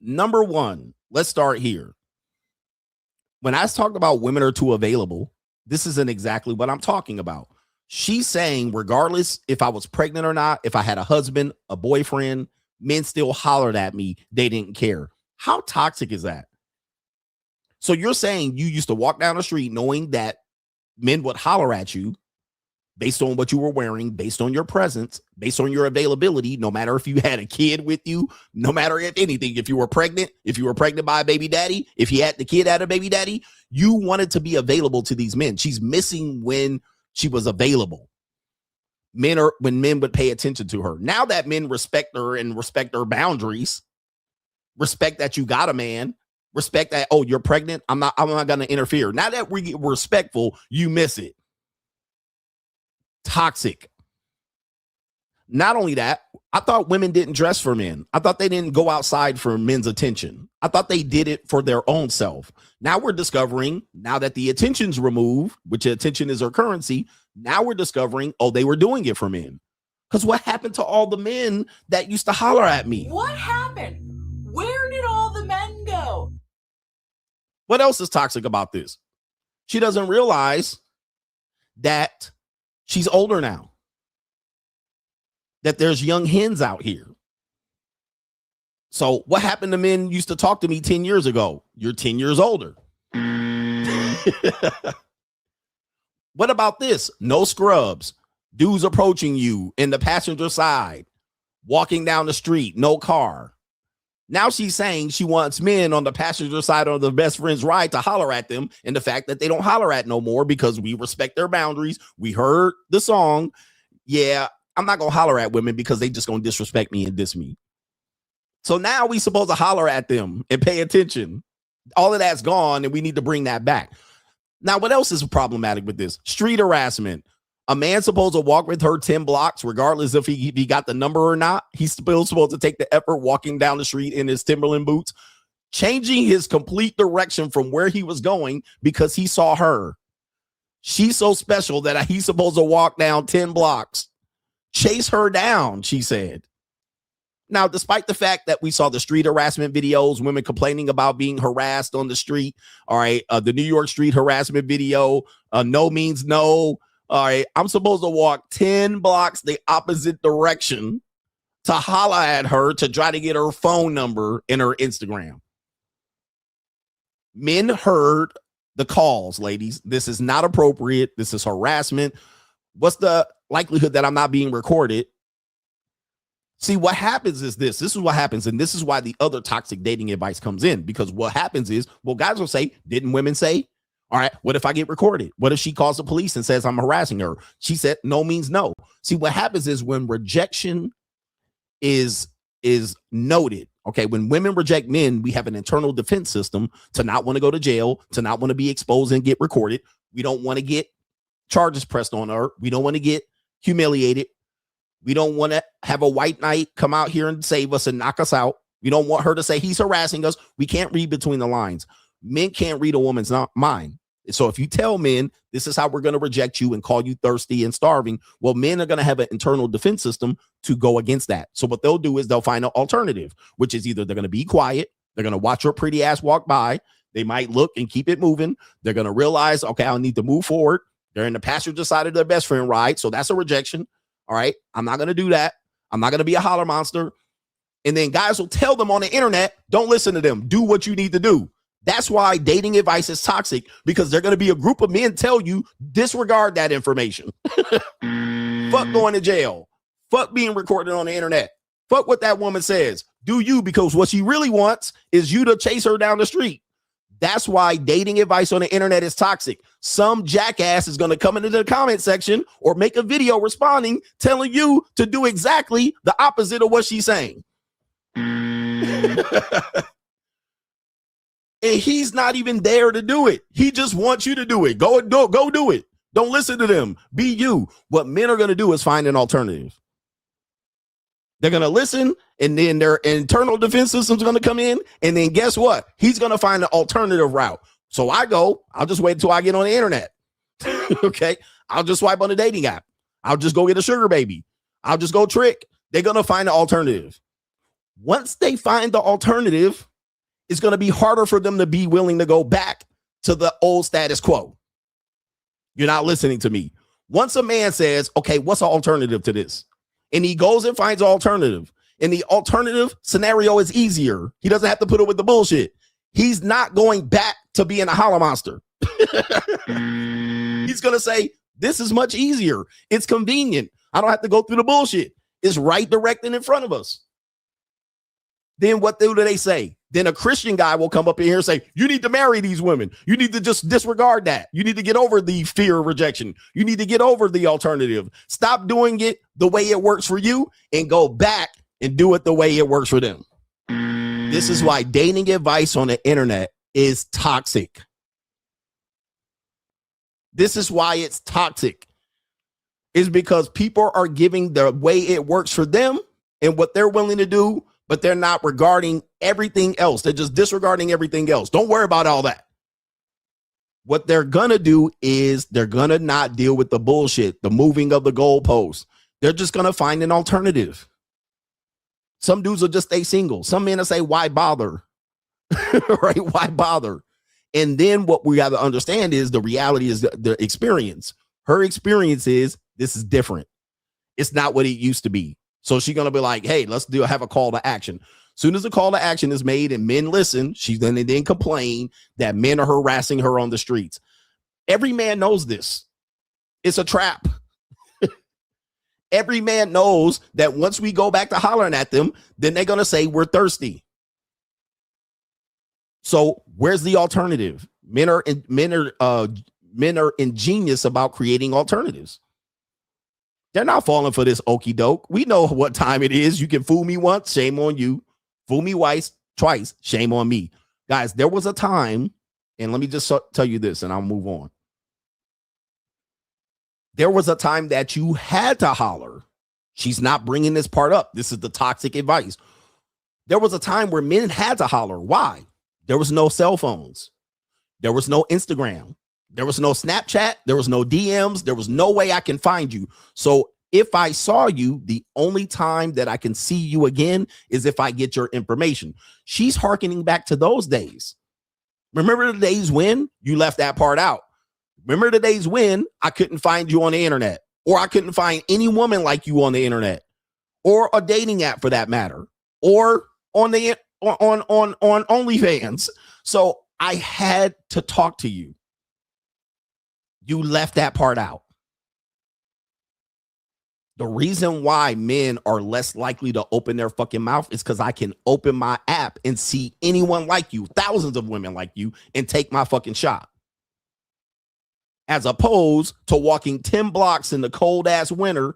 Number one, let's start here. When I talked about women are too available, this isn't exactly what I'm talking about. She's saying, regardless if I was pregnant or not, if I had a husband, a boyfriend, men still hollered at me. They didn't care. How toxic is that? So you're saying you used to walk down the street knowing that men would holler at you based on what you were wearing, based on your presence, based on your availability, no matter if you had a kid with you, no matter if anything, if you were pregnant by a baby daddy, if the kid had a baby daddy, you wanted to be available to these men. She's missing when she was available. When men would pay attention to her. Now that men respect her and respect her boundaries, respect that you got a man, respect that, oh, you're pregnant, I'm not going to interfere. Now that we get respectful, you miss it. Toxic. Not only that, I thought women didn't dress for men. I thought they didn't go outside for men's attention. I thought they did it for their own self. Now we're discovering, now that the attention's removed, which attention is her currency, now we're discovering, oh, they were doing it for men. Because what happened to all the men that used to holler at me? What happened? Where did all the men go? What else is toxic about this? She doesn't realize that she's older now. That there's young hens out here. So what happened to men used to talk to me 10 years ago? You're 10 years older. What about this? No scrubs. Dudes approaching you in the passenger side, walking down the street, no car. Now she's saying she wants men on the passenger side on the best friend's ride to holler at them, and the fact that they don't holler at no more because we respect their boundaries. We heard the song. Yeah, I'm not going to holler at women because they just going to disrespect me and diss me. So now we supposed to holler at them and pay attention. All of that's gone, and we need to bring that back. Now, what else is problematic with this? Street harassment. A man supposed to walk with her 10 blocks, regardless if he got the number or not. He's still supposed to take the effort walking down the street in his Timberland boots, changing his complete direction from where he was going because he saw her. She's so special that he's supposed to walk down 10 blocks. Chase her down, she said. Now, despite the fact that we saw the street harassment videos, women complaining about being harassed on the street, all right, the New York street harassment video, no means no. All right, I'm supposed to walk 10 blocks the opposite direction to holler at her to try to get her phone number and her Instagram. Men heard the calls, ladies. This is not appropriate. This is harassment. What's the likelihood that I'm not being recorded? See, what happens is this is what happens. And this is why the other toxic dating advice comes in, because what happens is, well, guys will say, didn't women say? All right, what if I get recorded? What if she calls the police and says I'm harassing her? She said no means no. See, what happens is when rejection is noted, okay, when women reject men, we have an internal defense system to not want to go to jail, to not want to be exposed and get recorded. We don't want to get charges pressed on her. We don't want to get humiliated. We don't want to have a white knight come out here and save us and knock us out. We don't want her to say he's harassing us. We can't read between the lines. Men can't read a woman's mind. So if you tell men this is how we're going to reject you and call you thirsty and starving, well, men are going to have an internal defense system to go against that. So what they'll do is they'll find an alternative, which is either they're going to be quiet. They're going to watch your pretty ass walk by. They might look and keep it moving. They're going to realize, okay, I need to move forward. They're in the passenger side of their best friend ride. So that's a rejection. All right. I'm not going to do that. I'm not going to be a holler monster. And then guys will tell them on the internet, don't listen to them. Do what you need to do. That's why dating advice is toxic, because they're going to be a group of men tell you disregard that information. Fuck going to jail. Fuck being recorded on the internet. Fuck what that woman says. Do you, because what she really wants is you to chase her down the street. That's why dating advice on the internet is toxic. Some jackass is going to come into the comment section or make a video responding, telling you to do exactly the opposite of what she's saying. And he's not even there to do it. He just wants you to do it. Go do it. Don't listen to them. Be you. What men are going to do is find an alternative. They're going to listen, and then their internal defense system is going to come in, and then guess what? He's going to find an alternative route. So I'll just wait until I get on the internet. Okay? I'll just swipe on the dating app. I'll just go get a sugar baby. I'll just go trick. They're going to find an alternative. Once they find the alternative, it's going to be harder for them to be willing to go back to the old status quo. You're not listening to me. Once a man says, okay, what's the alternative to this? And he goes and finds an alternative. And the alternative scenario is easier. He doesn't have to put up with the bullshit. He's not going back to being a holla monster. He's going to say, this is much easier. It's convenient. I don't have to go through the bullshit. It's right directing in front of us. Then what do they say? Then a Christian guy will come up in here and say, you need to marry these women. You need to just disregard that. You need to get over the fear of rejection. You need to get over the alternative. Stop doing it the way it works for you and go back and do it the way it works for them. This is why dating advice on the internet is toxic. This is why it's toxic. It's because people are giving the way it works for them and what they're willing to do, but they're not regarding everything else. They're just disregarding everything else. Don't worry about all that. What they're going to do is they're going to not deal with the bullshit, the moving of the goalposts. They're just going to find an alternative. Some dudes will just stay single. Some men will say, why bother? Right? Why bother? And then what we got to understand is the reality is the experience. Her experience is this is different. It's not what it used to be. So she's going to be like, hey, let's have a call to action. Soon as the call to action is made and men listen, she's going to then complain that men are harassing her on the streets. Every man knows this. It's a trap. Every man knows that once we go back to hollering at them, then they're going to say we're thirsty. So where's the alternative? Men are ingenious about creating alternatives. They're not falling for this okie doke. We know what time it is. You can fool me once, shame on you. Fool me twice, shame on me. Guys, there was a time, and let me just tell you this, and I'll move on. There was a time that you had to holler. She's not bringing this part up. This is the toxic advice. There was a time where men had to holler. Why? There was no cell phones. There was no Instagram. There was no Snapchat. There was no DMs. There was no way I can find you. So if I saw you, the only time that I can see you again is if I get your information. She's hearkening back to those days. Remember the days when you left that part out? Remember the days when I couldn't find you on the internet, or I couldn't find any woman like you on the internet, or a dating app for that matter, or on the on OnlyFans. So I had to talk to you. You left that part out. The reason why men are less likely to open their fucking mouth is because I can open my app and see anyone like you, thousands of women like you, and take my fucking shot. As opposed to walking 10 blocks in the cold ass winter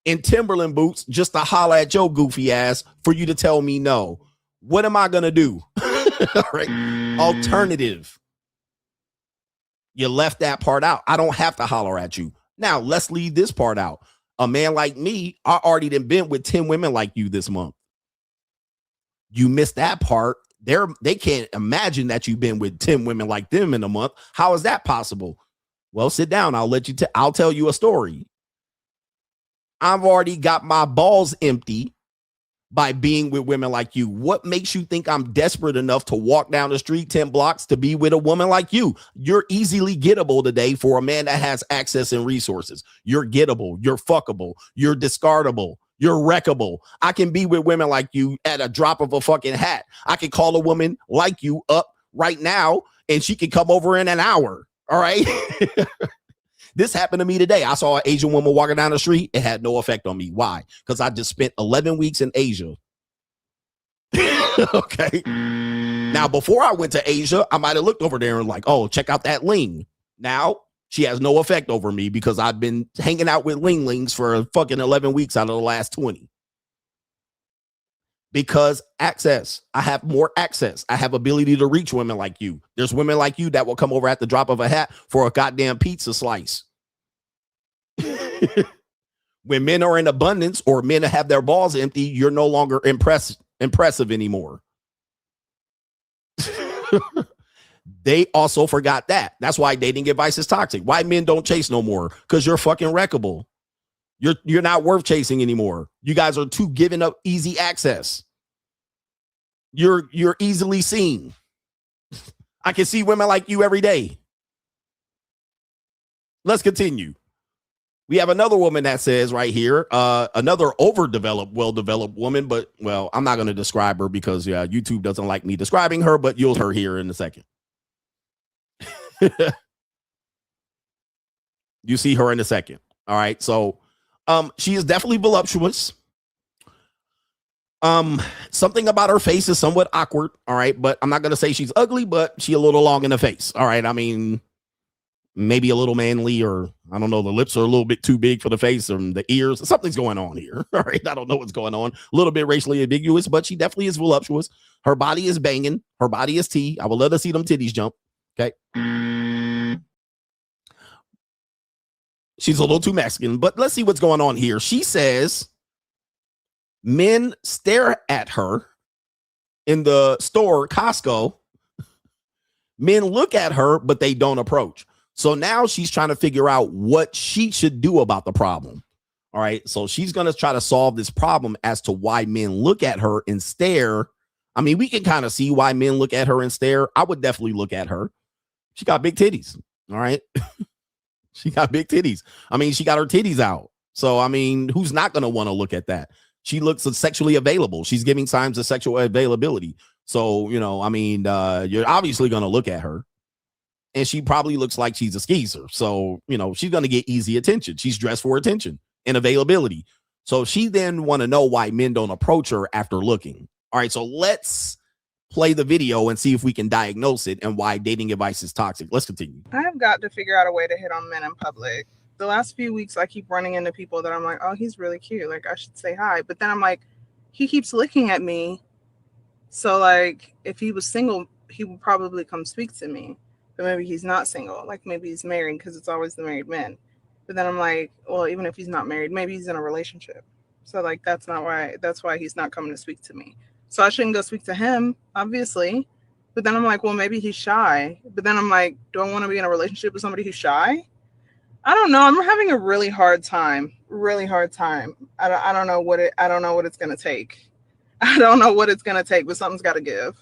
in Timberland boots just to holler at your goofy ass for you to tell me no. What am I going to do? All right. Alternative. You left that part out. I don't have to holler at you. Now, let's leave this part out. A man like me, I already done been with 10 women like you this month. You missed that part. They can't imagine that you've been with 10 women like them in a month. How is that possible? Well, sit down. I'll tell you a story. I've already got my balls empty by being with women like you. What makes you think I'm desperate enough to walk down the street 10 blocks to be with a woman like you? You're easily gettable today for a man that has access and resources. You're gettable. You're fuckable. You're discardable. You're wreckable. I can be with women like you at a drop of a fucking hat. I can call a woman like you up right now, and she can come over in an hour. All right. This happened to me today. I saw an Asian woman walking down the street. It had no effect on me. Why? Because I just spent 11 weeks in Asia. Okay. Now, before I went to Asia, I might have looked over there and like, oh, check out that Ling. Now, she has no effect over me because I've been hanging out with Ling-Lings for fucking 11 weeks out of the last 20. Because access, I have more access. I have ability to reach women like you. There's women like you that will come over at the drop of a hat for a goddamn pizza slice. When men are in abundance or men have their balls empty, you're no longer impressive anymore. They also forgot that. That's why dating advice is toxic. Why men don't chase no more? Because you're fucking wreckable. You're not worth chasing anymore. You guys are too giving up easy access. You're easily seen. I can see women like you every day. Let's continue. We have another woman that says right here, another overdeveloped, well-developed woman, but well, I'm not going to describe her because YouTube doesn't like me describing her, but you'll hear her here in a second. You see her in a second. All right. So she is definitely voluptuous. Something about her face is somewhat awkward. All right. But I'm not going to say she's ugly, but she a little long in the face. All right. I mean, maybe a little manly, or I don't know. The lips are a little bit too big for the face, or the ears. Something's going on here. All right. I don't know what's going on. A little bit racially ambiguous, but she definitely is voluptuous. Her body is banging. Her body is tea. I will let her see them titties jump. Okay. She's a little too Mexican, but let's see what's going on here. She says men stare at her in the store, Costco. Men look at her, but they don't approach. So now she's trying to figure out what she should do about the problem. All right. So she's going to try to solve this problem as to why men look at her and stare. I mean, we can kind of see why men look at her and stare. I would definitely look at her. She got big titties. All right. She got big titties. I mean, she got her titties out. So, I mean, who's not going to want to look at that? She looks sexually available. She's giving signs of sexual availability. So, you know, I mean, you're obviously going to look at her. And she probably looks like she's a skeezer. So, you know, she's going to get easy attention. She's dressed for attention and availability. So she then want to know why men don't approach her after looking. All right, so let's play the video and see if we can diagnose it and why dating advice is toxic. Let's continue. I've got to figure out a way to hit on men in public. The last few weeks, I keep running into people that I'm like, oh, he's really cute. Like, I should say hi. But then I'm like, he keeps looking at me. So, like, if he was single, he would probably come speak to me. But maybe he's not single. Like, maybe he's married because it's always the married men. But then I'm like, well, even if he's not married, maybe he's in a relationship. So, like, that's why he's not coming to speak to me. So I shouldn't go speak to him, obviously. But then I'm like, well, maybe he's shy. But then I'm like, do I want to be in a relationship with somebody who's shy? I don't know. I'm having a really hard time. I don't know what it's going to take. I don't know what it's going to take, but something's got to give.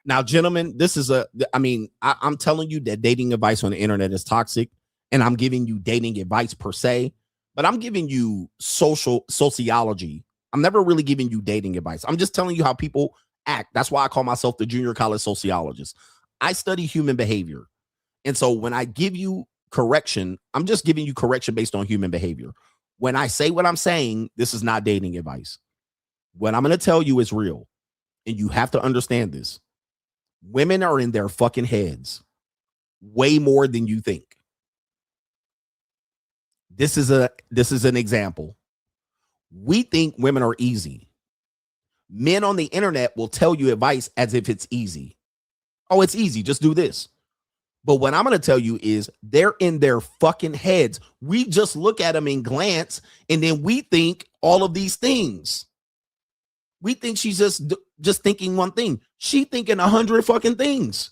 Now, gentlemen, I'm telling you that dating advice on the internet is toxic, and I'm giving you dating advice per se, but I'm giving you sociology. I'm never really giving you dating advice. I'm just telling you how people act. That's why I call myself the junior college sociologist. I study human behavior. And so when I give you correction, I'm just giving you correction based on human behavior. When I say what I'm saying, this is not dating advice. What I'm going to tell you is real. And you have to understand this. Women are in their fucking heads way more than you think. This is an example. We think women are easy. Men on the internet will tell you advice as if it's easy. Oh, it's easy. Just do this. But what I'm going to tell you is they're in their fucking heads. We just look at them and glance, and then we think all of these things. We think she's just thinking one thing. She thinking 100 fucking things.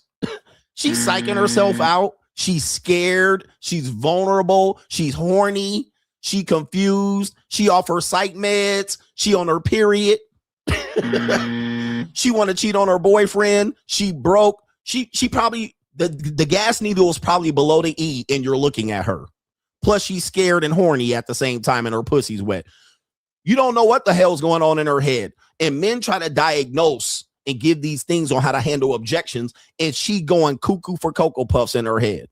She's psyching herself out. She's scared. She's vulnerable. She's horny. She confused. She off her psych meds. She on her period. She want to cheat on her boyfriend. She broke. She probably, the gas needle is probably below the E, and you're looking at her. Plus, she's scared and horny at the same time, and her pussy's wet. You don't know what the hell's going on in her head. And men try to diagnose and give these things on how to handle objections, and she going cuckoo for Cocoa Puffs in her head.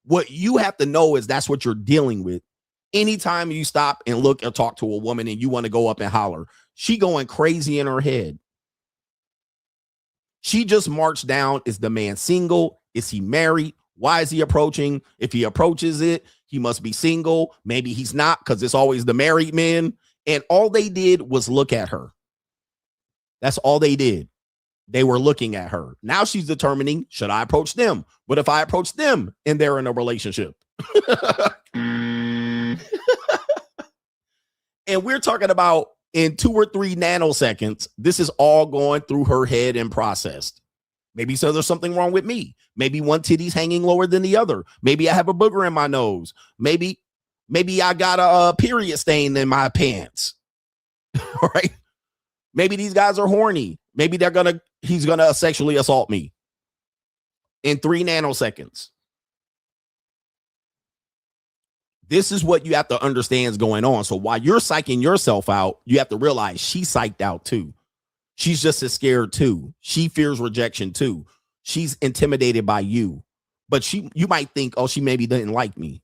What you have to know is that's what you're dealing with. Anytime you stop and look or talk to a woman and you want to go up and holler, she going crazy in her head. She just marched down. Is the man single? Is he married? Why is he approaching? If he approaches it, he must be single. Maybe he's not, because it's always the married men. And all they did was look at her. That's all they did. They were looking at her. Now she's determining, should I approach them? What if I approach them and they're in a relationship? And we're talking about in 2 or 3 nanoseconds, this is all going through her head and processed. Maybe so there's something wrong with me. Maybe one titty's hanging lower than the other. Maybe I have a booger in my nose. Maybe I got a period stain in my pants. All right. Maybe these guys are horny. Maybe he's gonna sexually assault me in 3 nanoseconds. This is what you have to understand is going on. So while you're psyching yourself out, you have to realize she's psyched out too. She's just as scared too. She fears rejection too. She's intimidated by you. But you might think, oh, she maybe didn't like me.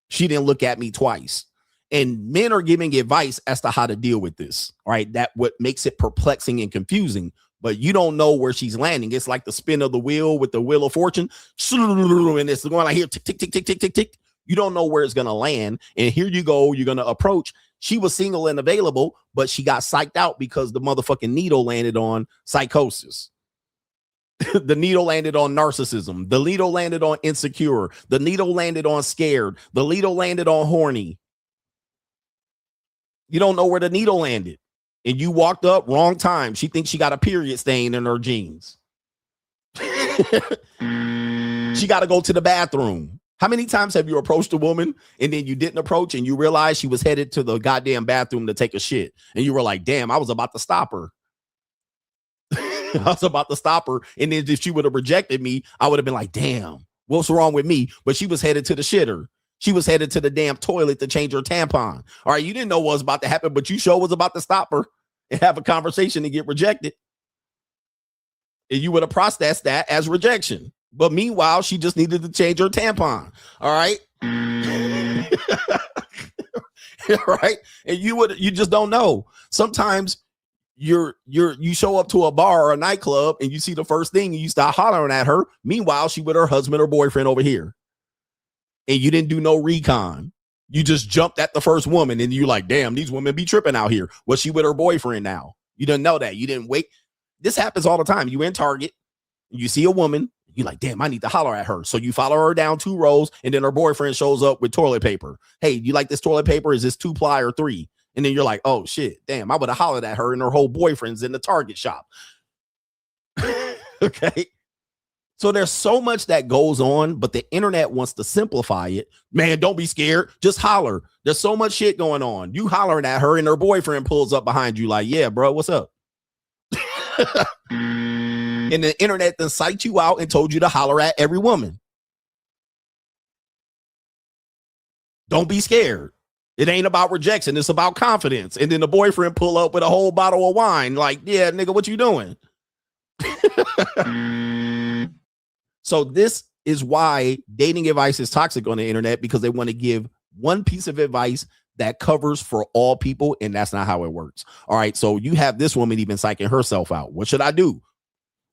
She didn't look at me twice. And men are giving advice as to how to deal with this. All right. That what makes it perplexing and confusing. But you don't know where she's landing. It's like the spin of the wheel with the Wheel of Fortune. And it's going like here, tick, tick, tick, tick, tick, tick, tick. You don't know where it's going to land. And here you go. You're going to approach. She was single and available, but she got psyched out because the motherfucking needle landed on psychosis. The needle landed on narcissism. The needle landed on insecure. The needle landed on scared. The needle landed on horny. You don't know where the needle landed. And you walked up wrong time. She thinks she got a period stain in her jeans. She got to go to the bathroom. How many times have you approached a woman and then you didn't approach and you realized she was headed to the goddamn bathroom to take a shit? And you were like, damn, I was about to stop her. I was about to stop her. And then if she would have rejected me, I would have been like, damn, what's wrong with me? But she was headed to the shitter. She was headed to the damn toilet to change her tampon. All right, you didn't know what was about to happen, but you sure was about to stop her and have a conversation and get rejected. And you would have processed that as rejection. But meanwhile, she just needed to change her tampon. All right. Right. And you just don't know. Sometimes you show up to a bar or a nightclub and you see the first thing and you start hollering at her. Meanwhile, she with her husband or boyfriend over here. And you didn't do no recon. You just jumped at the first woman and you like, damn, these women be tripping out here. Was she with her boyfriend now? You didn't know that. You didn't wait. This happens all the time. You in Target, you see a woman. You're like, damn, I need to holler at her. So you follow her down 2 rows, and then her boyfriend shows up with toilet paper. Hey, you like this toilet paper? Is this 2-ply or 3? And then you're like, oh, shit, damn, I would have hollered at her and her whole boyfriend's in the Target shop. Okay. So there's so much that goes on, but the internet wants to simplify it. Man, don't be scared. Just holler. There's so much shit going on. You hollering at her and her boyfriend pulls up behind you like, yeah, bro, what's up? And the internet then psyched you out and told you to holler at every woman. Don't be scared. It ain't about rejection. It's about confidence. And then the boyfriend pull up with a whole bottle of wine. Like, yeah, nigga, what you doing? So this is why dating advice is toxic on the internet, because they want to give one piece of advice that covers for all people. And that's not how it works. All right. So you have this woman even psyching herself out. What should I do?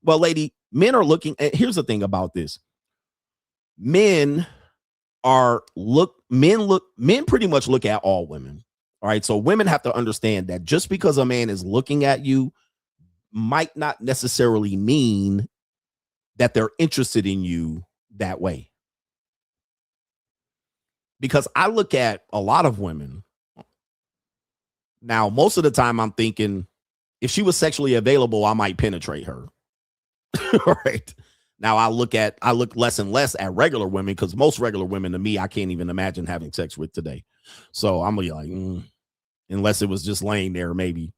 Well, lady, men are looking at, here's the thing about this. Men pretty much look at all women. All right. So women have to understand that just because a man is looking at you might not necessarily mean that they're interested in you that way. Because I look at a lot of women. Now, most of the time I'm thinking if she was sexually available, I might penetrate her. All right. Now I look less and less at regular women, because most regular women to me, I can't even imagine having sex with today. So I'm like, unless it was just laying there, maybe.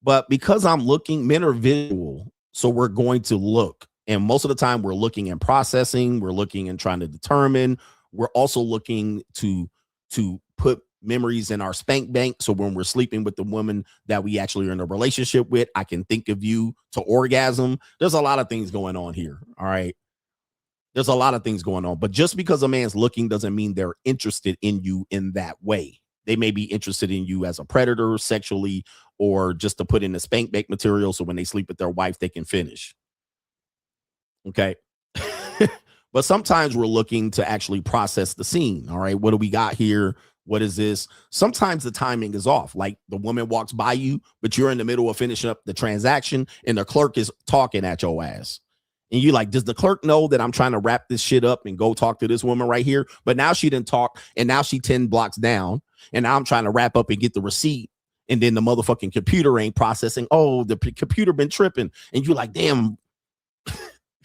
But because I'm looking, men are visual. So we're going to look. And most of the time we're looking and processing. We're looking and trying to determine. We're also looking to put memories in our spank bank. So when we're sleeping with the woman that we actually are in a relationship with, I can think of you to orgasm. There's a lot of things going on here. All right. There's a lot of things going on. But just because a man's looking doesn't mean they're interested in you in that way. They may be interested in you as a predator, sexually, or just to put in the spank bank material so when they sleep with their wife, they can finish. Okay. But sometimes we're looking to actually process the scene. All right. What do we got here? What is this? Sometimes the timing is off. Like the woman walks by you, but you're in the middle of finishing up the transaction and the clerk is talking at your ass. And you like, does the clerk know that I'm trying to wrap this shit up and go talk to this woman right here? But now she didn't talk and now she 10 blocks down and now I'm trying to wrap up and get the receipt. And then the motherfucking computer ain't processing. Oh, the computer been tripping. And you're like, damn.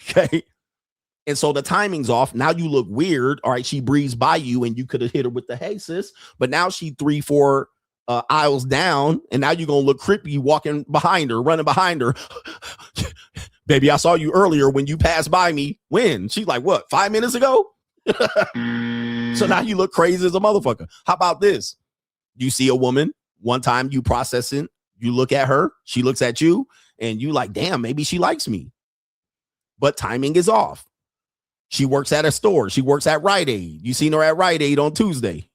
Okay. And so the timing's off. Now you look weird. All right. She breezed by you and you could have hit her with the hey sis. But now she 3-4 aisles down. And now you're going to look creepy walking behind her, running behind her. Baby, I saw you earlier when you passed by me. When? She's like, what, 5 minutes ago? So now you look crazy as a motherfucker. How about this? You see a woman, one time you processing, you look at her, she looks at you, and you like, damn, maybe she likes me. But timing is off. She works at a store. She works at Rite Aid. You seen her at Rite Aid on Tuesday.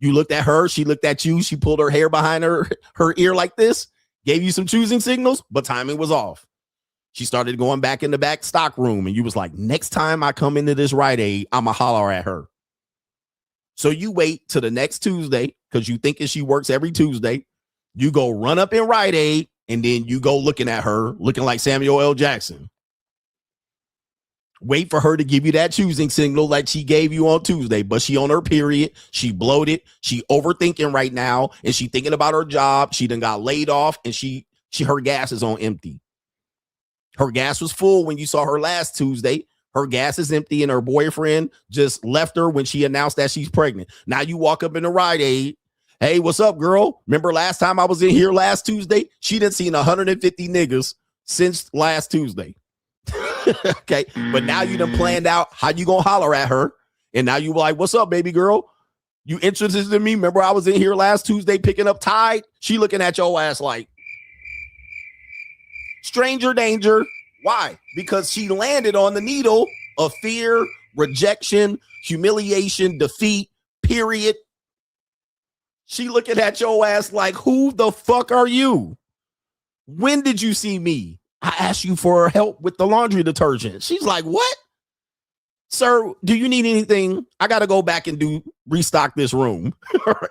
You looked at her. She looked at you. She pulled her hair behind her ear like this, gave you some choosing signals, but timing was off. She started going back in the back stock room, and you was like, next time I come into this Rite Aid, I'm going to holler at her. So you wait till the next Tuesday because you thinking she works every Tuesday. You go run up in Rite Aid, and then you go looking at her, looking like Samuel L. Jackson. Wait for her to give you that choosing signal like she gave you on Tuesday, but she on her period. She bloated. She overthinking right now, and she thinking about her job. She done got laid off, and her gas is on empty. Her gas was full when you saw her last Tuesday. Her gas is empty, and her boyfriend just left her when she announced that she's pregnant. Now you walk up in the Rite Aid. Hey, what's up, girl? Remember last time I was in here last Tuesday? She done seen 150 niggas since last Tuesday. Okay, but now you done planned out how you gonna holler at her, and now you like, what's up, baby girl? You interested in me? Remember I was in here last Tuesday picking up Tide? She looking at your ass like stranger danger. Why? Because she landed on the needle of fear, rejection, humiliation, defeat, period. She looking at your ass like, who the fuck are you? When did you see me? I asked you for help with the laundry detergent. She's like, what? Sir, do you need anything? I got to go back and restock this room.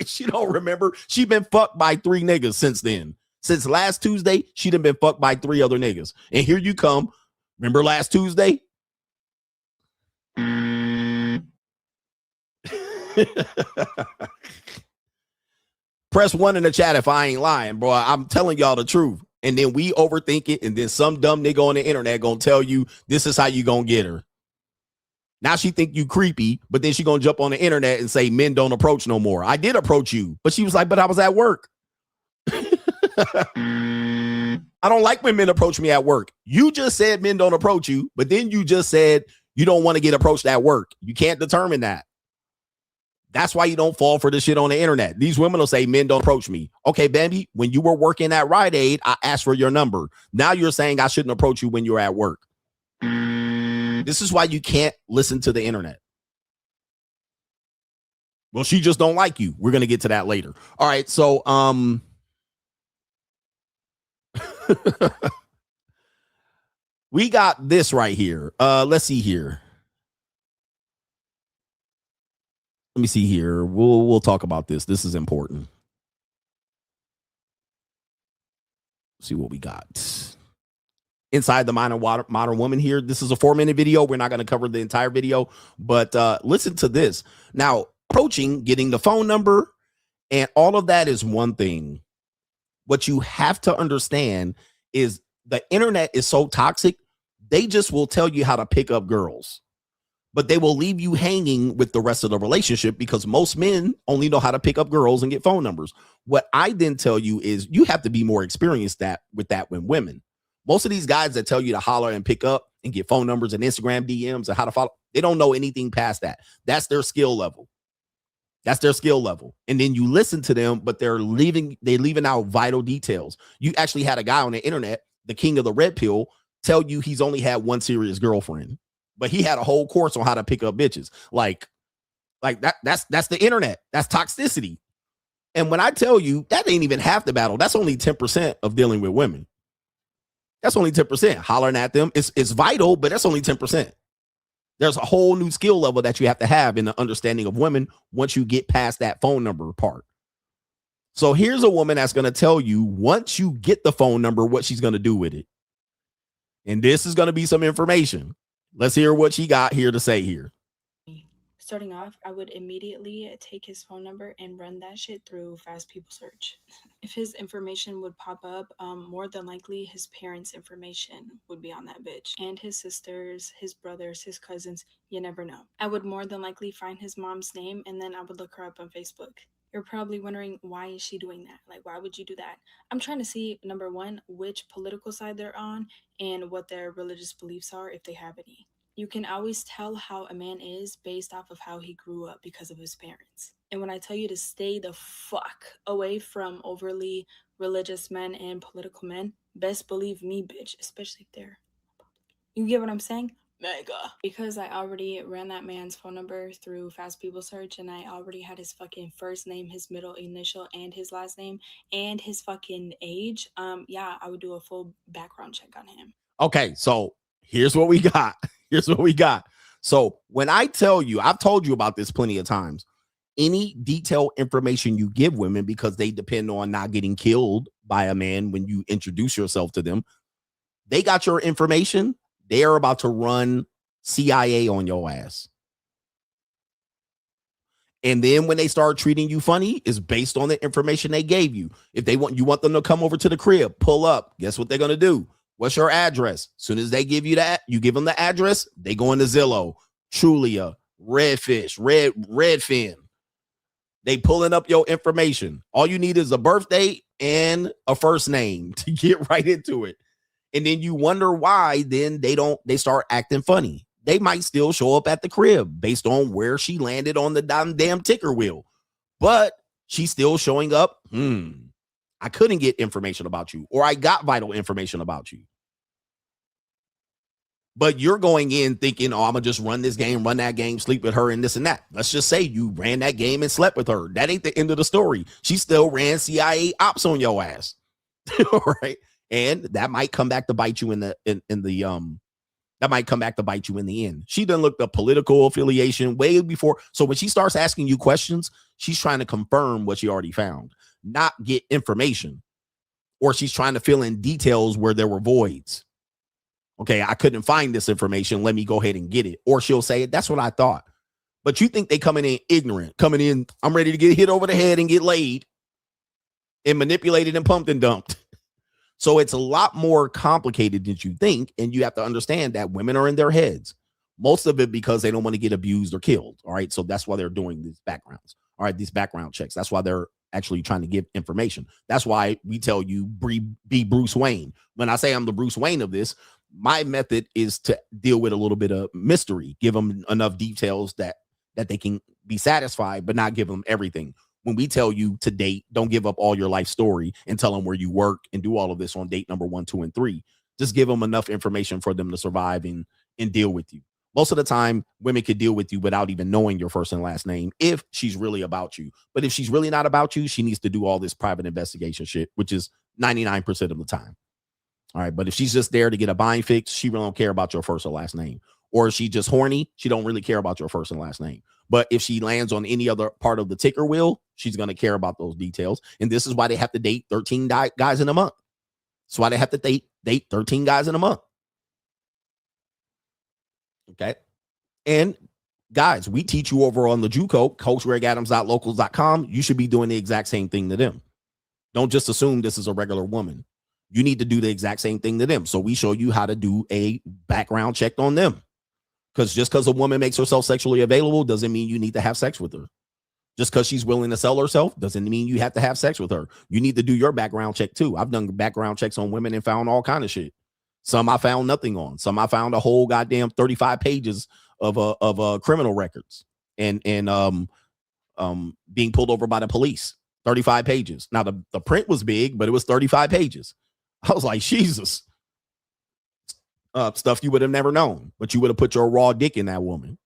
She don't remember. She been fucked by 3 niggas since then. Since last Tuesday, she done been fucked by 3 other niggas. And here you come. Remember last Tuesday? Press 1 in the chat if I ain't lying, bro. I'm telling y'all the truth. And then we overthink it, and then some dumb nigga on the internet gonna tell you this is how you gonna get her. Now she think you creepy, but then she gonna jump on the internet and say men don't approach no more. I did approach you, but she was like, but I was at work. I don't like when men approach me at work. You just said men don't approach you, but then you just said you don't want to get approached at work. You can't determine that. That's why you don't fall for this shit on the internet. These women will say men don't approach me. Okay, baby, when you were working at Rite Aid, I asked for your number. Now you're saying I shouldn't approach you when you're at work. This is why you can't listen to the internet. Well, she just don't like you. We're going to get to that later. All right, so we got this right here. Let's see here. Let me see here. We'll talk about this. This is important. Let's see what we got. Inside the modern woman here. This is a 4-minute video. We're not going to cover the entire video, but listen to this. Now, approaching, getting the phone number, and all of that is one thing. What you have to understand is the internet is so toxic. They just will tell you how to pick up girls, but they will leave you hanging with the rest of the relationship because most men only know how to pick up girls and get phone numbers. What I then tell you is you have to be more experienced with that when women. Most of these guys that tell you to holler and pick up and get phone numbers and Instagram DMs and how to follow, they don't know anything past that. That's their skill level. That's their skill level. And then you listen to them, but they're leaving out vital details. You actually had a guy on the internet, the king of the red pill, tell you he's only had one serious girlfriend, but he had a whole course on how to pick up bitches. Like that's the internet. That's toxicity. And when I tell you that ain't even half the battle, that's only 10% of dealing with women. That's only 10%. Hollering at them. It's vital, but that's only 10%. There's a whole new skill level that you have to have in the understanding of women once you get past that phone number part. So here's a woman that's going to tell you once you get the phone number, what she's going to do with it. And this is going to be some information. Let's hear what she got here to say here. Starting off, I would immediately take his phone number and run that shit through Fast People Search. If his information would pop up, more than likely his parents' information would be on that bitch. And his sisters, his brothers, his cousins, you never know. I would more than likely find his mom's name and then I would look her up on Facebook. You're probably wondering, why is she doing that? Like, why would you do that? I'm trying to see, number one, which political side they're on and what their religious beliefs are, if they have any. You can always tell how a man is based off of how he grew up because of his parents. And when I tell you to stay the fuck away from overly religious men and political men, best believe me, bitch, especially if they're... You get what I'm saying? Mega. Because I already ran that man's phone number through Fast People Search and I already had his fucking first name, his middle initial, and his last name, and his fucking age. Yeah, I would do a full background check on him. Okay, so here's what we got. Here's what we got. So when I tell you, I've told you about this plenty of times, any detailed information you give women, because they depend on not getting killed by a man when you introduce yourself to them, they got your information. They are about to run CIA on your ass. And then when they start treating you funny, it's based on the information they gave you. If you want them to come over to the crib, pull up, guess what they're going to do? What's your address? As soon as they give you that, you give them the address, they go into Zillow, Trulia, Redfish, Redfin. They pulling up your information. All you need is a birthday and a first name to get right into it. And then you wonder why then they start acting funny. They might still show up at the crib based on where she landed on the damn ticker wheel. But she's still showing up. I couldn't get information about you, or I got vital information about you. But you're going in thinking, oh, I'm going to just run this game, run that game, sleep with her and this and that. Let's just say you ran that game and slept with her. That ain't the end of the story. She still ran CIA ops on your ass. All right. And that might come back to bite you in the that might come back to bite you in the end. She done looked up political affiliation way before. So when she starts asking you questions, she's trying to confirm what she already found, not get information. Or she's trying to fill in details where there were voids. Okay, I couldn't find this information. Let me go ahead and get it. Or she'll say, that's what I thought. But you think they coming in ignorant, coming in, I'm ready to get hit over the head and get laid and manipulated and pumped and dumped. So it's a lot more complicated than you think. And you have to understand that women are in their heads. Most of it because they don't want to get abused or killed. All right. So that's why they're doing these backgrounds. All right. These background checks. That's why they're actually trying to give information. That's why we tell you be Bruce Wayne. When I say I'm the Bruce Wayne of this, my method is to deal with a little bit of mystery, give them enough details that they can be satisfied, but not give them everything. When we tell you to date, don't give up all your life story and tell them where you work and do all of this on date number 1, 2, and 3. Just give them enough information for them to survive and deal with you. Most of the time, women could deal with you without even knowing your first and last name if she's really about you. But if she's really not about you, she needs to do all this private investigation shit, which is 99% of the time. All right. But if she's just there to get a bind fix, she really don't care about your first or last name. Or if she's just horny, she don't really care about your first and last name. But if she lands on any other part of the ticker wheel, she's going to care about those details. And this is why they have to date 13 guys in a month. That's why they have to date 13 guys in a month. Okay. And guys, we teach you over on the JUCO, CoachGregAdams.locals.com. You should be doing the exact same thing to them. Don't just assume this is a regular woman. You need to do the exact same thing to them. So we show you how to do a background check on them. Because just because a woman makes herself sexually available doesn't mean you need to have sex with her. Just because she's willing to sell herself doesn't mean you have to have sex with her. You need to do your background check too. I've done background checks on women and found all kind of shit. Some I found nothing on. Some I found a whole goddamn 35 pages of criminal records and being pulled over by the police. 35 pages. Now the print was big, but it was 35 pages. I was like, Jesus. Stuff you would have never known, but you would have put your raw dick in that woman.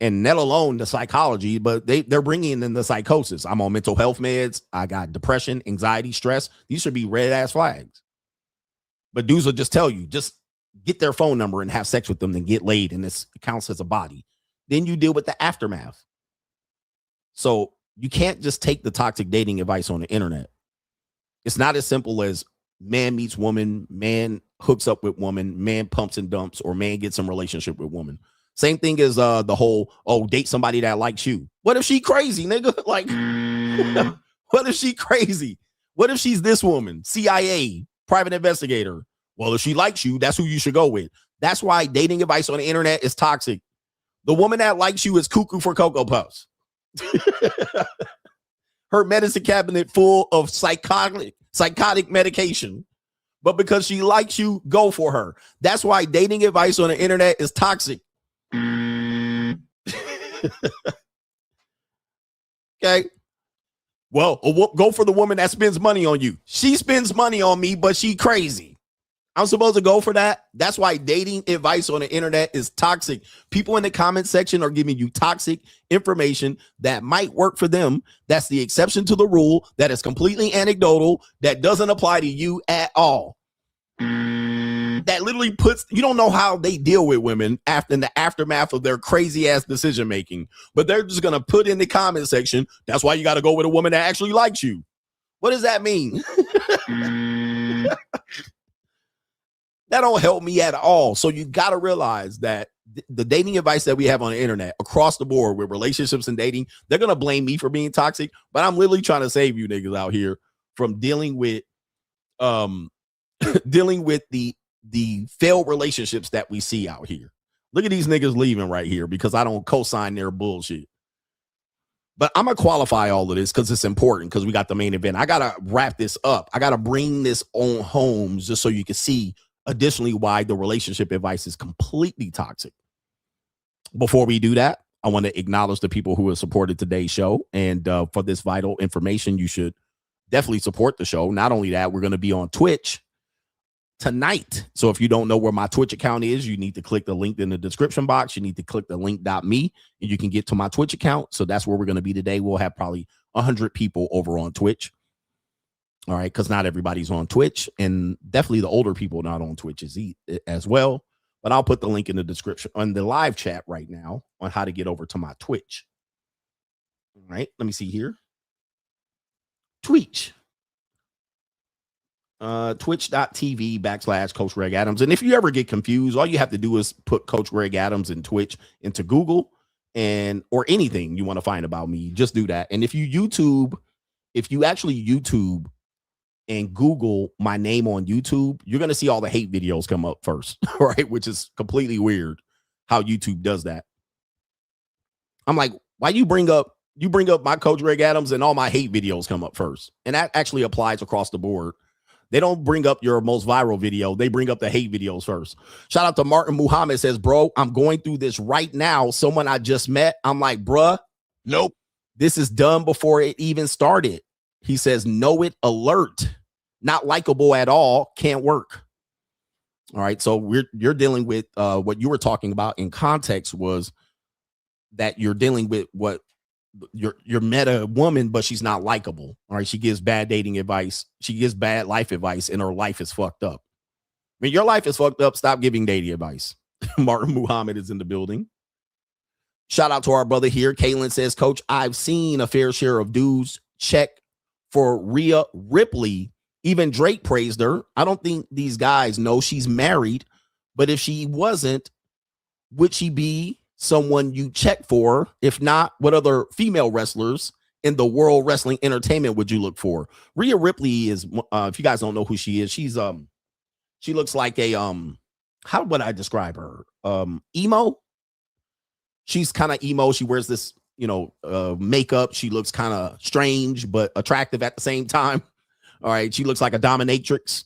And let alone the psychology, but they're bringing in the psychosis. I'm on mental health meds. I got depression, anxiety, stress. These should be red ass flags. But dudes will just tell you, just get their phone number and have sex with them, then get laid, and this counts as a body. Then you deal with the aftermath. So you can't just take the toxic dating advice on the internet. It's not as simple as man meets woman, man hooks up with woman, man pumps and dumps, or man gets in relationship with woman. Same thing as the whole, date somebody that likes you. What if she crazy, nigga? Like, what if she crazy? What if she's this woman, CIA, private investigator? Well, if she likes you, that's who you should go with. That's why dating advice on the internet is toxic. The woman that likes you is cuckoo for Cocoa Puffs. Her medicine cabinet full of psychotic medication. But because she likes you, go for her. That's why dating advice on the internet is toxic. Okay. Well, go for the woman that spends money on you. She spends money on me, but she crazy. I'm supposed to go for that. That's why dating advice on the internet is toxic. People in the comment section are giving you toxic information that might work for them. That's the exception to the rule. That is completely anecdotal. That doesn't apply to you at all. That literally puts, you don't know how they deal with women in the aftermath of their crazy ass decision making, but they're just going to put in the comment section, that's why you got to go with a woman that actually likes you. What does that mean? That don't help me at all. So you got to realize that the dating advice that we have on the internet across the board with relationships and dating, they're going to blame me for being toxic, but I'm literally trying to save you niggas out here from dealing with the failed relationships that we see out here. Look at these niggas leaving right here because I don't co-sign their bullshit. But I'm going to qualify all of this because it's important because we got the main event. I got to wrap this up. I got to bring this on home just so you can see additionally why the relationship advice is completely toxic. Before we do that, I want to acknowledge the people who have supported today's show. And for this vital information, you should definitely support the show. Not only that, we're going to be on Twitch tonight. So if you don't know where my Twitch account is, you need to click the link in the description box. You need to click the link.me and you can get to my Twitch account. So that's where we're going to be today. We'll have probably 100 people over on Twitch. All right. Because not everybody's on Twitch, and definitely the older people not on Twitch as well. But I'll put the link in the description on the live chat right now on how to get over to my Twitch. All right. Let me see here. Twitch. Twitch.tv/Coach Greg Adams. And if you ever get confused, all you have to do is put Coach Greg Adams and Twitch into Google or anything you want to find about me. Just do that. And if you actually YouTube and Google my name on YouTube, you're going to see all the hate videos come up first, right? Which is completely weird how YouTube does that. I'm like, why you bring up my Coach Greg Adams and all my hate videos come up first? And that actually applies across the board. They don't bring up your most viral video. They bring up the hate videos first. Shout out to Martin Muhammad says, bro, I'm going through this right now. Someone I just met. I'm like, bruh, nope. This is done before it even started. He says, know it alert. Not likable at all. Can't work. All right. So you're dealing with what you were talking about in context was that you're dealing with what you're met a woman, but she's not likable. All right. She gives bad dating advice. She gives bad life advice, and her life is fucked up. When your life is fucked up, stop giving dating advice. Martin Muhammad is in the building. Shout out to our brother here. Kaylin says, Coach, I've seen a fair share of dudes check for Rhea Ripley. Even Drake praised her. I don't think these guys know she's married, but if she wasn't, would she be someone you check for? If not, what other female wrestlers in the world wrestling entertainment would you look for? Rhea Ripley is, if you guys don't know who she is, she looks like a, how would I describe her? Emo. She's kind of emo. She wears this, makeup. She looks kind of strange, but attractive at the same time. All right. She looks like a dominatrix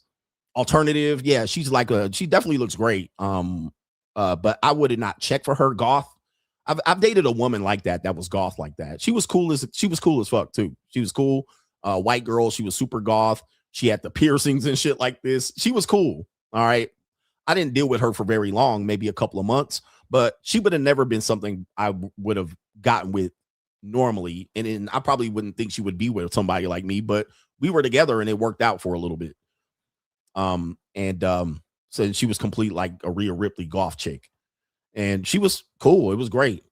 alternative. Yeah. She definitely looks great. But I would not check for her. Goth. I've dated a woman like that was goth like that. She was cool as fuck too. She was cool. White girl. She was super goth. She had the piercings and shit like this. She was cool. All right. I didn't deal with her for very long, maybe a couple of months, but she would have never been something I would have gotten with normally. And I probably wouldn't think she would be with somebody like me, but we were together and it worked out for a little bit. So she was complete like a Rhea Ripley goth chick. And she was cool. It was great.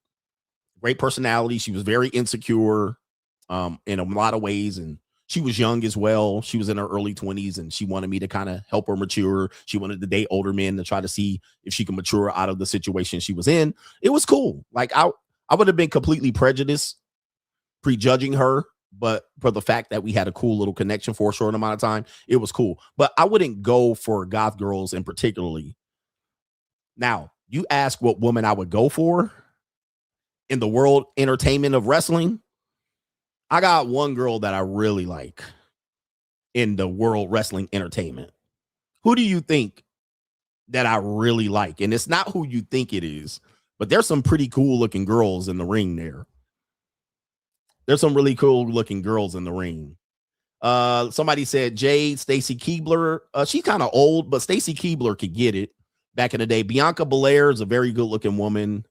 Great personality. She was very insecure in a lot of ways. And she was young as well. She was in her early 20s and she wanted me to kind of help her mature. She wanted to date older men to try to see if she could mature out of the situation she was in. It was cool. Like I would have been completely prejudging her, but for the fact that we had a cool little connection for a short amount of time, it was cool. But I wouldn't go for goth girls in particularly. Now, you ask what woman I would go for in the world entertainment of wrestling. I got one girl that I really like in the world wrestling entertainment. Who do you think that I really like? And it's not who you think it is, but there's some pretty cool looking girls in the ring there. There's some really cool looking girls in the ring. Somebody said Jade, Stacy Keibler. She's kind of old, but Stacy Keibler could get it. Back in the day, Bianca Belair is a very good-looking woman.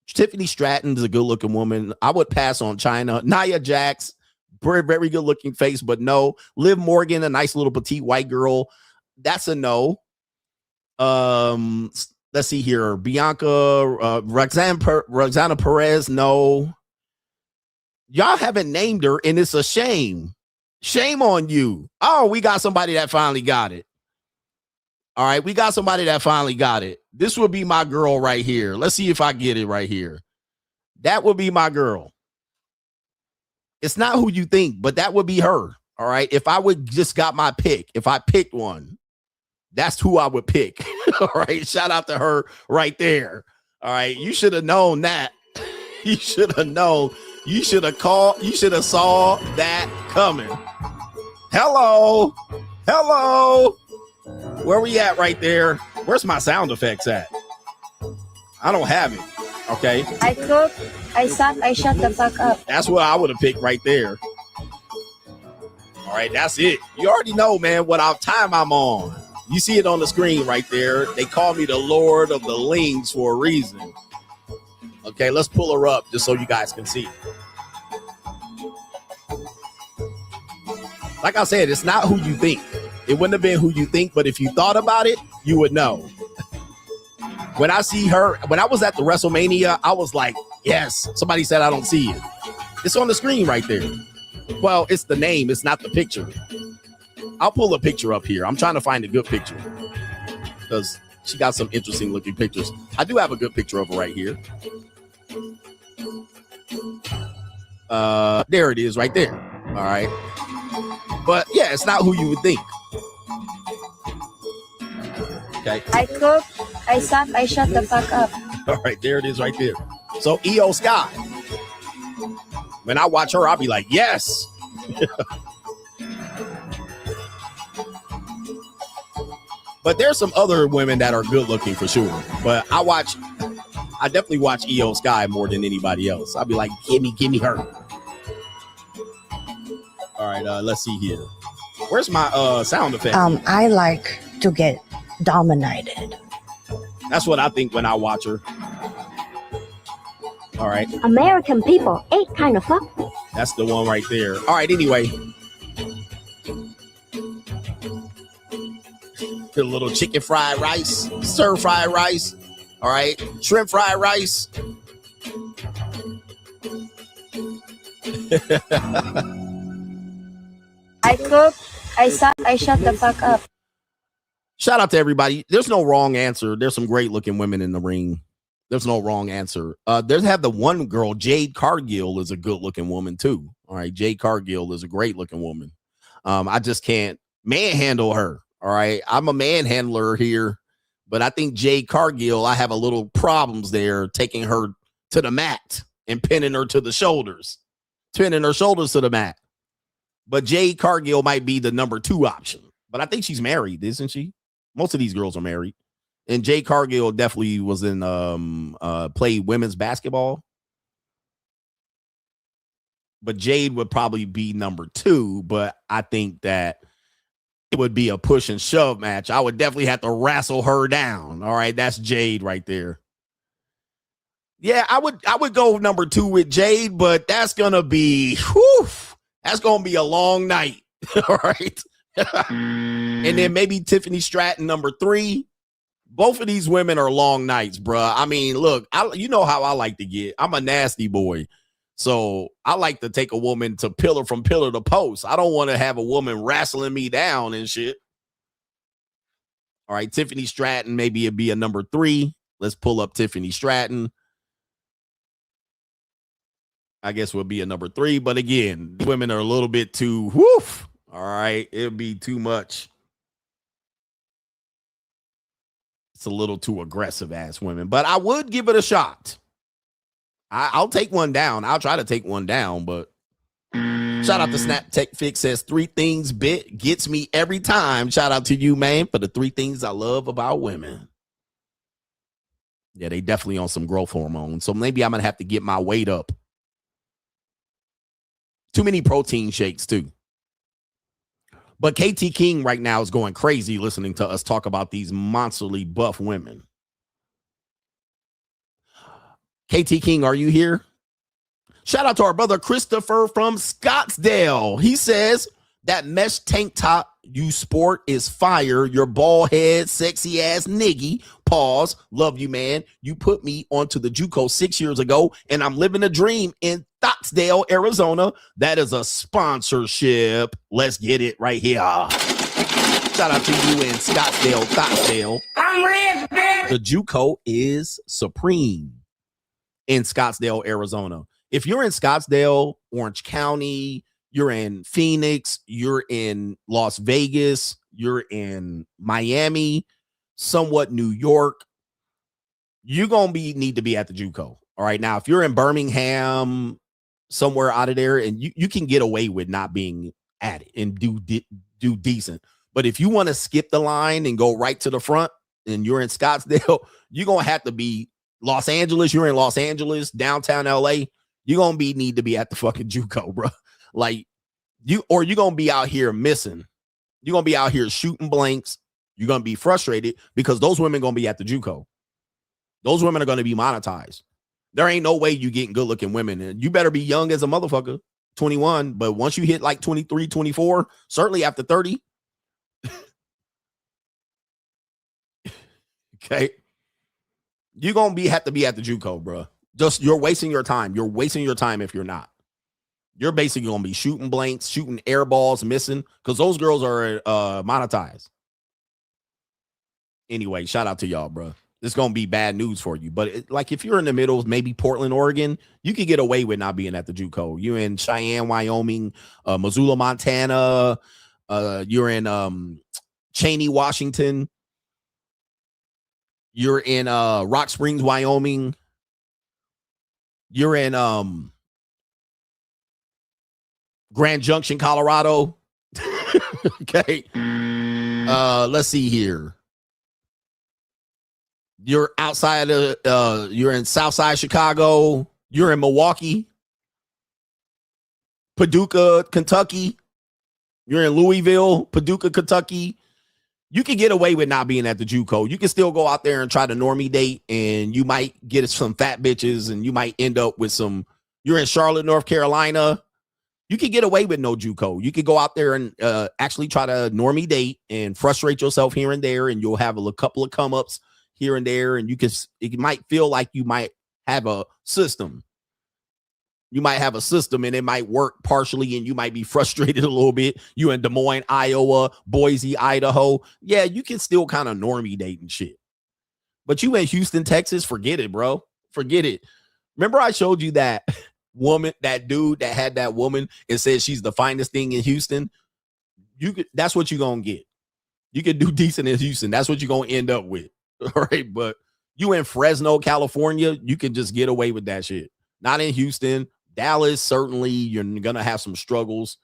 Tiffany Stratton is a good-looking woman. I would pass on China. Nia Jax, very, very good-looking face, but no. Liv Morgan, a nice little petite white girl. That's a no. Let's see here. Bianca, Roxana Perez, no. Y'all haven't named her, and it's a shame. Shame on you. Oh, we got somebody that finally got it. All right, we got somebody that finally got it. This would be my girl right here. Let's see if I get it right here. That would be my girl. It's not who you think, but that would be her. All right, if I would just got my pick, if I picked one, that's who I would pick. All right, shout out to her right there. All right, you should have known that. You should have known. You should have called. You should have saw that coming. Hello. Hello. Where we at right there? Where's my sound effects at? I don't have it. Okay. I cook, I suck, I shut the fuck up. That's what I would have picked right there. All right, that's it. You already know, man, what time I'm on. You see it on the screen right there. They call me the Lord of the Lings for a reason. Okay, let's pull her up just so you guys can see. Like I said, it's not who you think. It wouldn't have been who you think, but if you thought about it, you would know. When I see her, when I was at the WrestleMania, I was like, yes. Somebody said I don't see it. It's on the screen right there. Well, it's the name. It's not the picture. I'll pull a picture up here. I'm trying to find a good picture because she got some interesting looking pictures. I do have a good picture of her right here. There it is right there. All right. But yeah, it's not who you would think. Okay. I cook, I suck, I shut the fuck up. All right, there it is right there. So EO Sky. When I watch her, I'll be like, yes. But there's some other women that are good looking for sure. But I definitely watch EO Sky more than anybody else. I'll be like, give me her. All right, let's see here. Where's my sound effect? I like to get dominated. That's what I think when I watch her. All right. American people ain't kind of fuck. That's the one right there. All right, anyway. Put a little chicken fried rice, stir fried rice. All right, shrimp fried rice. I cook, I suck, I shut the fuck up. Shout out to everybody. There's no wrong answer. There's some great looking women in the ring. There's no wrong answer. There's have the one girl, Jade Cargill, is a good looking woman too. All right, Jade Cargill is a great looking woman. I just can't manhandle her. All right, I'm a manhandler here, but I think Jade Cargill, I have a little problems there taking her to the mat and pinning her to the shoulders, pinning her shoulders to the mat. But Jade Cargill might be the number 2 option. But I think she's married, isn't she? Most of these girls are married. And Jade Cargill definitely was in played women's basketball. but Jade would probably be number 2. But I think that it would be a push and shove match. I would definitely have to wrestle her down. All right, that's Jade right there. Yeah, I would go number 2 with Jade, but that's gonna be that's gonna be a long night. All right. And then maybe Tiffany Stratton number 3. Both of these women are long nights, bruh. I mean, look, you know how I like to get. I'm a nasty boy. So I like to take a woman to pillar to post. I don't want to have a woman wrestling me down and shit. All right, Tiffany Stratton, maybe it'd be a number 3. Let's pull up Tiffany Stratton. I guess would be a number 3. But again, women are a little bit too woof. All right, it'll be too much. It's a little too aggressive ass women, but I would give it a shot. I'll take one down. I'll try to take one down, but shout out to Snap Tech Fix says 3 things bit gets me every time. Shout out to you, man, for the 3 things I love about women. Yeah, they definitely on some growth hormone. So maybe I'm going to have to get my weight up. Too many protein shakes too. But KT King right now is going crazy listening to us talk about these monsterly buff women. KT King, are you here? Shout out to our brother Christopher from Scottsdale. He says that mesh tank top you sport is fire. Your bald head, sexy ass niggy. Pause. Love you, man. You put me onto the JUCO 6 years ago, and I'm living a dream in Scottsdale, Arizona. That is a sponsorship. Let's get it right here. Shout out to you in Scottsdale. I'm rich, bitch. The JUCO is supreme in Scottsdale, Arizona. If you're in Scottsdale, Orange County, you're in Phoenix, you're in Las Vegas, you're in Miami, somewhat New York, you're going to need to be at the JUCO. All right. Now, if you're in Birmingham, somewhere out of there, and you can get away with not being at it and do decent. But if you want to skip the line and go right to the front and you're in Scottsdale, you're going to have to be Los Angeles. You're in Los Angeles, downtown LA. You're going to need to be at the fucking JUCO, bro. Like you're going to be out here missing. You're going to be out here shooting blanks. You're going to be frustrated because those women going to be at the JUCO. Those women are going to be monetized. There ain't no way you getting good looking women. And you better be young as a motherfucker, 21. But once you hit like 23, 24, certainly after 30. Okay. You're going to have to be at the JUCO, bro. Just you're wasting your time. You're wasting your time if you're not. You're basically going to be shooting blanks, shooting air balls, missing, because those girls are monetized. Anyway, shout out to y'all, bro. It's going to be bad news for you. But like if you're in the middle, maybe Portland, Oregon, you could get away with not being at the JUCO. You're in Cheyenne, Wyoming, Missoula, Montana. You're in Cheney, Washington. You're in Rock Springs, Wyoming. You're in Grand Junction, Colorado. Okay. Let's see here. You're outside of you're in Southside Chicago. You're in Milwaukee, Paducah, Kentucky. You're in Louisville, Paducah, Kentucky. You can get away with not being at the JUCO. You can still go out there and try to normie date, and you might get some fat bitches, and you might end up with some. You're in Charlotte, North Carolina. You can get away with no JUCO. You could go out there and actually try to normie date and frustrate yourself here and there, and you'll have a couple of come ups here and there, and it might feel like you might have a system. You might have a system and it might work partially and you might be frustrated a little bit. You in Des Moines, Iowa, Boise, Idaho. Yeah, you can still kind of normie date and shit. But you in Houston, Texas, forget it, bro. Forget it. Remember I showed you that woman, that dude that had that woman and said she's the finest thing in Houston? That's what you're going to get. You can do decent in Houston. That's what you're going to end up with. All right, but you in Fresno, California, you can just get away with that shit. Not in Houston. Dallas, certainly you're going to have some struggles.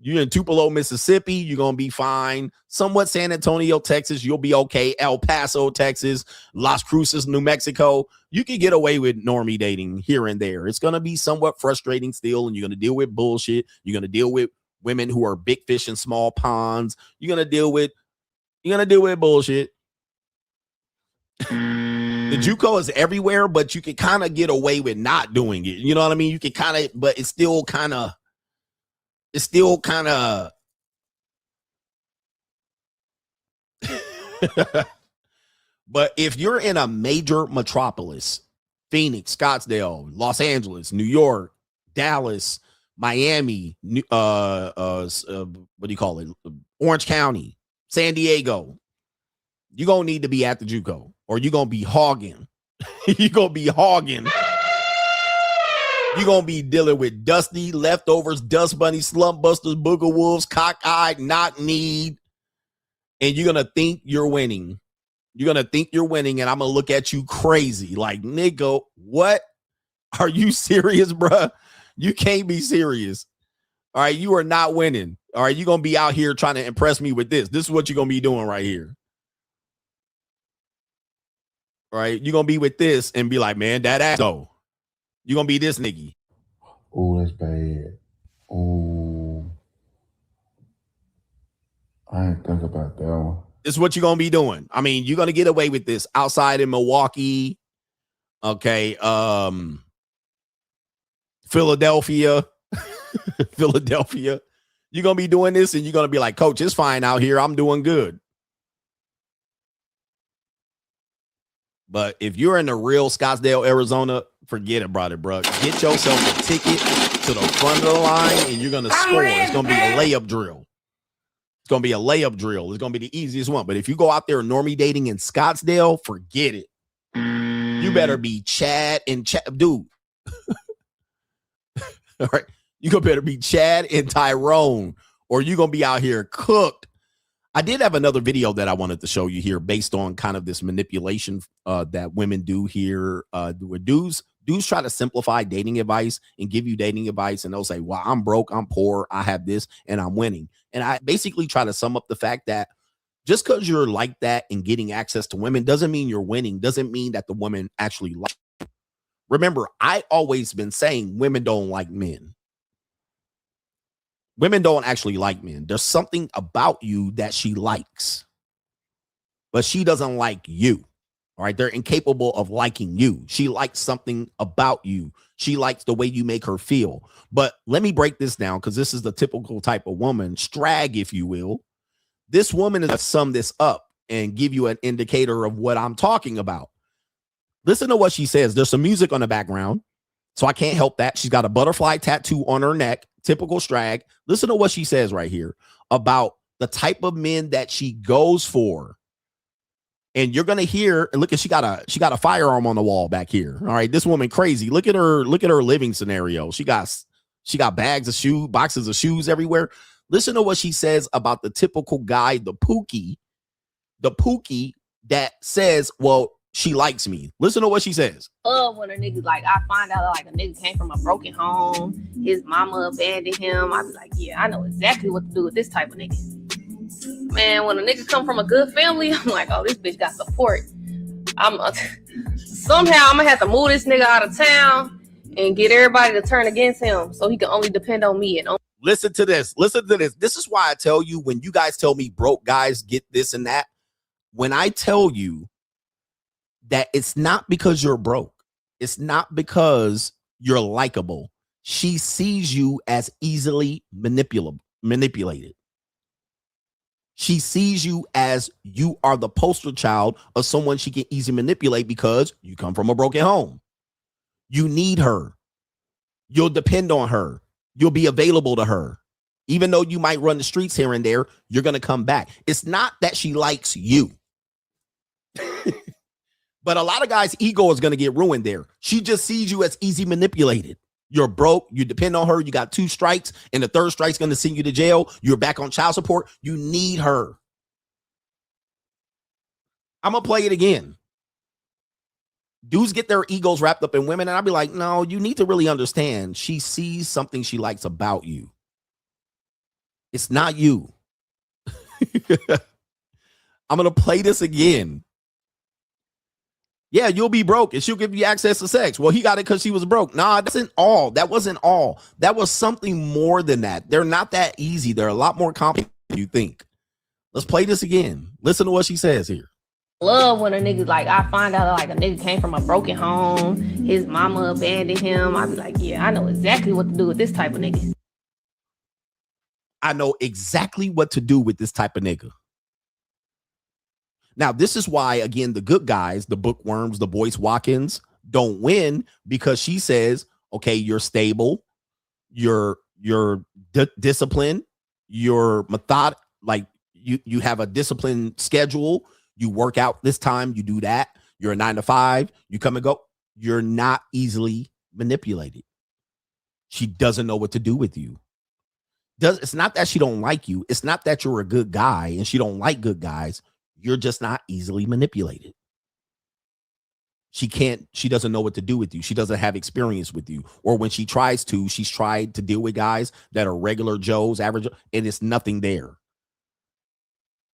You're in Tupelo, Mississippi, you're going to be fine. Somewhat San Antonio, Texas, you'll be okay. El Paso, Texas, Las Cruces, New Mexico. You can get away with normie dating here and there. It's going to be somewhat frustrating still, and you're going to deal with bullshit. You're going to deal with women who are big fish in small ponds. You're going to deal with bullshit. The JUCO is everywhere, but you can kind of get away with not doing it. You know what I mean? You can kind of, but it's still kind of. But if you're in a major metropolis, Phoenix, Scottsdale, Los Angeles, New York, Dallas, Miami, what do you call it? Orange County, San Diego, you're going to need to be at the JUCO, or you're going to be hogging. You're going to be hogging. You're going to be dealing with dusty leftovers, dust bunnies, slump busters, booger wolves, cockeyed, knock-kneed, and you're going to think you're winning. You're going to think you're winning, and I'm going to look at you crazy like, nigga, what? Are you serious, bruh? You can't be serious. All right, you are not winning. All right, you're going to be out here trying to impress me with this. This is what you're going to be doing right here. All right, you're going to be with this and be like, man, that ass. So you're going to be this nigga. Oh, that's bad. Oh, I didn't think about that one. This is what you're going to be doing. I mean, you're going to get away with this outside in Milwaukee. Okay. Philadelphia. Philadelphia. You're going to be doing this and you're going to be like, coach, it's fine out here. I'm doing good. But if you're in the real Scottsdale, Arizona, forget it, brother, bro. Get yourself a ticket to the front of the line and you're going to score. It's going to be a layup drill. It's going to be a layup drill. It's going to be the easiest one. But if you go out there normie dating in Scottsdale, forget it. You better be Chad and Chad. Dude. All right. You better be Chad and Tyrone, or you're going to be out here cooked. I did have another video that I wanted to show you here based on kind of this manipulation that women do here. Where dudes try to simplify dating advice and give you dating advice, and they'll say, well, I'm broke, I'm poor, I have this, and I'm winning. And I basically try to sum up the fact that just because you're like that and getting access to women doesn't mean you're winning, doesn't mean that the woman actually likes you. Remember, I always been saying women don't like men. Women don't actually like men. There's something about you that she likes, but she doesn't like you. All right. They're incapable of liking you. She likes something about you. She likes the way you make her feel. But let me break this down because this is the typical type of woman, strag, if you will. This woman is to sum this up and give you an indicator of what I'm talking about. Listen to what she says. There's some music on the background, so I can't help that. She's got a butterfly tattoo on her neck, typical strag. Listen to what she says right here about the type of men that she goes for. And you're gonna hear, and look at she got a firearm on the wall back here. All right, this woman crazy. Look at her living scenario. She got bags of shoes, boxes of shoes everywhere. Listen to what she says about the typical guy, the pookie that says, well, she likes me. Listen to what she says. When a nigga, like, I find out like a nigga came from a broken home, his mama abandoned him, I be like, yeah, I know exactly what to do with this type of nigga. Man, when a nigga come from a good family, I'm like, oh, this bitch got support. Somehow I'm gonna have to move this nigga out of town and get everybody to turn against him so he can only depend on me. And listen to this. This is why I tell you, when you guys tell me broke guys get this and that, when I tell you that it's not because you're broke, it's not because you're likable. She sees you as easily manipulated. She sees you as you are the poster child of someone she can easily manipulate because you come from a broken home. You need her. You'll depend on her. You'll be available to her. Even though you might run the streets here and there, you're going to come back. It's not that she likes you. But a lot of guys' ego is going to get ruined there. She just sees you as easy manipulated. You're broke. You depend on her. You got 2 strikes, and the 3rd strike's going to send you to jail. You're back on child support. You need her. I'm going to play it again. Dudes get their egos wrapped up in women, and I'll be like, no, you need to really understand. She sees something she likes about you. It's not you. I'm going to play this again. Yeah, you'll be broke and she'll give you access to sex. Well, he got it because she was broke. Nah, that wasn't all. That wasn't all. That was something more than that. They're not that easy. They're a lot more complicated than you think. Let's play this again. Listen to what she says here. Love when a nigga, like, I find out like a nigga came from a broken home, his mama abandoned him. I be like, yeah, I know exactly what to do with this type of nigga. I know exactly what to do with this type of nigga. Now, this is why, again, the good guys, the bookworms, the Boyce Watkins don't win, because she says, okay, you're stable, you're disciplined, you're method, like you have a disciplined schedule, you work out this time, you do that, you're a 9 to 5, you come and go. You're not easily manipulated. She doesn't know what to do with you. It's not that she don't like you. It's not that you're a good guy and she don't like good guys. You're just not easily manipulated. She doesn't know what to do with you. She doesn't have experience with you. Or when she tries to, she's tried to deal with guys that are regular Joes, average, and it's nothing there.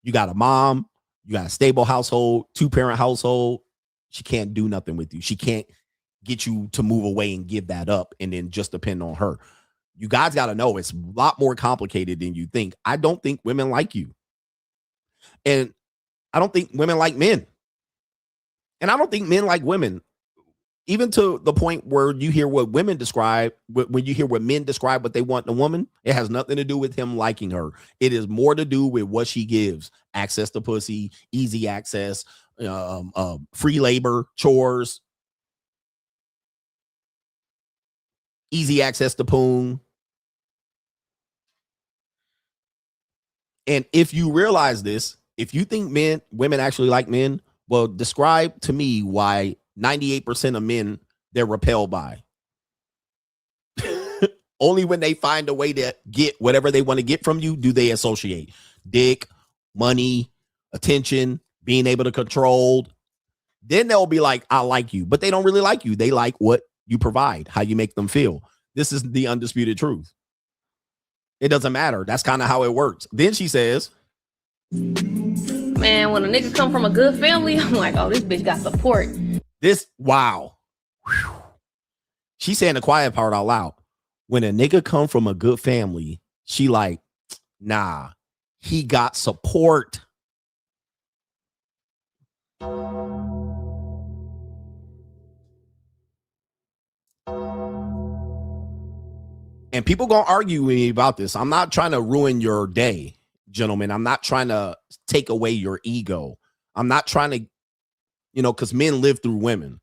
You got a mom, you got a stable household, 2-parent household. She can't do nothing with you. She can't get you to move away and give that up and then just depend on her. You guys got to know it's a lot more complicated than you think. I don't think women like you. And I don't think women like men. And I don't think men like women, even to the point where you hear what women describe, when you hear what men describe what they want in a woman, it has nothing to do with him liking her. It is more to do with what she gives. Access to pussy, easy access, free labor, chores, easy access to poon. And if you realize this, if you think women actually like men, well, describe to me why 98% of men they're repelled by. Only when they find a way to get whatever they want to get from you do they associate. Dick, money, attention, being able to control. Then they'll be like, I like you. But they don't really like you. They like what you provide, how you make them feel. This is the undisputed truth. It doesn't matter. That's kind of how it works. Then she says, man, when a nigga come from a good family, I'm like, oh, this bitch got support. Wow. Whew. She's saying the quiet part out loud. When a nigga come from a good family, she like, nah, he got support. And people gonna argue with me about this. I'm not trying to ruin your day, gentlemen. I'm not trying to take away your ego. I'm not trying to, because men live through women.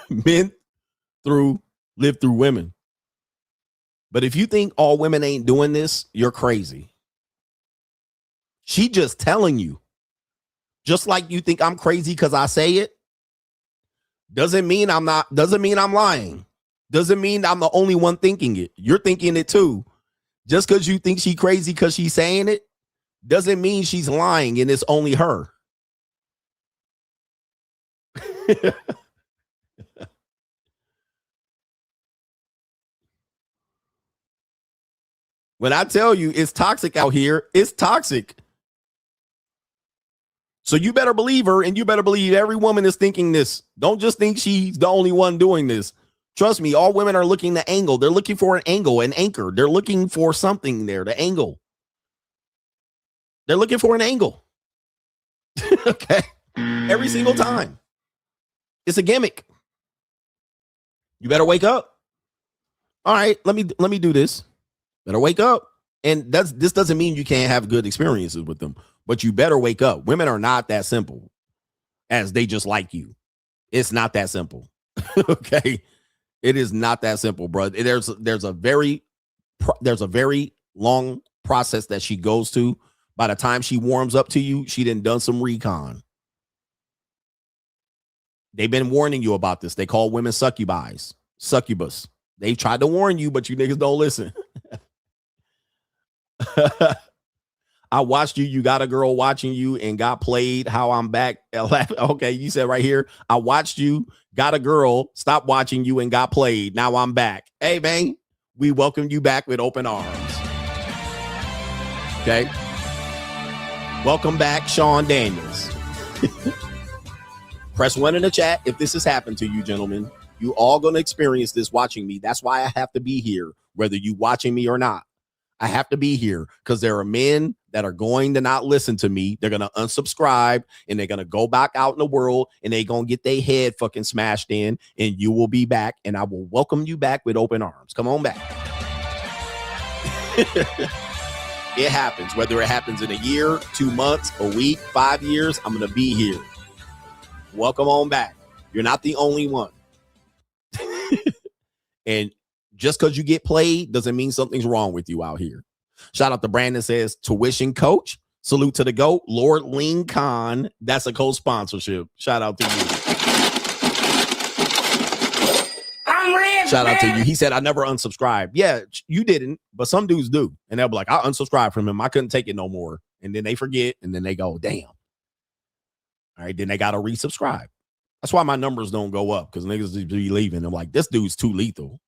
Men live through women. But if you think all women ain't doing this, you're crazy. She just telling you. Just like you think I'm crazy because I say it, doesn't mean I'm lying. Doesn't mean I'm the only one thinking it. You're thinking it too. Just because you think she's crazy because she's saying it, doesn't mean she's lying and it's only her. When I tell you it's toxic out here, it's toxic. So you better believe her, and you better believe every woman is thinking this. Don't just think she's the only one doing this. Trust me, all women are looking to angle. They're looking for an angle, an anchor. They're looking for something there to angle. They're looking for an angle. Okay. Every single time. It's a gimmick. You better wake up. All right, let me do this. Better wake up. And this doesn't mean you can't have good experiences with them, but you better wake up. Women are not that simple as they just like you. It's not that simple. Okay. It is not that simple, bro. There's a very long process that she goes to. By the time she warms up to you, she done some recon. They've been warning you about this. They call women succubus. They tried to warn you, but you niggas don't listen. I watched you. You got a girl watching you and got played. How I'm back. Okay, you said right here. I watched you, got a girl, stopped watching you and got played. Now I'm back. Hey, man, we welcome you back with open arms. Okay. Welcome back, Sean Daniels. Press 1 in the chat if this has happened to you, gentlemen. You all going to experience this watching me. That's why I have to be here, whether you watching me or not. I have to be here because there are men that are going to not listen to me. They're going to unsubscribe and they're going to go back out in the world and they're going to get their head fucking smashed in, and you will be back and I will welcome you back with open arms. Come on back. It happens, whether it happens in a year, 2 months, a week, 5 years, I'm going to be here. Welcome on back. You're not the only one. And just because you get played doesn't mean something's wrong with you out here. Shout out to Brandon, says tuition coach. Salute to the GOAT, Lord Lincoln. That's a co-sponsorship. Shout out to you. I'm rich, Shout out to you. He said, I never unsubscribed. Yeah, you didn't, but some dudes do. And they'll be like, I unsubscribed from him. I couldn't take it no more. And then they forget. And then they go, damn. All right, then they got to resubscribe. That's why my numbers don't go up, because niggas be leaving. I'm like, this dude's too lethal.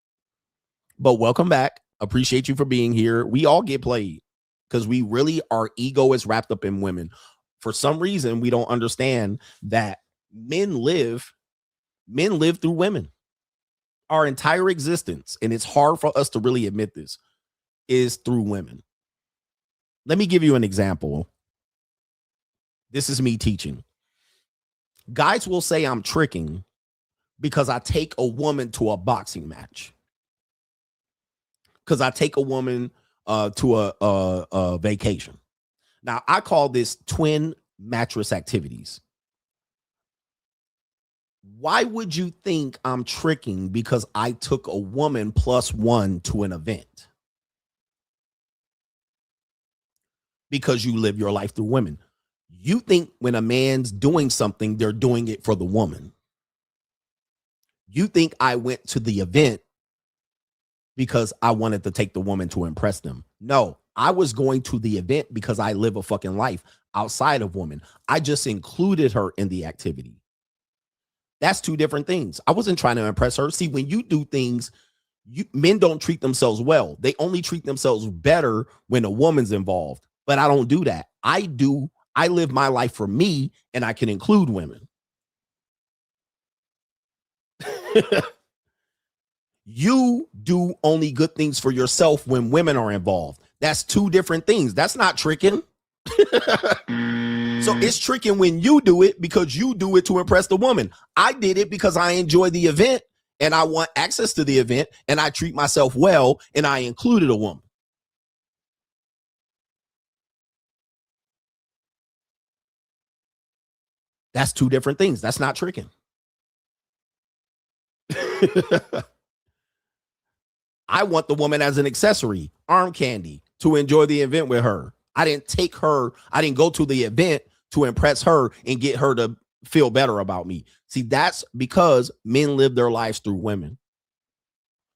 But welcome back. Appreciate you for being here. We all get played because we really, our ego is wrapped up in women. For some reason, we don't understand that men live through women. Our entire existence, and it's hard for us to really admit this, is through women. Let me give you an example. This is me teaching. Guys will say I'm tricking because I take a woman to a boxing match. Because I take a woman to a vacation. Now, I call this twin mattress activities. Why would you think I'm tricking because I took a woman +1 to an event? Because you live your life through women. You think when a man's doing something, they're doing it for the woman. You think I went to the event because I wanted to take the woman to impress them. No, I was going to the event because I live a fucking life outside of women. I just included her in the activity. That's two different things. I wasn't trying to impress her. See, when you do things, men don't treat themselves well. They only treat themselves better when a woman's involved. But I don't do that. I live my life for me, and I can include women. You do only good things for yourself when women are involved. That's two different things. That's not tricking. So it's tricking when you do it because you do it to impress the woman. I did it because I enjoy the event and I want access to the event and I treat myself well and I included a woman. That's two different things. That's not tricking. I want the woman as an accessory, arm candy, to enjoy the event with her. I didn't take her. I didn't go to the event to impress her and get her to feel better about me. See, that's because men live their lives through women.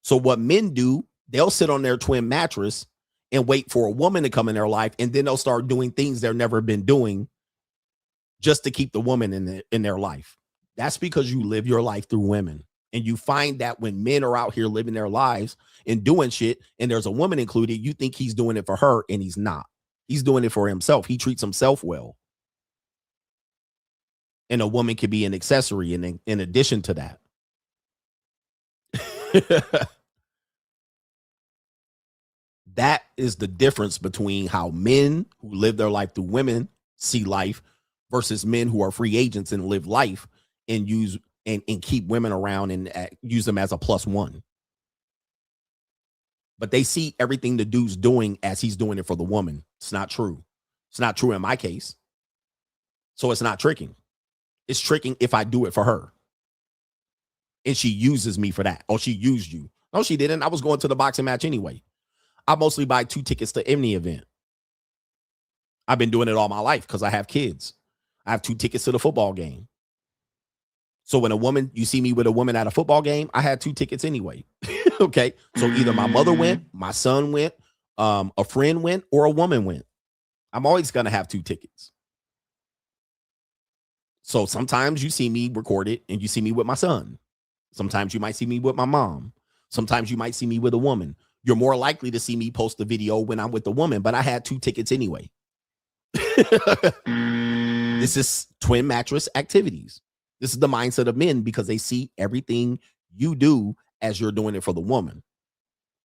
So what men do, they'll sit on their twin mattress and wait for a woman to come in their life, and then they'll start doing things they've never been doing just to keep the woman in their life. That's because you live your life through women. And you find that when men are out here living their lives and doing shit, and there's a woman included, you think he's doing it for her, and he's not. He's doing it for himself. He treats himself well. And a woman could be an accessory in addition to that. That is the difference between how men who live their life through women see life versus men who are free agents and live life and use and keep women around and use them as a +1. But they see everything the dude's doing as he's doing it for the woman. It's not true. It's not true in my case. So it's not tricking. It's tricking if I do it for her. And she uses me for that. Oh, she used you. No, she didn't. I was going to the boxing match anyway. I mostly buy 2 tickets to any event. I've been doing it all my life because I have kids. I have 2 tickets to the football game. So when you see me with a woman at a football game, I had 2 tickets anyway. Okay. So either my mother went, my son went, a friend went, or a woman went. I'm always going to have 2 tickets. So sometimes you see me record it and you see me with my son. Sometimes you might see me with my mom. Sometimes you might see me with a woman. You're more likely to see me post the video when I'm with a woman, but I had 2 tickets anyway. This is twin mattress activities. This is the mindset of men because they see everything you do as you're doing it for the woman,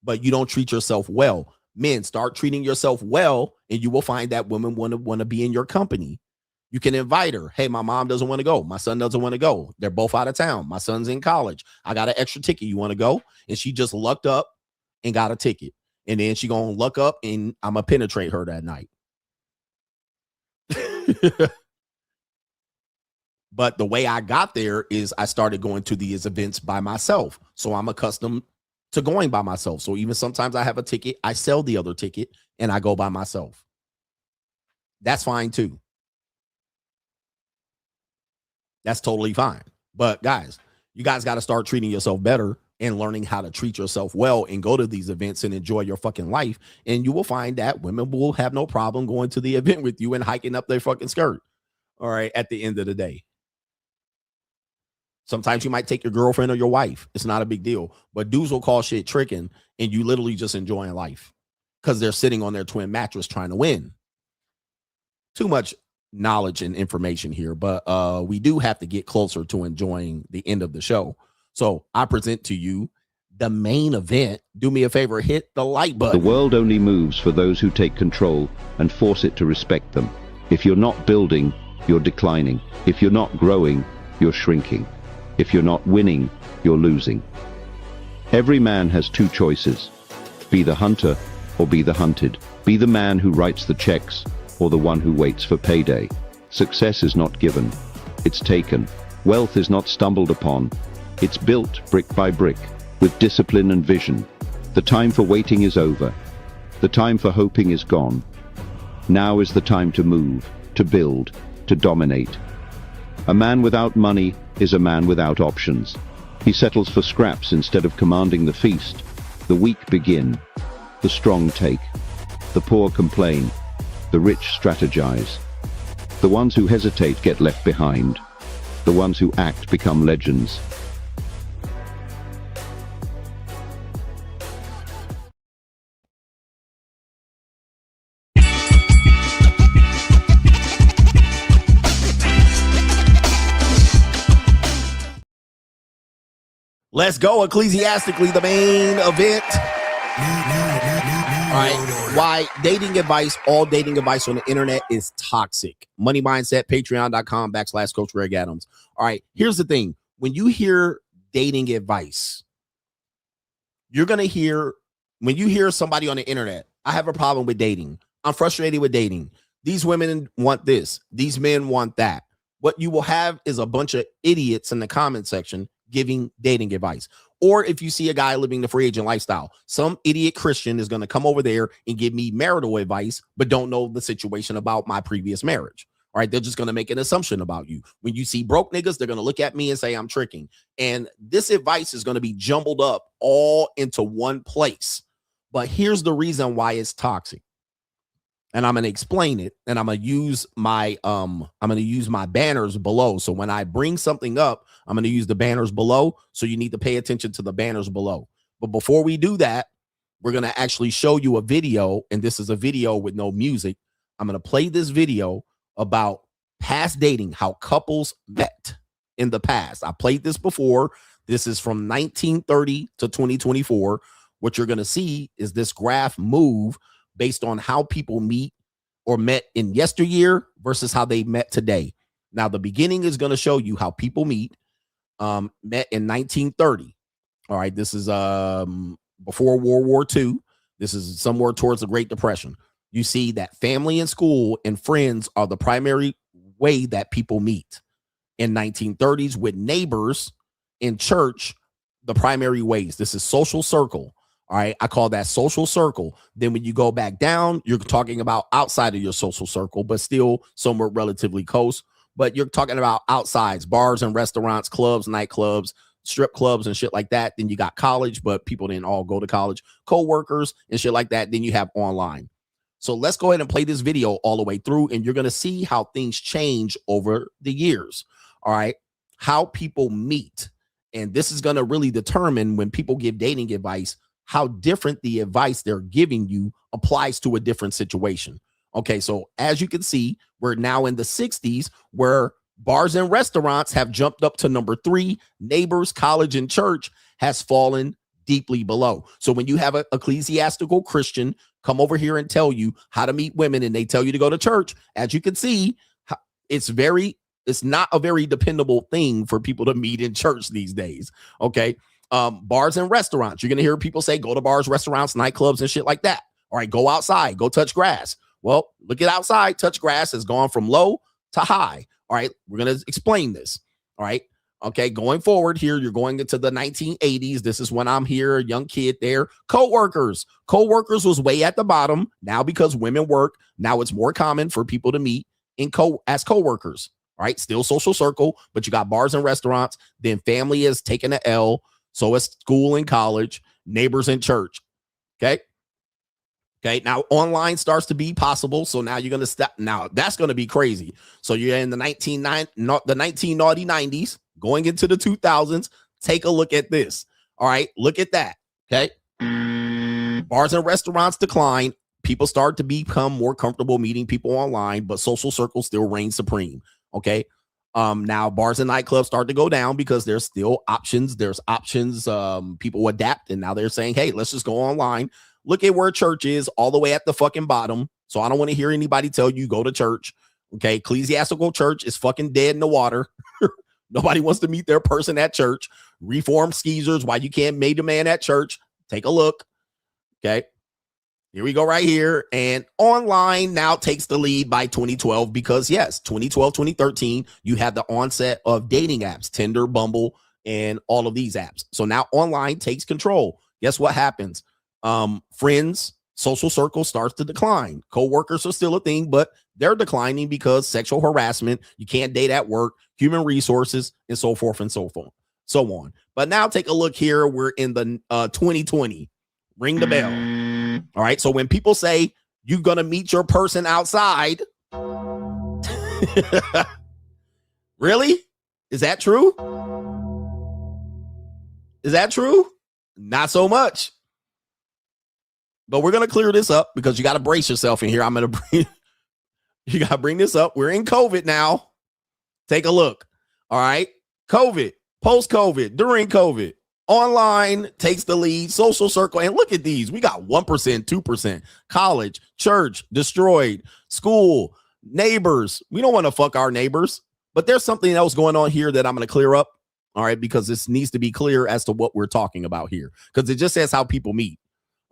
but you don't treat yourself well. Men, start treating yourself well, and you will find that women want to be in your company. You can invite her. Hey, my mom doesn't want to go. My son doesn't want to go. They're both out of town. My son's in college. I got an extra ticket. You want to go? And she just lucked up and got a ticket. And then she gonna luck up and I'm gonna penetrate her that night. But the way I got there is I started going to these events by myself. So I'm accustomed to going by myself. So even sometimes I have a ticket, I sell the other ticket and I go by myself. That's fine too. That's totally fine. But guys, you guys got to start treating yourself better and learning how to treat yourself well and go to these events and enjoy your fucking life. And you will find that women will have no problem going to the event with you and hiking up their fucking skirt. All right. At the end of the day. Sometimes you might take your girlfriend or your wife. It's not a big deal. But dudes will call shit tricking and you literally just enjoying life because they're sitting on their twin mattress trying to win. Too much knowledge and information here, but we do have to get closer to enjoying the end of the show. So I present to you the main event. Do me a favor, hit the like button. The world only moves for those who take control and force it to respect them. If you're not building, you're declining. If you're not growing, you're shrinking. If you're not winning, you're losing. Every man has 2 choices. Be the hunter or be the hunted. Be the man who writes the checks or the one who waits for payday. Success is not given, it's taken. Wealth is not stumbled upon, it's built brick by brick, with discipline and vision. The time for waiting is over. The time for hoping is gone. Now is the time to move, to build, to dominate. A man without money is a man without options. He settles for scraps instead of commanding the feast. The weak begin, the strong take, the poor complain, the rich strategize. The ones who hesitate get left behind. The ones who act become legends. Let's go. Ecclesiastically, the main event. All right. Why dating advice, all dating advice on the internet is toxic. Money Mindset, patreon.com/Coach Greg Adams. All right. Here's the thing. When you hear dating advice, you're going to hear, when you hear somebody on the internet, I have a problem with dating. I'm frustrated with dating. These women want this. These men want that. What you will have is a bunch of idiots in the comment section giving dating advice. Or if you see a guy living the free agent lifestyle, some idiot Christian is going to come over there and give me marital advice, but don't know the situation about my previous marriage. All right. They're just going to make an assumption about you. When you see broke niggas, they're going to look at me and say I'm tricking. And this advice is going to be jumbled up all into one place. But here's the reason why it's toxic. And I'm going to explain it, and I'm going to use my banners below. So when I bring something up, I'm going to use the banners below. So you need to pay attention to the banners below. But before we do that, we're going to actually show you a video, and this is a video with no music. I'm going to play this video about past dating, how couples met in the past. I played this before. This is from 1930 to 2024. What you're going to see is this graph move based on how people meet or met in yesteryear versus how they met today. Now, the beginning is going to show you how people met in 1930. All right, this is before World War II. This is somewhere towards the Great Depression. You see that family and school and friends are the primary way that people meet. In 1930s, with neighbors in church, the primary ways. This is social circle. All right, I call that social circle. Then when you go back down, you're talking about outside of your social circle, but still somewhere relatively close. But you're talking about outsides, bars and restaurants, clubs, nightclubs, strip clubs and shit like that. Then you got college, but people didn't all go to college, co-workers and shit like that. Then you have online. So let's go ahead and play this video all the way through, and you're going to see how things change over the years. All right, how people meet. And this is going to really determine, when people give dating advice, how different the advice they're giving you applies to a different situation. Okay, so as you can see, we're now in the 60s where bars and restaurants have jumped up to number 3. Neighbors, college, and church has fallen deeply below. So when you have an ecclesiastical Christian come over here and tell you how to meet women and they tell you to go to church, as you can see, it's not a very dependable thing for people to meet in church these days. Okay. Bars and restaurants. You're going to hear people say, go to bars, restaurants, nightclubs, and shit like that. All right. Go outside, go touch grass. Well, look at outside. Touch grass has gone from low to high. All right. We're going to explain this. All right. Okay. Going forward here, you're going into the 1980s. This is when I'm here, a young kid there. Co-workers was way at the bottom. Now, because women work, now it's more common for people to meet as co-workers. All right. Still social circle, but you got bars and restaurants. Then family is taking an L. So it's school and college, neighbors and church. Okay. Okay. Now online starts to be possible. So now you're going to step. Now that's going to be crazy. So you're in the 1990s, going into the 2000s. Take a look at this. All right. Look at that. Okay. Bars and restaurants decline. People start to become more comfortable meeting people online, but social circles still reign supreme. Okay. Now bars and nightclubs start to go down because there's still options. There's options. People adapt, and now they're saying, hey, let's just go online. Look at where church is, all the way at the fucking bottom. So I don't want to hear anybody tell you go to church. Okay. Ecclesiastical church is fucking dead in the water. Nobody wants to meet their person at church. Reformed skeezers, why you can't meet a man at church. Take a look. Okay. Here we go right here. And online now takes the lead by 2012 because, yes, 2012, 2013, you have the onset of dating apps, Tinder, Bumble, and all of these apps. So now online takes control. Guess what happens? Friends, social circle starts to decline. Co-workers are still a thing, but they're declining because sexual harassment, you can't date at work, human resources, and so forth and so on. But now take a look here. We're in the 2020. Ring the bell. All right. So when people say you're going to meet your person outside, really? Is that true? Is that true? Not so much. But we're going to clear this up because you got to brace yourself in here. You got to bring this up. We're in COVID now. Take a look. All right. COVID, post-COVID, during COVID. Online takes the lead, social circle, and look at these. We got 1%, 2%, college, church, destroyed, school, neighbors. We don't want to fuck our neighbors, but there's something else going on here that I'm going to clear up, all right, because this needs to be clear as to what we're talking about here, because it just says how people meet,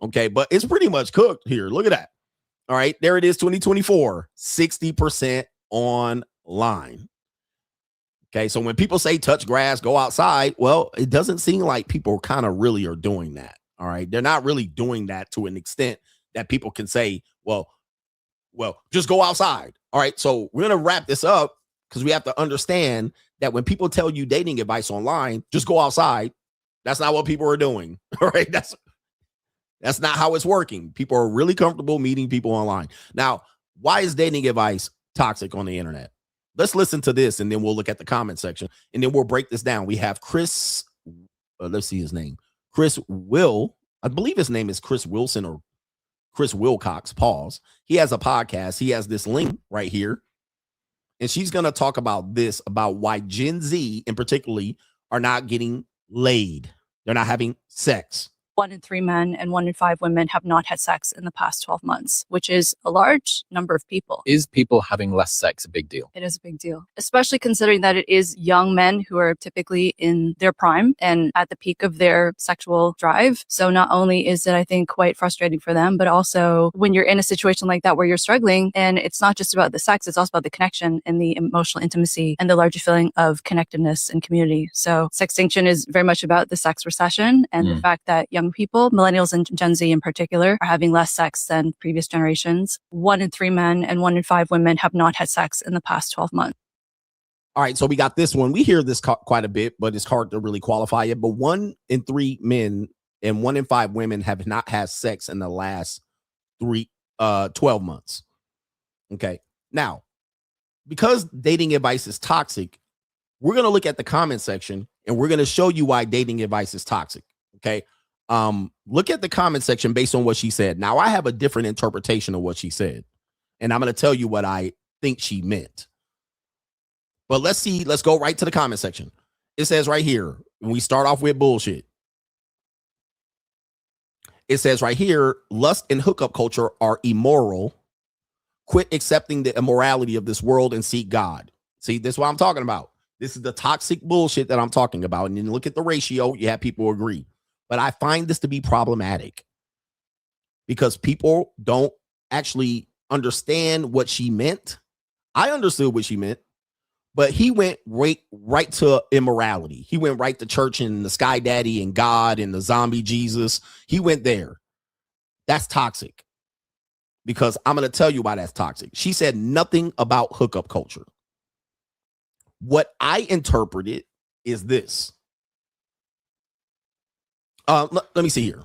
okay, but it's pretty much cooked here. Look at that. All right, there it is, 2024, 60% online. Okay, so when people say touch grass, go outside, well, it doesn't seem like people kind of really are doing that. All right, they're not really doing that to an extent that people can say, well, just go outside. All right, so we're going to wrap this up because we have to understand that when people tell you dating advice online, just go outside. That's not what people are doing. All right, that's not how it's working. People are really comfortable meeting people online. Now, why is dating advice toxic on the internet? Let's listen to this, and then we'll look at the comment section, and then we'll break this down. We have Chris, let's see his name. Chris Will, I believe his name is Chris Wilson or Chris Wilcox, pause. He has a podcast. He has this link right here, and she's going to talk about this, about why Gen Z in particularly are not getting laid. They're not having sex. 1 in 3 men and 1 in 5 women have not had sex in the past 12 months, which is a large number of people. Is people having less sex a big deal? It is a big deal, especially considering that it is young men who are typically in their prime and at the peak of their sexual drive. So not only is it, I think, quite frustrating for them, but also when you're in a situation like that where you're struggling, and it's not just about the sex, it's also about the connection and the emotional intimacy and the larger feeling of connectedness and community. So Sextinction is very much about the sex recession and the fact that young people, millennials and Gen Z in particular, are having less sex than previous generations. 1 in 3 men and 1 in 5 women have not had sex in the past 12 months. All right, so we got this one. We hear this quite a bit, but it's hard to really qualify it. But 1 in 3 men and 1 in 5 women have not had sex in the last 12 months. Okay, now, because dating advice is toxic, we're going to look at the comment section and we're going to show you why dating advice is toxic. Okay. Look at the comment section based on what she said. Now, I have a different interpretation of what she said, and I'm going to tell you what I think she meant. But let's see. Let's go right to the comment section. It says right here, when we start off with bullshit, it says right here, lust and hookup culture are immoral. Quit accepting the immorality of this world and seek God. See, this is what I'm talking about. This is the toxic bullshit that I'm talking about. And then look at the ratio. You have people agree. But I find this to be problematic because people don't actually understand what she meant. I understood what she meant, but he went right to immorality. He went right to church and the Sky Daddy and God and the zombie Jesus. He went there. That's toxic because I'm going to tell you why that's toxic. She said nothing about hookup culture. What I interpreted is this. Let me see here.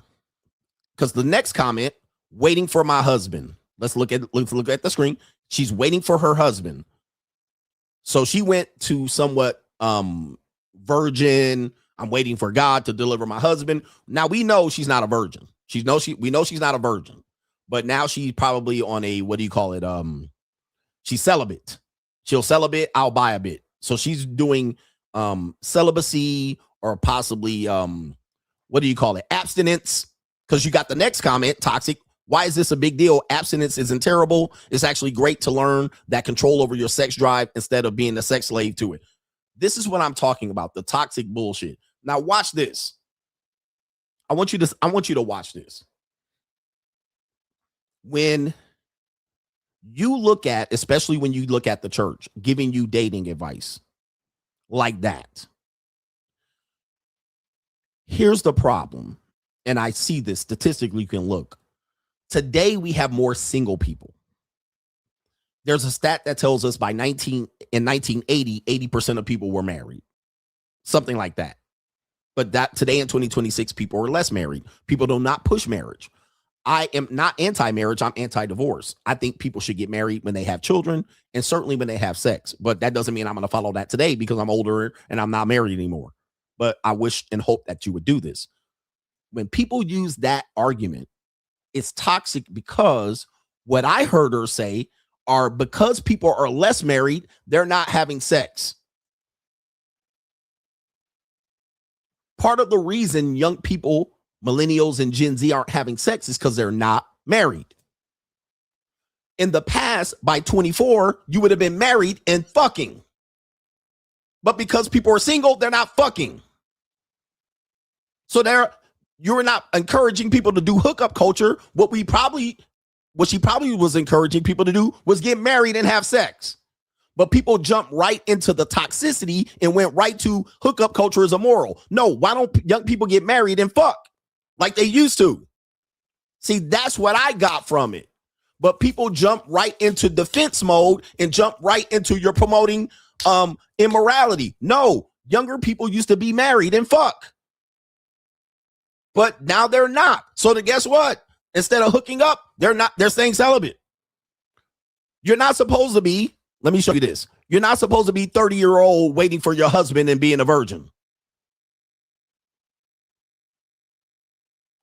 Because the next comment, waiting for my husband. Let's look at the screen. She's waiting for her husband. So she went to somewhat virgin. I'm waiting for God to deliver my husband. Now we know she's not a virgin. We know she's not a virgin. But now she's probably on a, what do you call it? She's celibate. She'll celibate, I'll buy a bit. So she's doing celibacy or possibly what do you call it? Abstinence. Because you got the next comment, toxic. Why is this a big deal? Abstinence isn't terrible. It's actually great to learn that control over your sex drive instead of being a sex slave to it. This is what I'm talking about, the toxic bullshit. Now watch this. I want you to watch this. When you look at, especially when you look at the church giving you dating advice like that, here's the problem. And I see this statistically, you can look. Today, we have more single people. There's a stat that tells us in 1980, 80% of people were married. Something like that. But that today in 2026, people are less married. People do not push marriage. I am not anti-marriage. I'm anti-divorce. I think people should get married when they have children and certainly when they have sex. But that doesn't mean I'm going to follow that today because I'm older and I'm not married anymore. But I wish and hope that you would do this. When people use that argument, it's toxic because what I heard her say are because people are less married, they're not having sex. Part of the reason young people, millennials and Gen Z aren't having sex is because they're not married. In the past, by 24, you would have been married and fucking. But because people are single, they're not fucking. So you're not encouraging people to do hookup culture. What she probably was encouraging people to do was get married and have sex. But people jump right into the toxicity and went right to hookup culture is immoral. No, why don't young people get married and fuck like they used to? See, that's what I got from it. But people jump right into defense mode and jump right into you're promoting immorality. No, younger people used to be married and fuck. But now they're not. So guess what? Instead of hooking up, they're staying celibate. You're not supposed to be, let me show you this. You're not supposed to be 30-year-old waiting for your husband and being a virgin.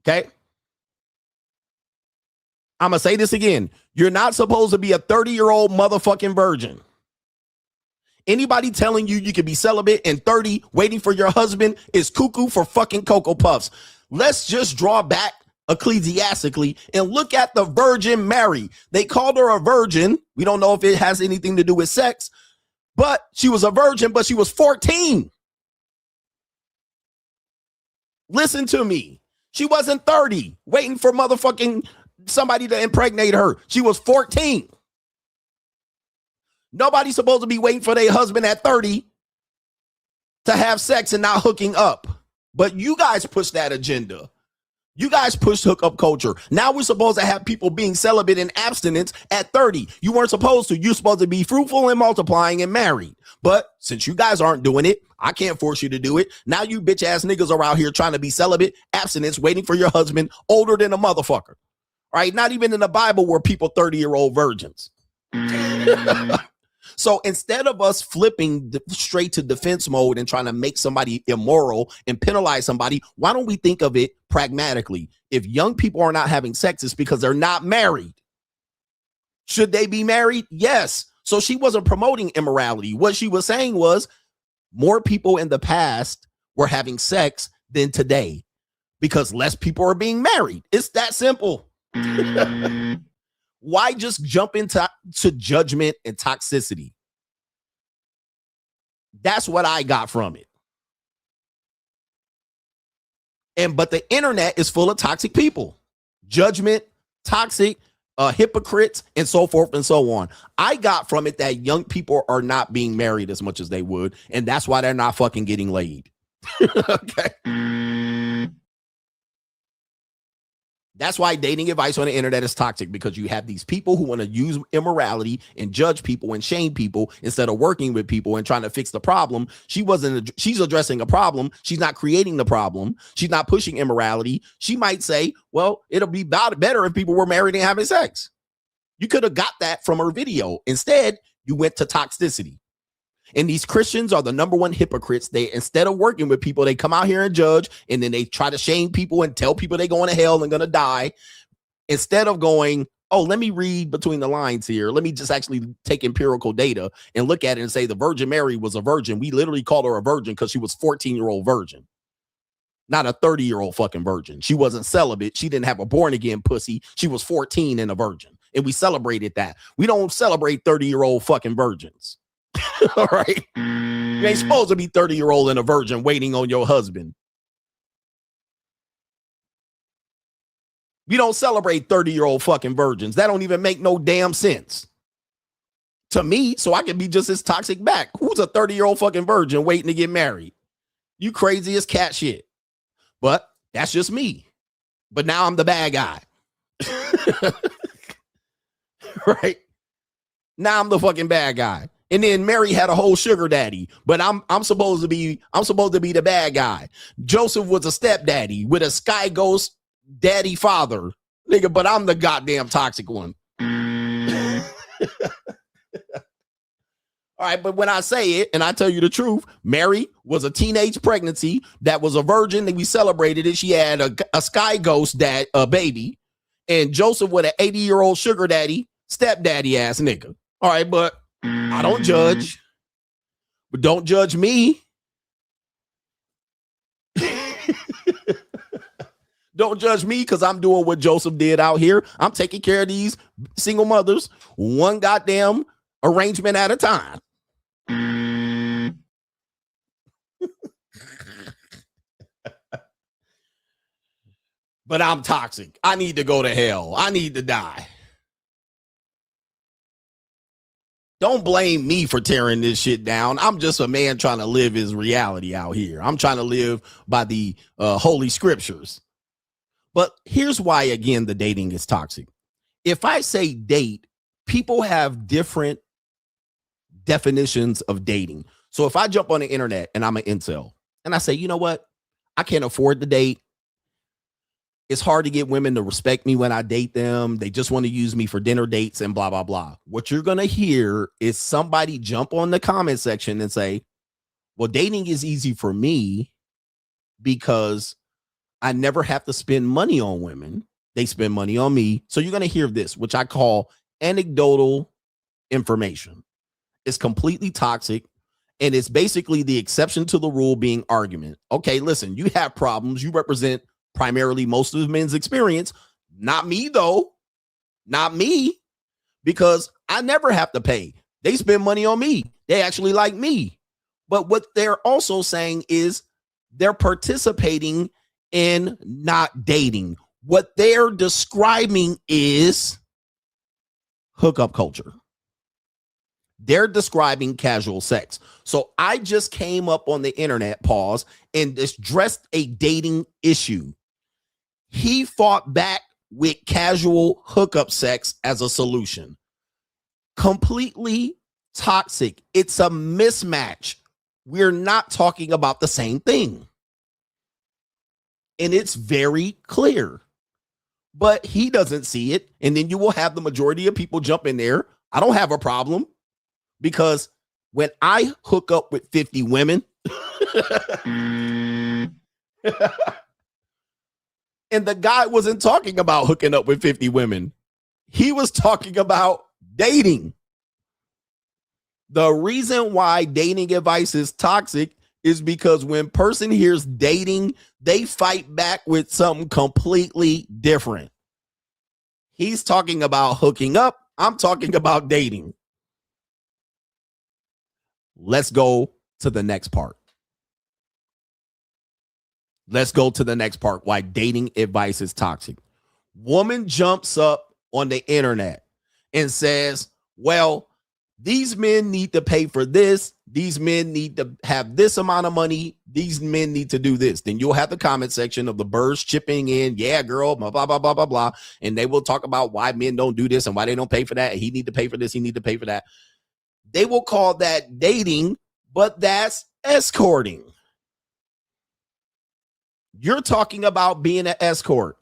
Okay? I'm going to say this again. You're not supposed to be a 30-year-old motherfucking virgin. Anybody telling you you can be celibate and 30 waiting for your husband is cuckoo for fucking Cocoa Puffs. Let's just draw back ecclesiastically and look at the Virgin Mary. They called her a virgin. We don't know if it has anything to do with sex, but she was a virgin, but she was 14. Listen to me. She wasn't 30 waiting for motherfucking somebody to impregnate her. She was 14. Nobody's supposed to be waiting for their husband at 30 to have sex and not hooking up. But you guys push that agenda. You guys push hookup culture. Now we're supposed to have people being celibate and abstinence at 30. You weren't supposed to. You're supposed to be fruitful and multiplying and married. But since you guys aren't doing it, I can't force you to do it. Now you bitch ass niggas are out here trying to be celibate, abstinence, waiting for your husband older than a motherfucker. All right, not even in the Bible were people 30-year-old virgins. So instead of us flipping straight to defense mode and trying to make somebody immoral and penalize somebody, why don't we think of it pragmatically? If young people are not having sex, it's because they're not married. Should they be married? Yes. So she wasn't promoting immorality. What she was saying was more people in the past were having sex than today because less people are being married. It's that simple. Why just jump into judgment and toxicity? That's what I got from it. But the internet is full of toxic people. Judgment, toxic, hypocrites, and so forth and so on. I got from it that young people are not being married as much as they would, and that's why they're not fucking getting laid. Okay. That's why dating advice on the internet is toxic, because you have these people who want to use immorality and judge people and shame people instead of working with people and trying to fix the problem. She's addressing a problem. She's not creating the problem. She's not pushing immorality. She might say, well, it'll be better if people were married and having sex. You could have got that from her video. Instead, you went to toxicity. And these Christians are the number one hypocrites. They, instead of working with people, they come out here and judge, and then they try to shame people and tell people they're going to hell and going to die. Instead of going, oh, let me read between the lines here. Let me just actually take empirical data and look at it and say the Virgin Mary was a virgin. We literally called her a virgin because she was 14-year-old virgin, not a 30-year-old fucking virgin. She wasn't celibate. She didn't have a born again pussy. She was 14 and a virgin. And we celebrated that. We don't celebrate 30-year-old fucking virgins. All right. You ain't supposed to be 30-year-old and a virgin waiting on your husband. We don't celebrate 30-year-old fucking virgins. That don't even make no damn sense to me. So I can be just as toxic back. Who's a 30-year-old fucking virgin waiting to get married? You crazy as cat shit. But that's just me. But now I'm the bad guy. Right? Now I'm the fucking bad guy. And then Mary had a whole sugar daddy, but I'm supposed to be the bad guy. Joseph was a stepdaddy with a sky ghost daddy father, nigga, but I'm the goddamn toxic one. All right, but when I say it and I tell you the truth, Mary was a teenage pregnancy that was a virgin, and we celebrated it. She had a sky ghost baby, and Joseph with an 80-year-old sugar daddy, stepdaddy ass nigga. All right, but I don't judge, but don't judge me. Don't judge me because I'm doing what Joseph did out here. I'm taking care of these single mothers one goddamn arrangement at a time. But I'm toxic. I need to go to hell. I need to die. Don't blame me for tearing this shit down. I'm just a man trying to live his reality out here. I'm trying to live by the holy scriptures. But here's why, again, the dating is toxic. If I say date, people have different definitions of dating. So if I jump on the internet and I'm an incel and I say, you know what? I can't afford to date. It's hard to get women to respect me when I date them. They just want to use me for dinner dates and blah, blah, blah. What you're going to hear is somebody jump on the comment section and say, well, dating is easy for me because I never have to spend money on women. They spend money on me. So you're going to hear this, which I call anecdotal information. It's completely toxic. And it's basically the exception to the rule being argument. Okay, listen, you have problems. You represent primarily most of men's experience. Not me, though. Not me. Because I never have to pay. They spend money on me. They actually like me. But what they're also saying is they're participating in not dating. What they're describing is hookup culture. They're describing casual sex. So I just came up on the internet, pause, and addressed a dating issue. He fought back with casual hookup sex as a solution. Completely toxic. It's a mismatch. We're not talking about the same thing. And it's very clear. But he doesn't see it. And then you will have the majority of people jump in there. I don't have a problem. because when I hook up with 50 women, and the guy wasn't talking about hooking up with 50 women. He was talking about dating. The reason why dating advice is toxic is because when person hears dating, they fight back with something completely different. He's talking about hooking up. I'm talking about dating. Let's go to the next part. Let's go to the next part. Why dating advice is toxic. Woman jumps up on the internet and says, well, these men need to pay for this. These men need to have this amount of money. These men need to do this. Then you'll have the comment section of the birds chipping in. Yeah, girl, blah, blah, blah, blah, blah, blah. And they will talk about why men don't do this and why they don't pay for that. He need to pay for this. He need to pay for that. They will call that dating, but that's escorting. You're talking about being an escort.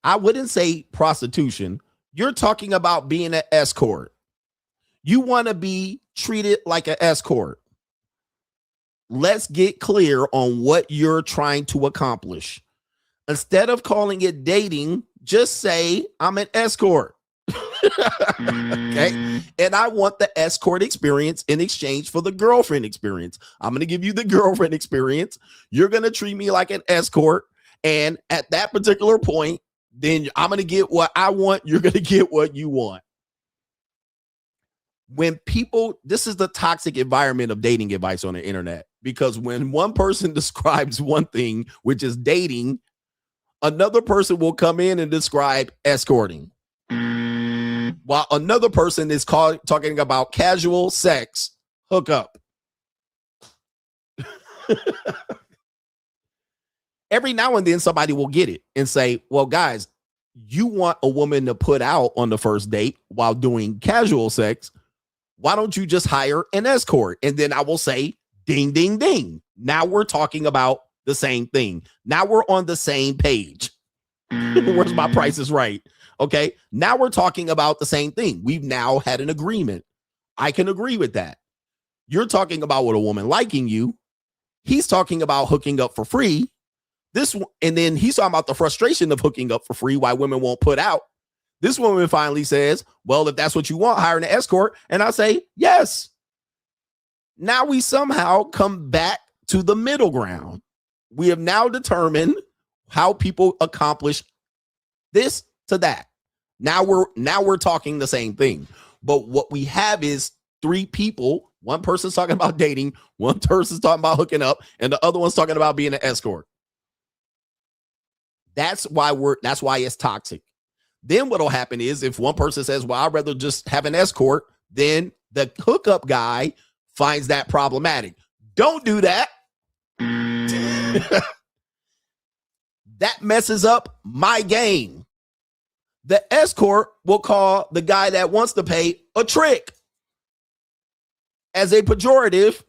I wouldn't say prostitution. You're talking about being an escort. You want to be treated like an escort. Let's get clear on what you're trying to accomplish. Instead of calling it dating, just say, I'm an escort. Okay. And I want the escort experience in exchange for the girlfriend experience. I'm going to give you the girlfriend experience. You're going to treat me like an escort. And at that particular point, then I'm going to get what I want. You're going to get what you want. When people, this is the toxic environment of dating advice on the internet, because when one person describes one thing, which is dating, another person will come in and describe escorting. While another person is talking about casual sex hookup. Every now and then somebody will get it and say, well, guys, you want a woman to put out on the first date while doing casual sex. Why don't you just hire an escort? And then I will say, ding, ding, ding. Now we're talking about the same thing. Now we're on the same page. Where's my Price is Right? Okay. Now we're talking about the same thing. We've now had an agreement. I can agree with that. You're talking about with a woman liking you. He's talking about hooking up for free. And then he's talking about the frustration of hooking up for free, why women won't put out. This woman finally says, well, if that's what you want, hire an escort. And I say, yes. Now we somehow come back to the middle ground. We have now determined how people accomplish this to that. Now we're talking the same thing. But what we have is three people. One person's talking about dating, one person's talking about hooking up, and the other one's talking about being an escort. That's why it's toxic. Then what'll happen is if one person says, well, I'd rather just have an escort, then the hookup guy finds that problematic. Don't do that. That messes up my game. The escort will call the guy that wants to pay a trick as a pejorative,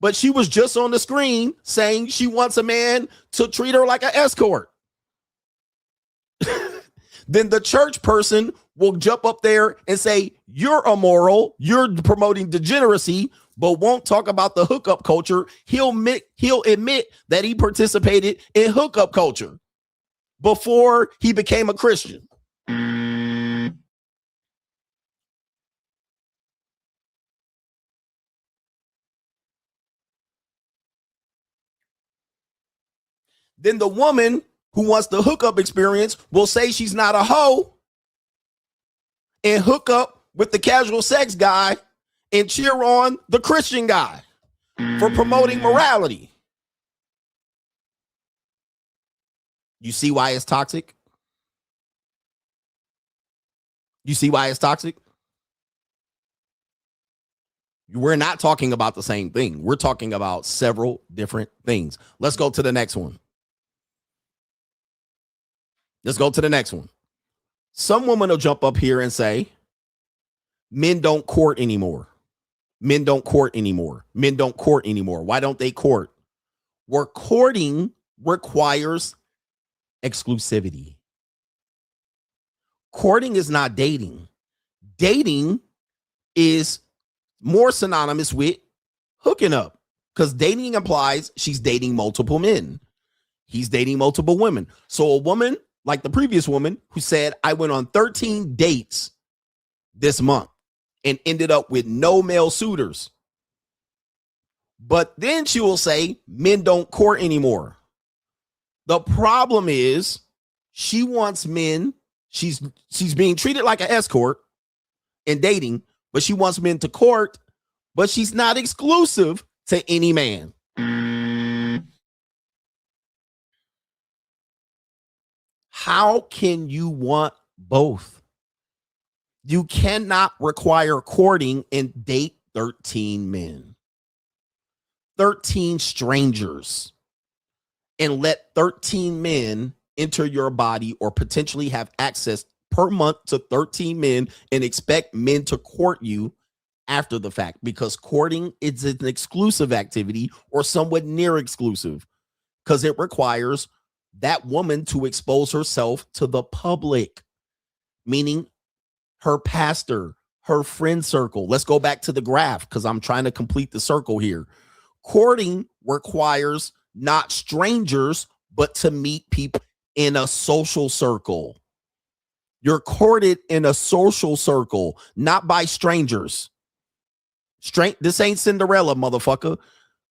but she was just on the screen saying she wants a man to treat her like an escort. Then the church person will jump up there and say, you're immoral, you're promoting degeneracy, but won't talk about the hookup culture. He'll admit that he participated in hookup culture before he became a Christian. Then the woman who wants the hookup experience will say she's not a hoe and hook up with the casual sex guy and cheer on the Christian guy for promoting morality. You see why it's toxic? You see why it's toxic? We're not talking about the same thing. We're talking about several different things. Let's go to the next one. Let's go to the next one. Some woman will jump up here and say, men don't court anymore. Men don't court anymore. Men don't court anymore. Why don't they court? Where courting requires exclusivity. Courting is not dating. Dating is more synonymous with hooking up, because dating implies she's dating multiple men. He's dating multiple women. So a woman like the previous woman who said, I went on 13 dates this month and ended up with no male suitors. But then she will say men don't court anymore. The problem is she wants men. She's being treated like an escort in dating, but she wants men to court, but she's not exclusive to any man. How can you want both? You cannot require courting and date 13 men, 13 strangers, and let 13 men enter your body or potentially have access per month to 13 men and expect men to court you after the fact, because courting is an exclusive activity or somewhat near exclusive, because it requires that woman to expose herself to the public, meaning her pastor, her friend circle. Let's go back to the graph because I'm trying to complete the circle here. Courting requires not strangers, but to meet people in a social circle. You're courted in a social circle, not by strangers. This ain't Cinderella, motherfucker.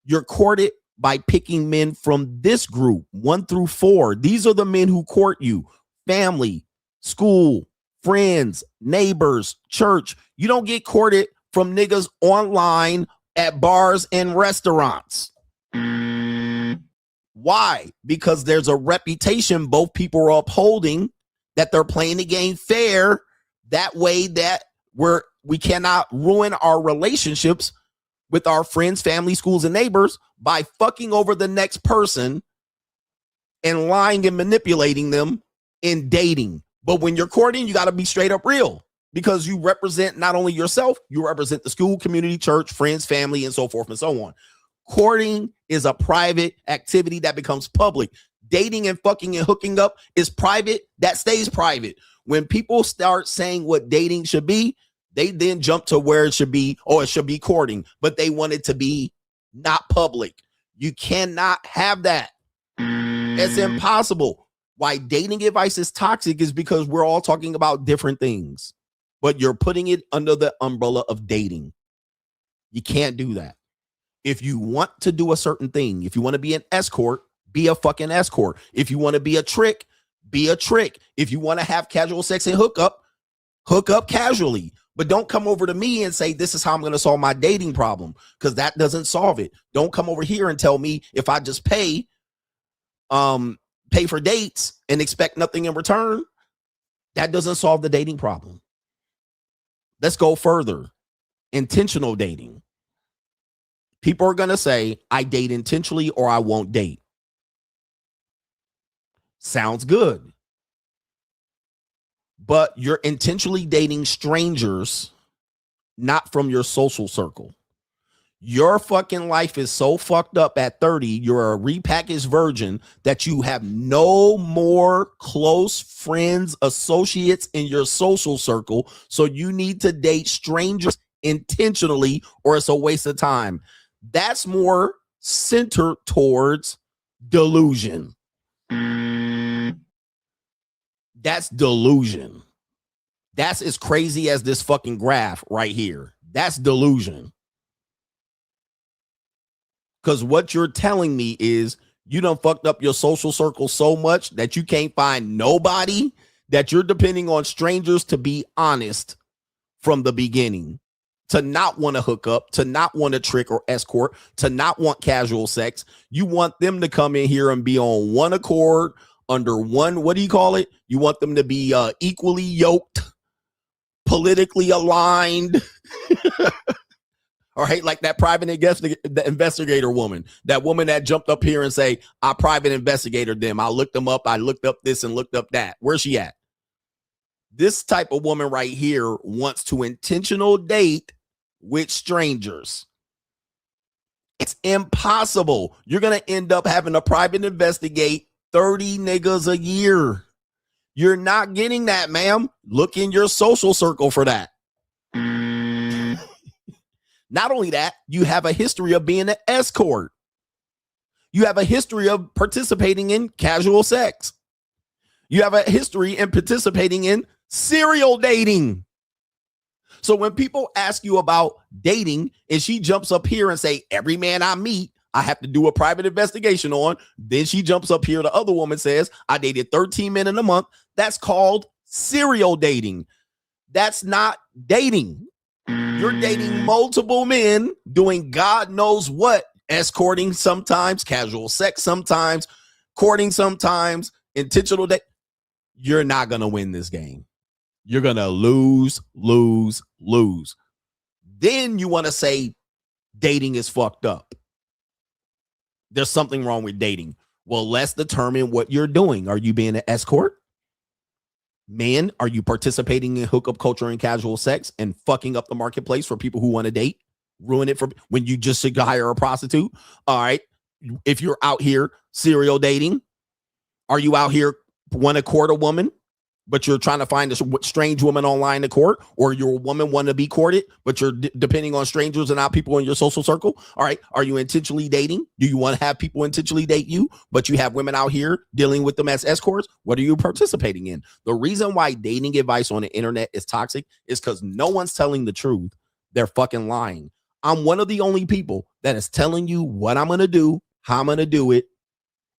You're courted by picking men from this group, 1 through 4. These are the men who court you. Family, school, friends, neighbors, church. You don't get courted from niggas online at bars and restaurants. Why? Because there's a reputation both people are upholding that they're playing the game fair. That way that we cannot ruin our relationships with our friends, family, schools, and neighbors by fucking over the next person and lying and manipulating them in dating. But when you're courting, you got to be straight up real, because you represent not only yourself, you represent the school, community, church, friends, family, and so forth and so on. Courting is a private activity that becomes public. Dating and fucking and hooking up is private. That stays private. When people start saying what dating should be, they then jump to where it should be, or it should be courting, but they want it to be not public. You cannot have that. It's impossible. Why dating advice is toxic is because we're all talking about different things, but you're putting it under the umbrella of dating. You can't do that. If you want to do a certain thing, if you want to be an escort, be a fucking escort. If you want to be a trick, be a trick. If you want to have casual sex and hook up casually. But don't come over to me and say, this is how I'm going to solve my dating problem, because that doesn't solve it. Don't come over here and tell me if I just pay for dates and expect nothing in return. That doesn't solve the dating problem. Let's go further. Intentional dating. People are going to say, I date intentionally or I won't date. Sounds good. But you're intentionally dating strangers, not from your social circle. Your fucking life is so fucked up at 30, you're a repackaged virgin, that you have no more close friends, associates in your social circle. So you need to date strangers intentionally, or it's a waste of time. That's more centered towards delusion. That's delusion. That's as crazy as this fucking graph right here. That's delusion. Because what you're telling me is you done fucked up your social circle so much that you can't find nobody, that you're depending on strangers to be honest from the beginning, to not want to hook up, to not want to trick or escort, to not want casual sex. You want them to come in here and be on one accord, under one, what do you call it? You want them to be equally yoked, politically aligned. All right, like that private investigator woman, that woman that jumped up here and say, I private investigated them. I looked them up. I looked up this and looked up that. Where's she at? This type of woman right here wants to intentional date with strangers. It's impossible. You're going to end up having to private investigate 30 niggas a year. You're not getting that, ma'am. Look in your social circle for that. Not only that, you have a history of being an escort. You have a history of participating in casual sex. You have a history in participating in serial dating. So when people ask you about dating and she jumps up here and say, every man I meet, I have to do a private investigation on. Then she jumps up here. The other woman says, I dated 13 men in a month. That's called serial dating. That's not dating. You're dating multiple men doing God knows what. Escorting sometimes, casual sex sometimes, courting sometimes, intentional date. You're not going to win this game. You're going to lose. Then you want to say dating is fucked up. There's something wrong with dating. Well, let's determine what you're doing. Are you being an escort? Men, are you participating in hookup culture and casual sex and fucking up the marketplace for people who want to date? Ruin it for when you just should hire a prostitute. All right. If you're out here serial dating, are you out here want to court a woman, but you're trying to find a strange woman online to court, or your woman want to be courted, but you're depending on strangers and not people in your social circle? All right. Are you intentionally dating? Do you want to have people intentionally date you, but you have women out here dealing with them as escorts? What are you participating in? The reason why dating advice on the internet is toxic is because no one's telling the truth. They're fucking lying. I'm one of the only people that is telling you what I'm going to do, how I'm going to do it.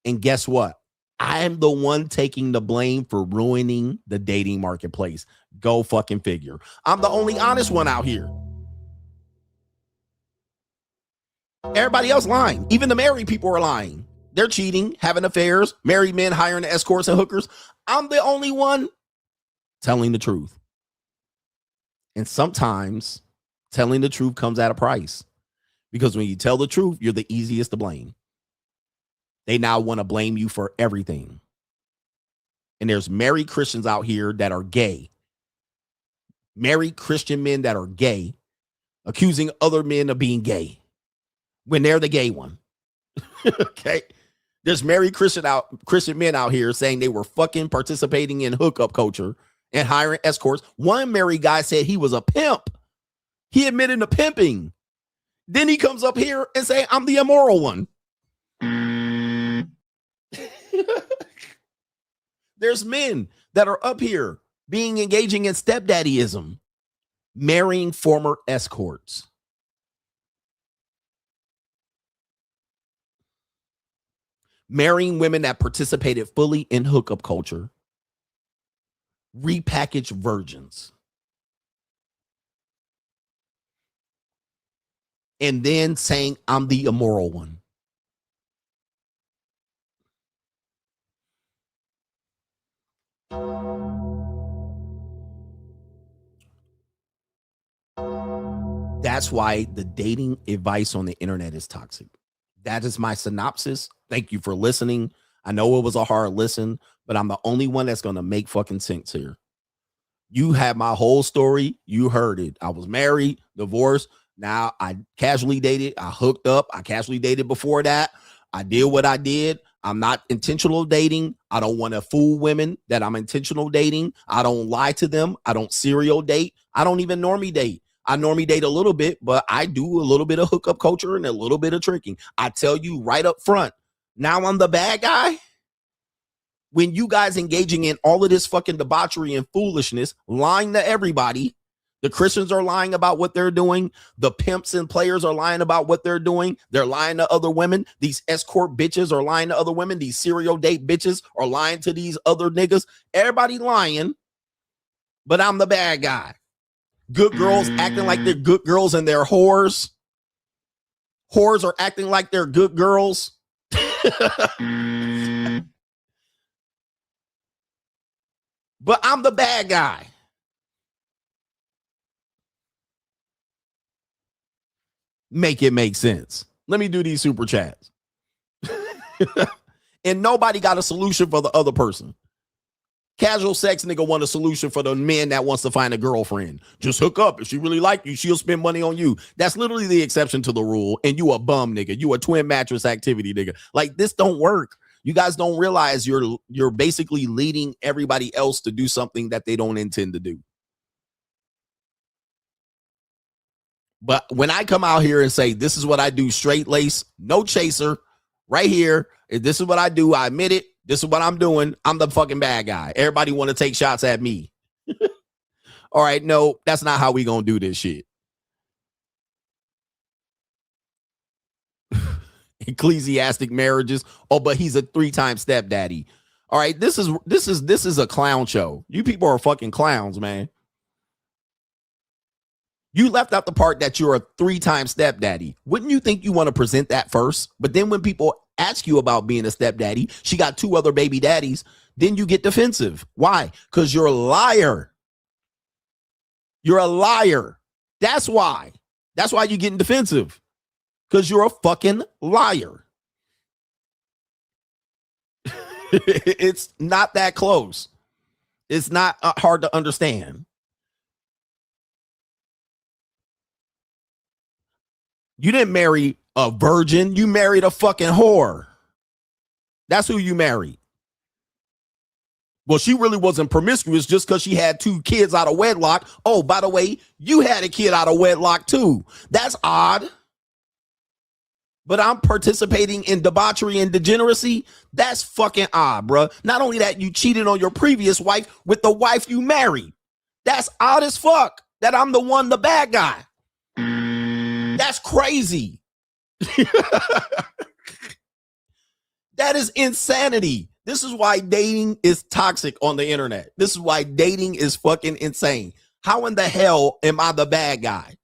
And guess what? I am the one taking the blame for ruining the dating marketplace. Go fucking figure. I'm the only honest one out here. Everybody else lying. Even the married people are lying. They're cheating, having affairs, married men hiring escorts and hookers. I'm the only one telling the truth. And sometimes telling the truth comes at a price, because when you tell the truth, you're the easiest to blame. They now want to blame you for everything. And there's married Christians out here that are gay. Married Christian men that are gay, accusing other men of being gay when they're the gay one. Okay. There's married Christian men out here saying they were fucking participating in hookup culture and hiring escorts. One married guy said he was a pimp. He admitted to pimping. Then he comes up here and say, I'm the immoral one. There's men that are up here engaging in stepdaddyism, marrying former escorts. Marrying women that participated fully in hookup culture, repackaged virgins. And then saying, I'm the immoral one. That's why the dating advice on the internet is toxic. That is my synopsis. Thank you for listening. I know it was a hard listen, but I'm the only one that's going to make fucking sense here. You have my whole story. You heard it. I was married, divorced. Now I casually dated. I hooked up. I casually dated before that. I did what I did. I'm not intentional dating. I don't want to fool women that I'm intentional dating. I don't lie to them. I don't serial date. I don't even normie date. I normally date a little bit, but I do a little bit of hookup culture and a little bit of tricking. I tell you right up front, now I'm the bad guy. When you guys engaging in all of this fucking debauchery and foolishness, lying to everybody, the Christians are lying about what they're doing. The pimps and players are lying about what they're doing. They're lying to other women. These escort bitches are lying to other women. These serial date bitches are lying to these other niggas. Everybody lying, but I'm the bad guy. Good girls acting like they're good girls and they're whores. Whores are acting like they're good girls. But I'm the bad guy. Make it make sense. Let me do these super chats. And nobody got a solution for the other person. Casual sex nigga want a solution for the man that wants to find a girlfriend. Just hook up. If she really like you, she'll spend money on you. That's literally the exception to the rule. And you a bum nigga. You a twin mattress activity nigga. Like, this don't work. You guys don't realize you're basically leading everybody else to do something that they don't intend to do. But when I come out here and say, this is what I do, straight lace, no chaser, right here, this is what I do, I admit it, this is what I'm doing, I'm the fucking bad guy. Everybody want to take shots at me. All right, no, that's not how we gonna do this shit. Ecclesiastic marriages. Oh, but he's a 3-time stepdaddy. All right, this is a clown show. You people are fucking clowns, man. You left out the part that you're a 3-time stepdaddy. Wouldn't you think you want to present that first? But then when people ask you about being a stepdaddy, she got 2 other baby daddies, then you get defensive. Why? Because you're a liar. You're a liar. That's why. That's why you're getting defensive. Because you're a fucking liar. It's not that close. It's not hard to understand. You didn't marry a virgin. You married a fucking whore. That's who you married. Well, she really wasn't promiscuous just because she had 2 kids out of wedlock. Oh, by the way, you had a kid out of wedlock too. That's odd. But I'm participating in debauchery and degeneracy. That's fucking odd, bro. Not only that, you cheated on your previous wife with the wife you married. That's odd as fuck. That I'm the bad guy. That's crazy. That is insanity. This is why dating is toxic on the internet. This is why dating is fucking insane. How in the hell am I the bad guy?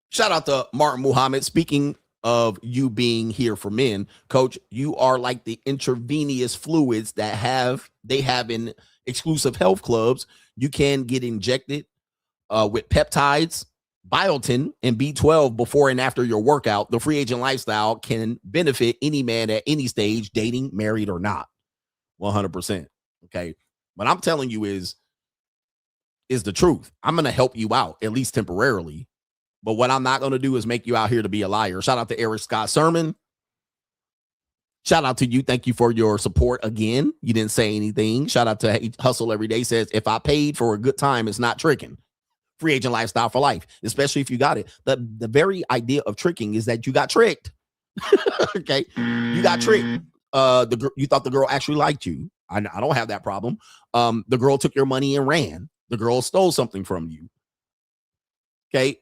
Shout out to Martin Muhammad. Speaking of you being here for men, coach, you are like the intravenous fluids that they have in exclusive health clubs. You can get injected with peptides, biotin, and B12 before and after your workout. The free agent lifestyle can benefit any man at any stage, dating, married, or not. 100%. Okay. What I'm telling you is the truth. I'm going to help you out, at least temporarily. But what I'm not going to do is make you out here to be a liar. Shout out to Eric Scott Sermon. Shout out to you. Thank you for your support again. You didn't say anything. Shout out to Hustle Every Day. Says, if I paid for a good time, it's not tricking. Free agent lifestyle for life, especially if you got it. The very idea of tricking is that you got tricked. Okay. You got tricked. You thought the girl actually liked you. I don't have that problem. The girl took your money and ran. The girl stole something from you. Okay.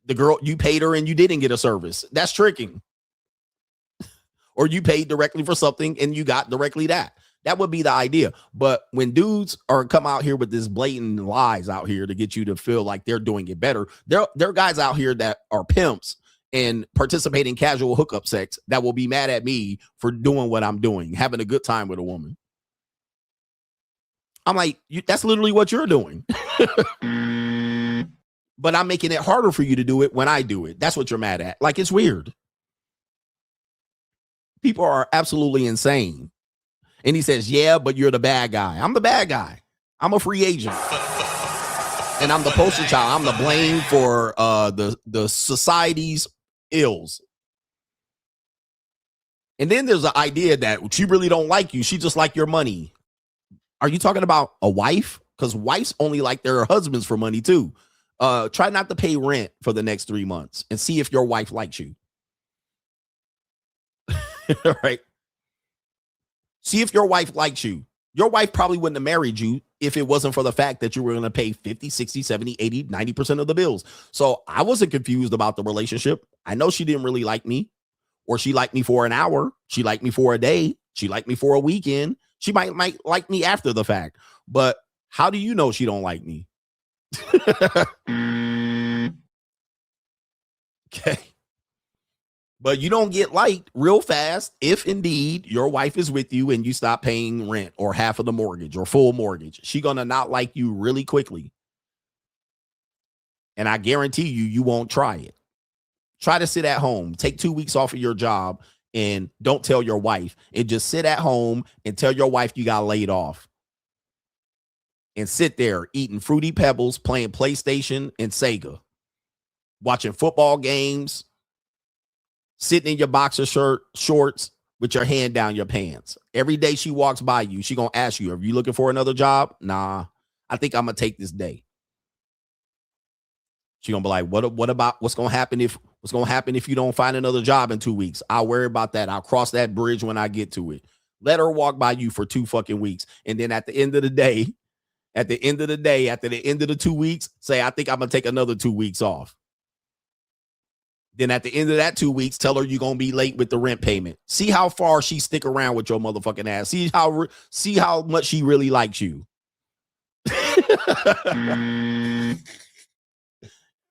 The girl, you paid her and you didn't get a service. That's tricking. Or you paid directly for something and you got directly that. That would be the idea. But when dudes come out here with this blatant lies out here to get you to feel like they're doing it better, there are guys out here that are pimps and participate in casual hookup sex that will be mad at me for doing what I'm doing, having a good time with a woman. I'm like, that's literally what you're doing. But I'm making it harder for you to do it when I do it. That's what you're mad at. Like, it's weird. People are absolutely insane. And he says, yeah, but you're the bad guy. I'm the bad guy. I'm a free agent. And I'm the poster child. I'm the blame for the society's ills. And then there's the idea that she really don't like you. She just like your money. Are you talking about a wife? Because wives only like their husbands for money too. Try not to pay rent for the next 3 months and see if your wife likes you. All right. See if your wife likes you. Your wife probably wouldn't have married you if it wasn't for the fact that you were going to pay 50, 60, 70, 80, 90% of the bills. So I wasn't confused about the relationship. I know she didn't really like me, or she liked me for an hour. She liked me for a day. She liked me for a weekend. She might like me after the fact. But how do you know she don't like me? Okay. But you don't get liked real fast if indeed your wife is with you and you stop paying rent or half of the mortgage or full mortgage. She's going to not like you really quickly. And I guarantee you won't try it. Try to sit at home, take 2 weeks off of your job and don't tell your wife, and just sit at home and tell your wife you got laid off. And sit there eating Fruity Pebbles, playing PlayStation and Sega, watching football games, sitting in your boxer shorts, with your hand down your pants. Every day she walks by you, she gonna ask you, are you looking for another job? Nah, I think I'm gonna take this day. She gonna be like, what about what's gonna happen if you don't find another job in 2 weeks? I'll worry about that. I'll cross that bridge when I get to it. Let her walk by you for 2 fucking weeks. And then at the end of the day, after the end of the 2 weeks, say, I think I'm gonna take another 2 weeks off. Then at the end of that 2 weeks, tell her you're going to be late with the rent payment. See how far she stick around with your motherfucking ass. See how much she really likes you.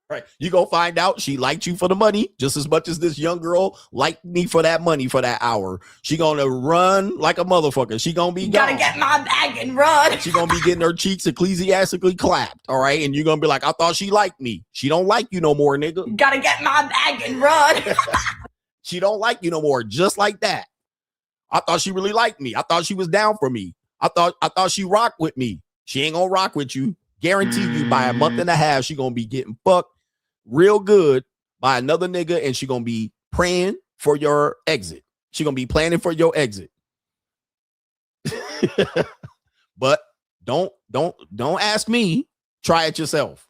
Right. You going to find out she liked you for the money just as much as this young girl liked me for that money for that hour. She going to run like a motherfucker. She going to be Gotta gone. get my bag and run. She going to be getting her cheeks ecclesiastically clapped. All right. And you're going to be like, I thought she liked me. She don't like you no more, nigga. Gotta get my bag and run. She don't like you no more. Just like that. I thought she really liked me. I thought she was down for me. I thought she rocked with me. She ain't going to rock with you. Guarantee you by a month and a half, she going to be getting fucked real good by another nigga, and she gonna be praying for your exit. She gonna be planning for your exit. But don't ask me. Try it yourself.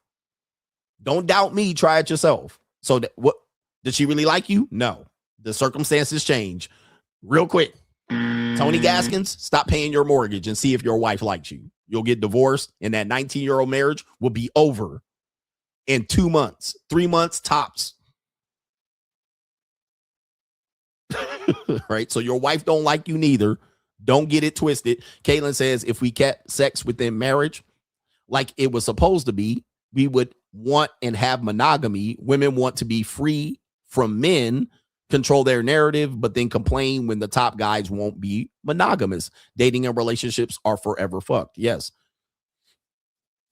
Don't doubt me. Try it yourself. So what did she really like you? No. The circumstances change real quick. Tony Gaskins, stop paying your mortgage and see if your wife likes you. You'll get divorced, and that 19-year-old marriage will be over in 2 months, 3 months tops. Right? So your wife don't like you neither. Don't get it twisted. Caitlin says if we kept sex within marriage like it was supposed to be, we would want and have monogamy. Women want to be free from men, control their narrative, but then complain when the top guys won't be monogamous. Dating and relationships are forever fucked. Yes.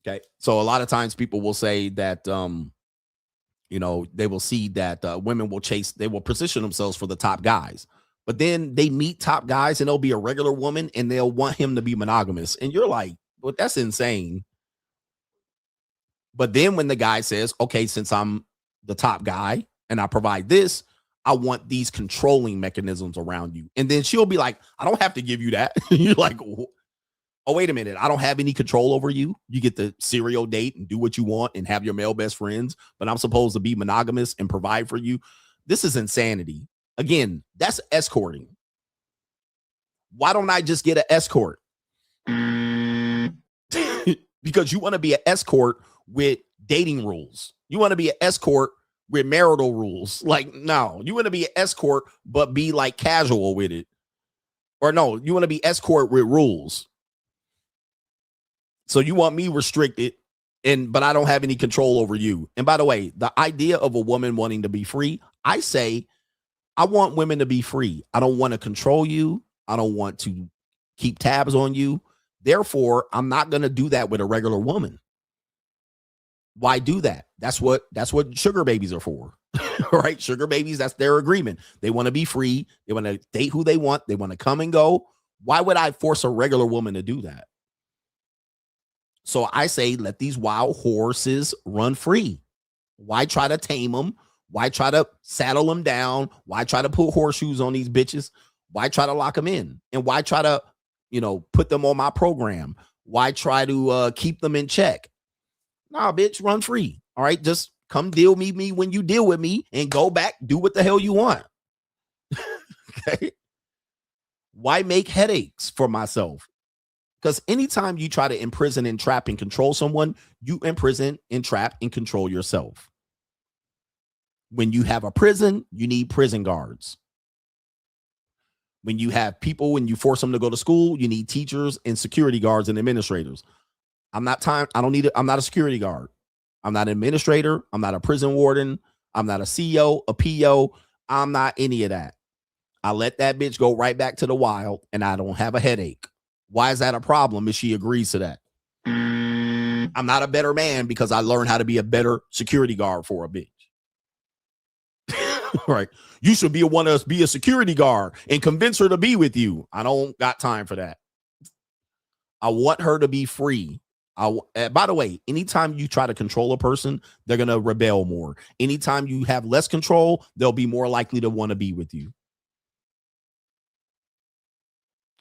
Okay. So a lot of times people will say that, they will see that women they will position themselves for the top guys, but then they meet top guys and they'll be a regular woman and they'll want him to be monogamous. And you're like, well, that's insane. But then when the guy says, okay, since I'm the top guy and I provide this, I want these controlling mechanisms around you. And then she'll be like, I don't have to give you that. You're like, oh, wait a minute. I don't have any control over you. You get the serial date and do what you want and have your male best friends, but I'm supposed to be monogamous and provide for you. This is insanity. Again, that's escorting. Why don't I just get an escort? Because you want to be an escort with dating rules. You want to be an escort with marital rules. Like, no, you want to be an escort, but be like casual with it. Or no, you want to be escort with rules. So you want me restricted, but I don't have any control over you. And by the way, the idea of a woman wanting to be free, I say, I want women to be free. I don't want to control you. I don't want to keep tabs on you. Therefore, I'm not going to do that with a regular woman. Why do that? That's what sugar babies are for. Right? Sugar babies, that's their agreement. They want to be free. They want to date who they want. They want to come and go. Why would I force a regular woman to do that? So I say, let these wild horses run free. Why try to tame them? Why try to saddle them down? Why try to put horseshoes on these bitches? Why try to lock them in? And why try to, put them on my program? Why try to keep them in check? Nah, bitch, run free. All right, just come deal with me when you deal with me and go back, do what the hell you want. Okay? Why make headaches for myself? Because anytime you try to imprison, entrap, and control someone, you imprison, entrap, and control yourself. When you have a prison, you need prison guards. When you have people, when you force them to go to school, you need teachers and security guards and administrators. I'm not a security guard. I'm not an administrator. I'm not a prison warden. I'm not a CO, a PO. I'm not any of that. I let that bitch go right back to the wild and I don't have a headache. Why is that a problem if she agrees to that? I'm not a better man because I learned how to be a better security guard for a bitch. Right. You should be be a security guard and convince her to be with you. I don't got time for that. I want her to be free. By the way, anytime you try to control a person, they're going to rebel more. Anytime you have less control, they'll be more likely to want to be with you.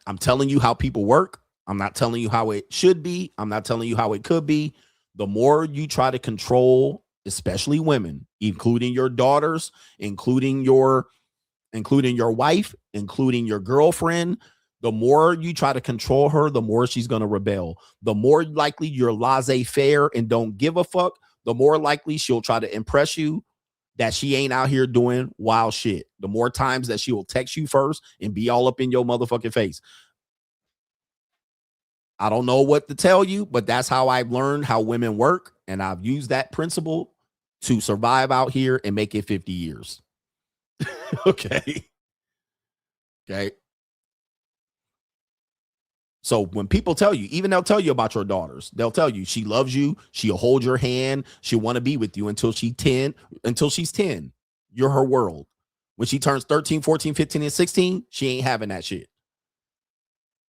I'm telling you how people work. I'm not telling you how it should be. I'm not telling you how it could be. The more you try to control, especially women, including your daughters, including your wife, including your girlfriend, the more you try to control her, the more she's going to rebel. The more likely you're laissez-faire and don't give a fuck, the more likely she'll try to impress you that she ain't out here doing wild shit. The more times that she will text you first and be all up in your motherfucking face. I don't know what to tell you, but that's how I've learned how women work. And I've used that principle to survive out here and make it 50 years. Okay. So when people tell you, even they'll tell you about your daughters, they'll tell you she loves you. She'll hold your hand. She'll want to be with you until she's 10. You're her world. When she turns 13, 14, 15, and 16, she ain't having that shit.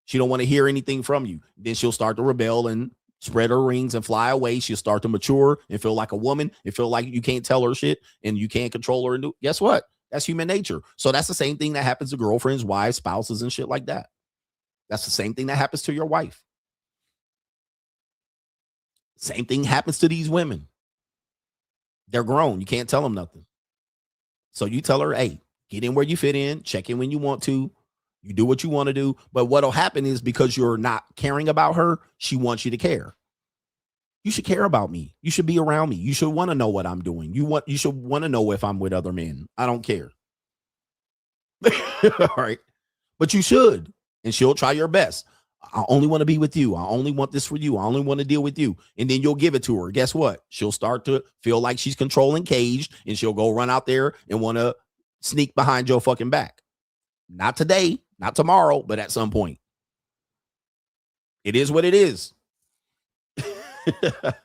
She don't want to hear anything from you. Then she'll start to rebel and spread her wings and fly away. She'll start to mature and feel like a woman and feel like you can't tell her shit and you can't control her. And guess what? That's human nature. So that's the same thing that happens to girlfriends, wives, spouses, and shit like that. That's the same thing that happens to your wife. Same thing happens to these women. They're grown. You can't tell them nothing. So you tell her, hey, get in where you fit in, check in when you want to. You do what you want to do. But what'll happen is because you're not caring about her, she wants you to care. You should care about me. You should be around me. You should want to know what I'm doing. You should want to know if I'm with other men. I don't care. All right. But you should. And she'll try your best. I only want to be with you. I only want this for you. I only want to deal with you. And then you'll give it to her. Guess what? She'll start to feel like she's controlling caged, and she'll go run out there and want to sneak behind your fucking back. Not today, not tomorrow, but at some point. It is what it is. It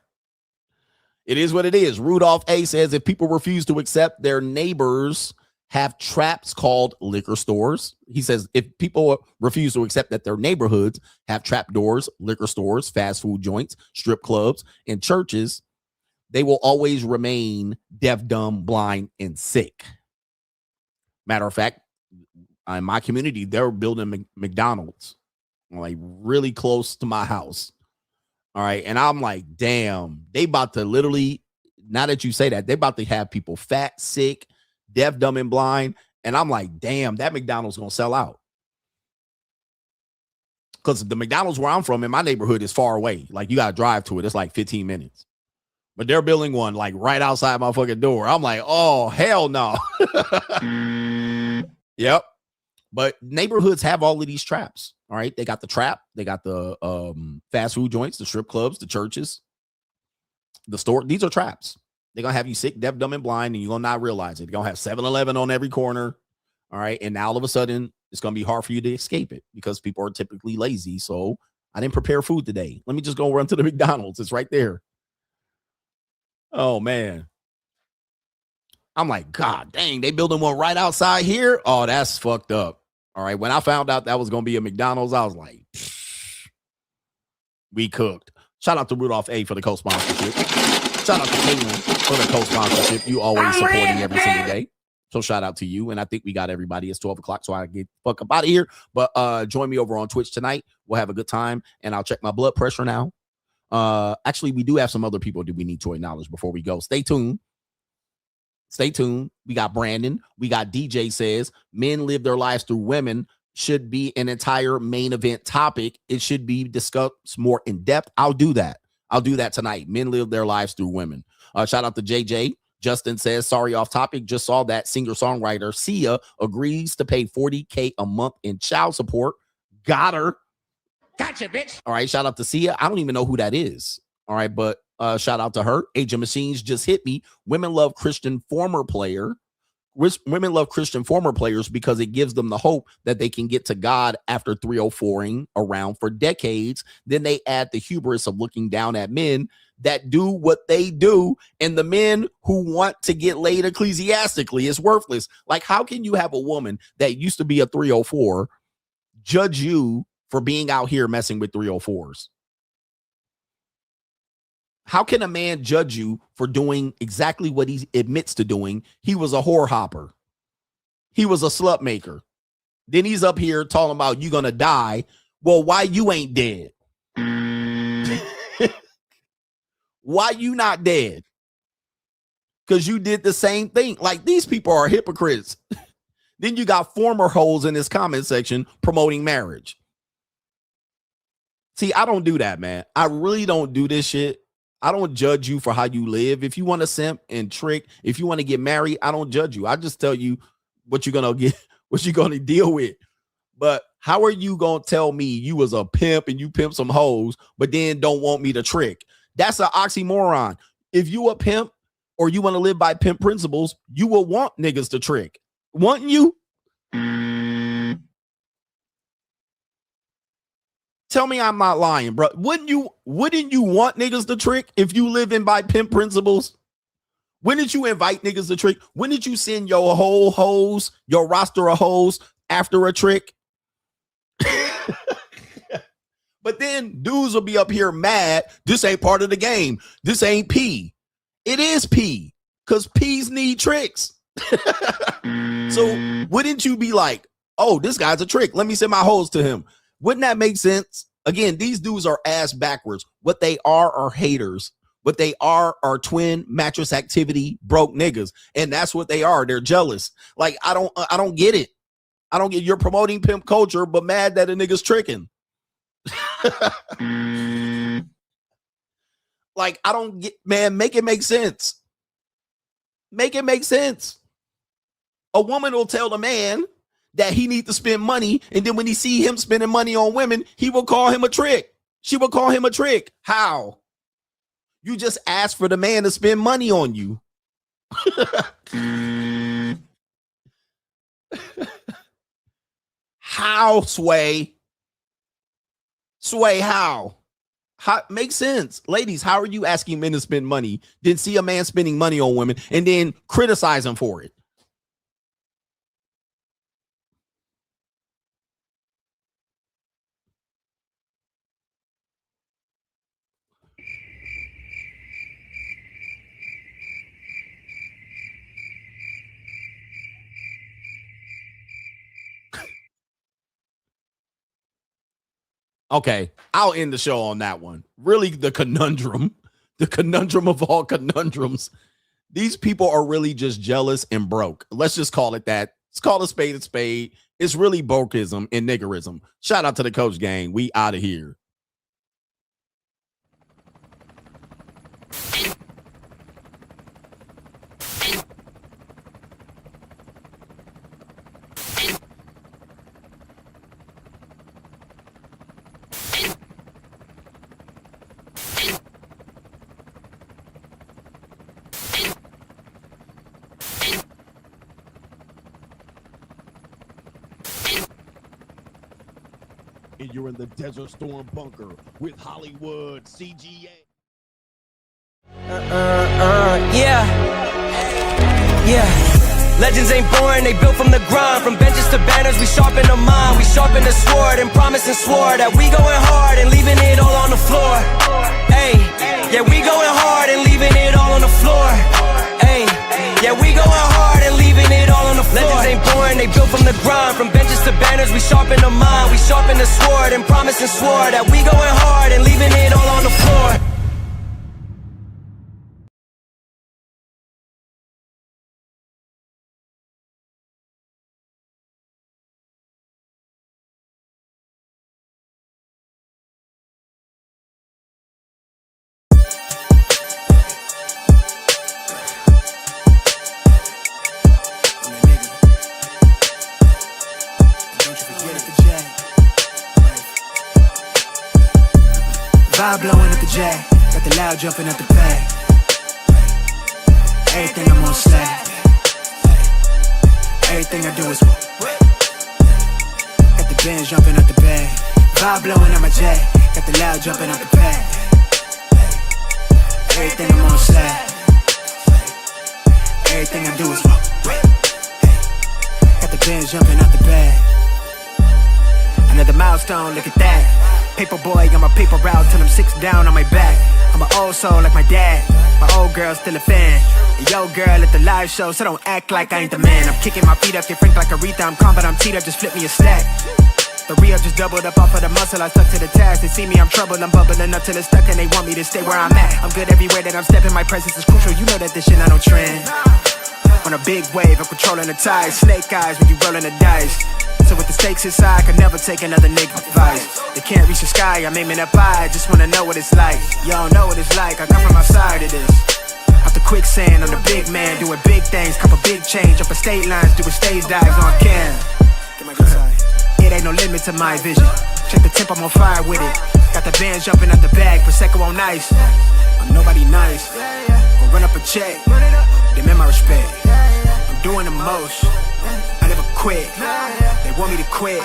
is what it is. Rudolph A says if people refuse to accept their neighbors have traps called liquor stores. He says if people refuse to accept that their neighborhoods have trap doors, liquor stores, fast food joints, strip clubs, and churches, they will always remain deaf, dumb, blind, and sick. Matter of fact, in my community, they're building McDonald's like really close to my house. All right. And I'm like, damn, they about to literally, now that you say that, they about to have people fat, sick, deaf, dumb, and blind. And I'm like, damn, that McDonald's going to sell out. Because the McDonald's where I'm from in my neighborhood is far away. Like you got to drive to it. It's like 15 minutes. But they're building one like right outside my fucking door. I'm like, oh, hell no. Yep. But neighborhoods have all of these traps. All right. They got the trap. They got the fast food joints, the strip clubs, the churches, the store. These are traps. They're going to have you sick, deaf, dumb, and blind, and you're going to not realize it. They're going to have 7-Eleven on every corner. All right. And now all of a sudden, it's going to be hard for you to escape it because people are typically lazy. So I didn't prepare food today. Let me just go run to the McDonald's. It's right there. Oh, man. I'm like, God dang, they building one right outside here. Oh, that's fucked up. All right. When I found out that was going to be a McDonald's, I was like, we cooked. Shout out to Rudolph A for the co-sponsorship. Shout out to Caitlin for the co-sponsorship. You always supporting every single day. So shout out to you. And I think we got everybody. It's 12 o'clock, so I get the fuck up out of here. But join me over on Twitch tonight. We'll have a good time. And I'll check my blood pressure now. Actually, we do have some other people that we need to acknowledge before we go. Stay tuned. Stay tuned. We got Brandon. We got DJ says men live their lives through women should be an entire main event topic. It should be discussed more in depth. I'll do that. I'll do that tonight. Men live their lives through women. Shout out to JJ. Justin says, sorry, off topic. Just saw that singer-songwriter Sia agrees to pay $40K a month in child support. Got her. Gotcha, bitch. All right. Shout out to Sia. I don't even know who that is. All right. But shout out to her. Age of Machines just hit me. Women love Christian former player. Women love Christian former players because it gives them the hope that they can get to God after 304ing around for decades. Then they add the hubris of looking down at men that do what they do, and the men who want to get laid ecclesiastically is worthless. Like, how can you have a woman that used to be a 304 judge you for being out here messing with 304s? How can a man judge you for doing exactly what he admits to doing? He was a whore hopper. He was a slut maker. Then he's up here talking about you gonna die. Well, why you ain't dead? Why you not dead? Because you did the same thing. Like, these people are hypocrites. Then you got former hoes in this comment section promoting marriage. See, I don't do that, man. I really don't do this shit. I don't judge you for how you live. If you want to simp and trick, if you want to get married, I don't judge you. I just tell you what you're gonna get, what you're gonna deal with. But how are you gonna tell me you was a pimp and you pimp some hoes, but then don't want me to trick? That's an oxymoron. If you a pimp or you want to live by pimp principles, you will want niggas to trick. Wouldn't you? Tell me I'm not lying, bro. Wouldn't you want niggas to trick if you live in by pimp principles? Wouldn't you invite niggas to trick? Wouldn't you send your whole hoes, your roster of hoes after a trick? But then dudes will be up here mad. This ain't part of the game. This ain't P. It is P, because P's need tricks. So wouldn't you be like, oh, this guy's a trick, let me send my hoes to him? Wouldn't that make sense? Again, these dudes are ass backwards. What they are haters. What they are twin mattress activity broke niggas. And that's what they are. They're jealous. Like, I don't get it. I don't get, you're promoting pimp culture, but mad that a nigga's tricking. Like, I don't get, man, make it make sense. Make it make sense. A woman will tell the man that he needs to spend money, and then when he see him spending money on women, he will call him a trick. She will call him a trick. How? You just asked for the man to spend money on you. How, Sway? Sway, how? How? Makes sense. Ladies, how are you asking men to spend money, then see a man spending money on women, and then criticize him for it? Okay, I'll end the show on that one. Really, the conundrum of all conundrums. These people are really just jealous and broke. Let's just call it that. Let's call a spade a spade. It's really brokeism and niggerism. Shout out to the Coach Gang. We out of here. And you're in the Desert Storm bunker with Hollywood CGA. Yeah. Legends ain't born, they built from the grind. From benches to banners, we sharpen the mind. We sharpen the sword and promise and swore that we going hard and leaving it all on the floor. Hey, yeah, we going hard and leaving it all on the floor. Hey, yeah, we going hard and leaving it all on the floor. Legends ain't born, they built from the grind. From benches to banners, we sharpen the mind. We sharpen the sword and promise and swore that we going hard and leaving it all on the floor. Vibe blowing at the J, got the loud jumping at the pay. Everything I'm on slay. Everything I do is got the Benz jumping at the bay. Vibe blowing at my J, got the loud jumping at the pay. Everything I'm on slay. Everything I do is got the Benz jumping at the bay. Another milestone, look at that. Paper boy, I'm a paper route till I'm 6 down on my back. I'm an old soul like my dad. My old girl still a fan. And yo girl at the live show, so don't act like I ain't the man. I'm kicking my feet up, get frank like Aretha. I'm calm, but I'm teed up, just flip me a stack. The re-up just doubled up off of the muscle, I stuck to the task. They see me, I'm troubled, I'm bubbling up till it's stuck, and they want me to stay where I'm at. I'm good everywhere that I'm stepping, my presence is crucial. You know that this shit not no trend. On a big wave, I'm controlling the tide. Snake eyes when you rolling the dice. So with the stakes inside, I could never take another nigga advice. They can't reach the sky, I'm aiming up high. I just wanna know what it's like. Y'all know what it's like, I come from outside of this. Off the quicksand, I'm the big man, doing big things. Couple big change, up a state lines, doing stage dives on cam. It ain't no limit to my vision. Check the temp, I'm on fire with it. Got the bands jumping out the bag, Prosecco on ice. I'm nobody nice. Gonna run up a check, demand my respect. I'm doing the most, I never quit. They want me to quit.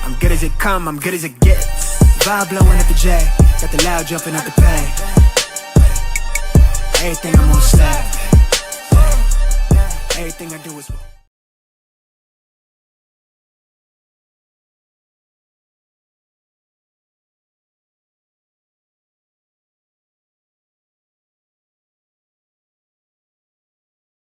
I'm good as it come, I'm good as it gets. Vibe blowing at the jack, got the loud jumping out the bag. Everything I'm on slap. Everything I do is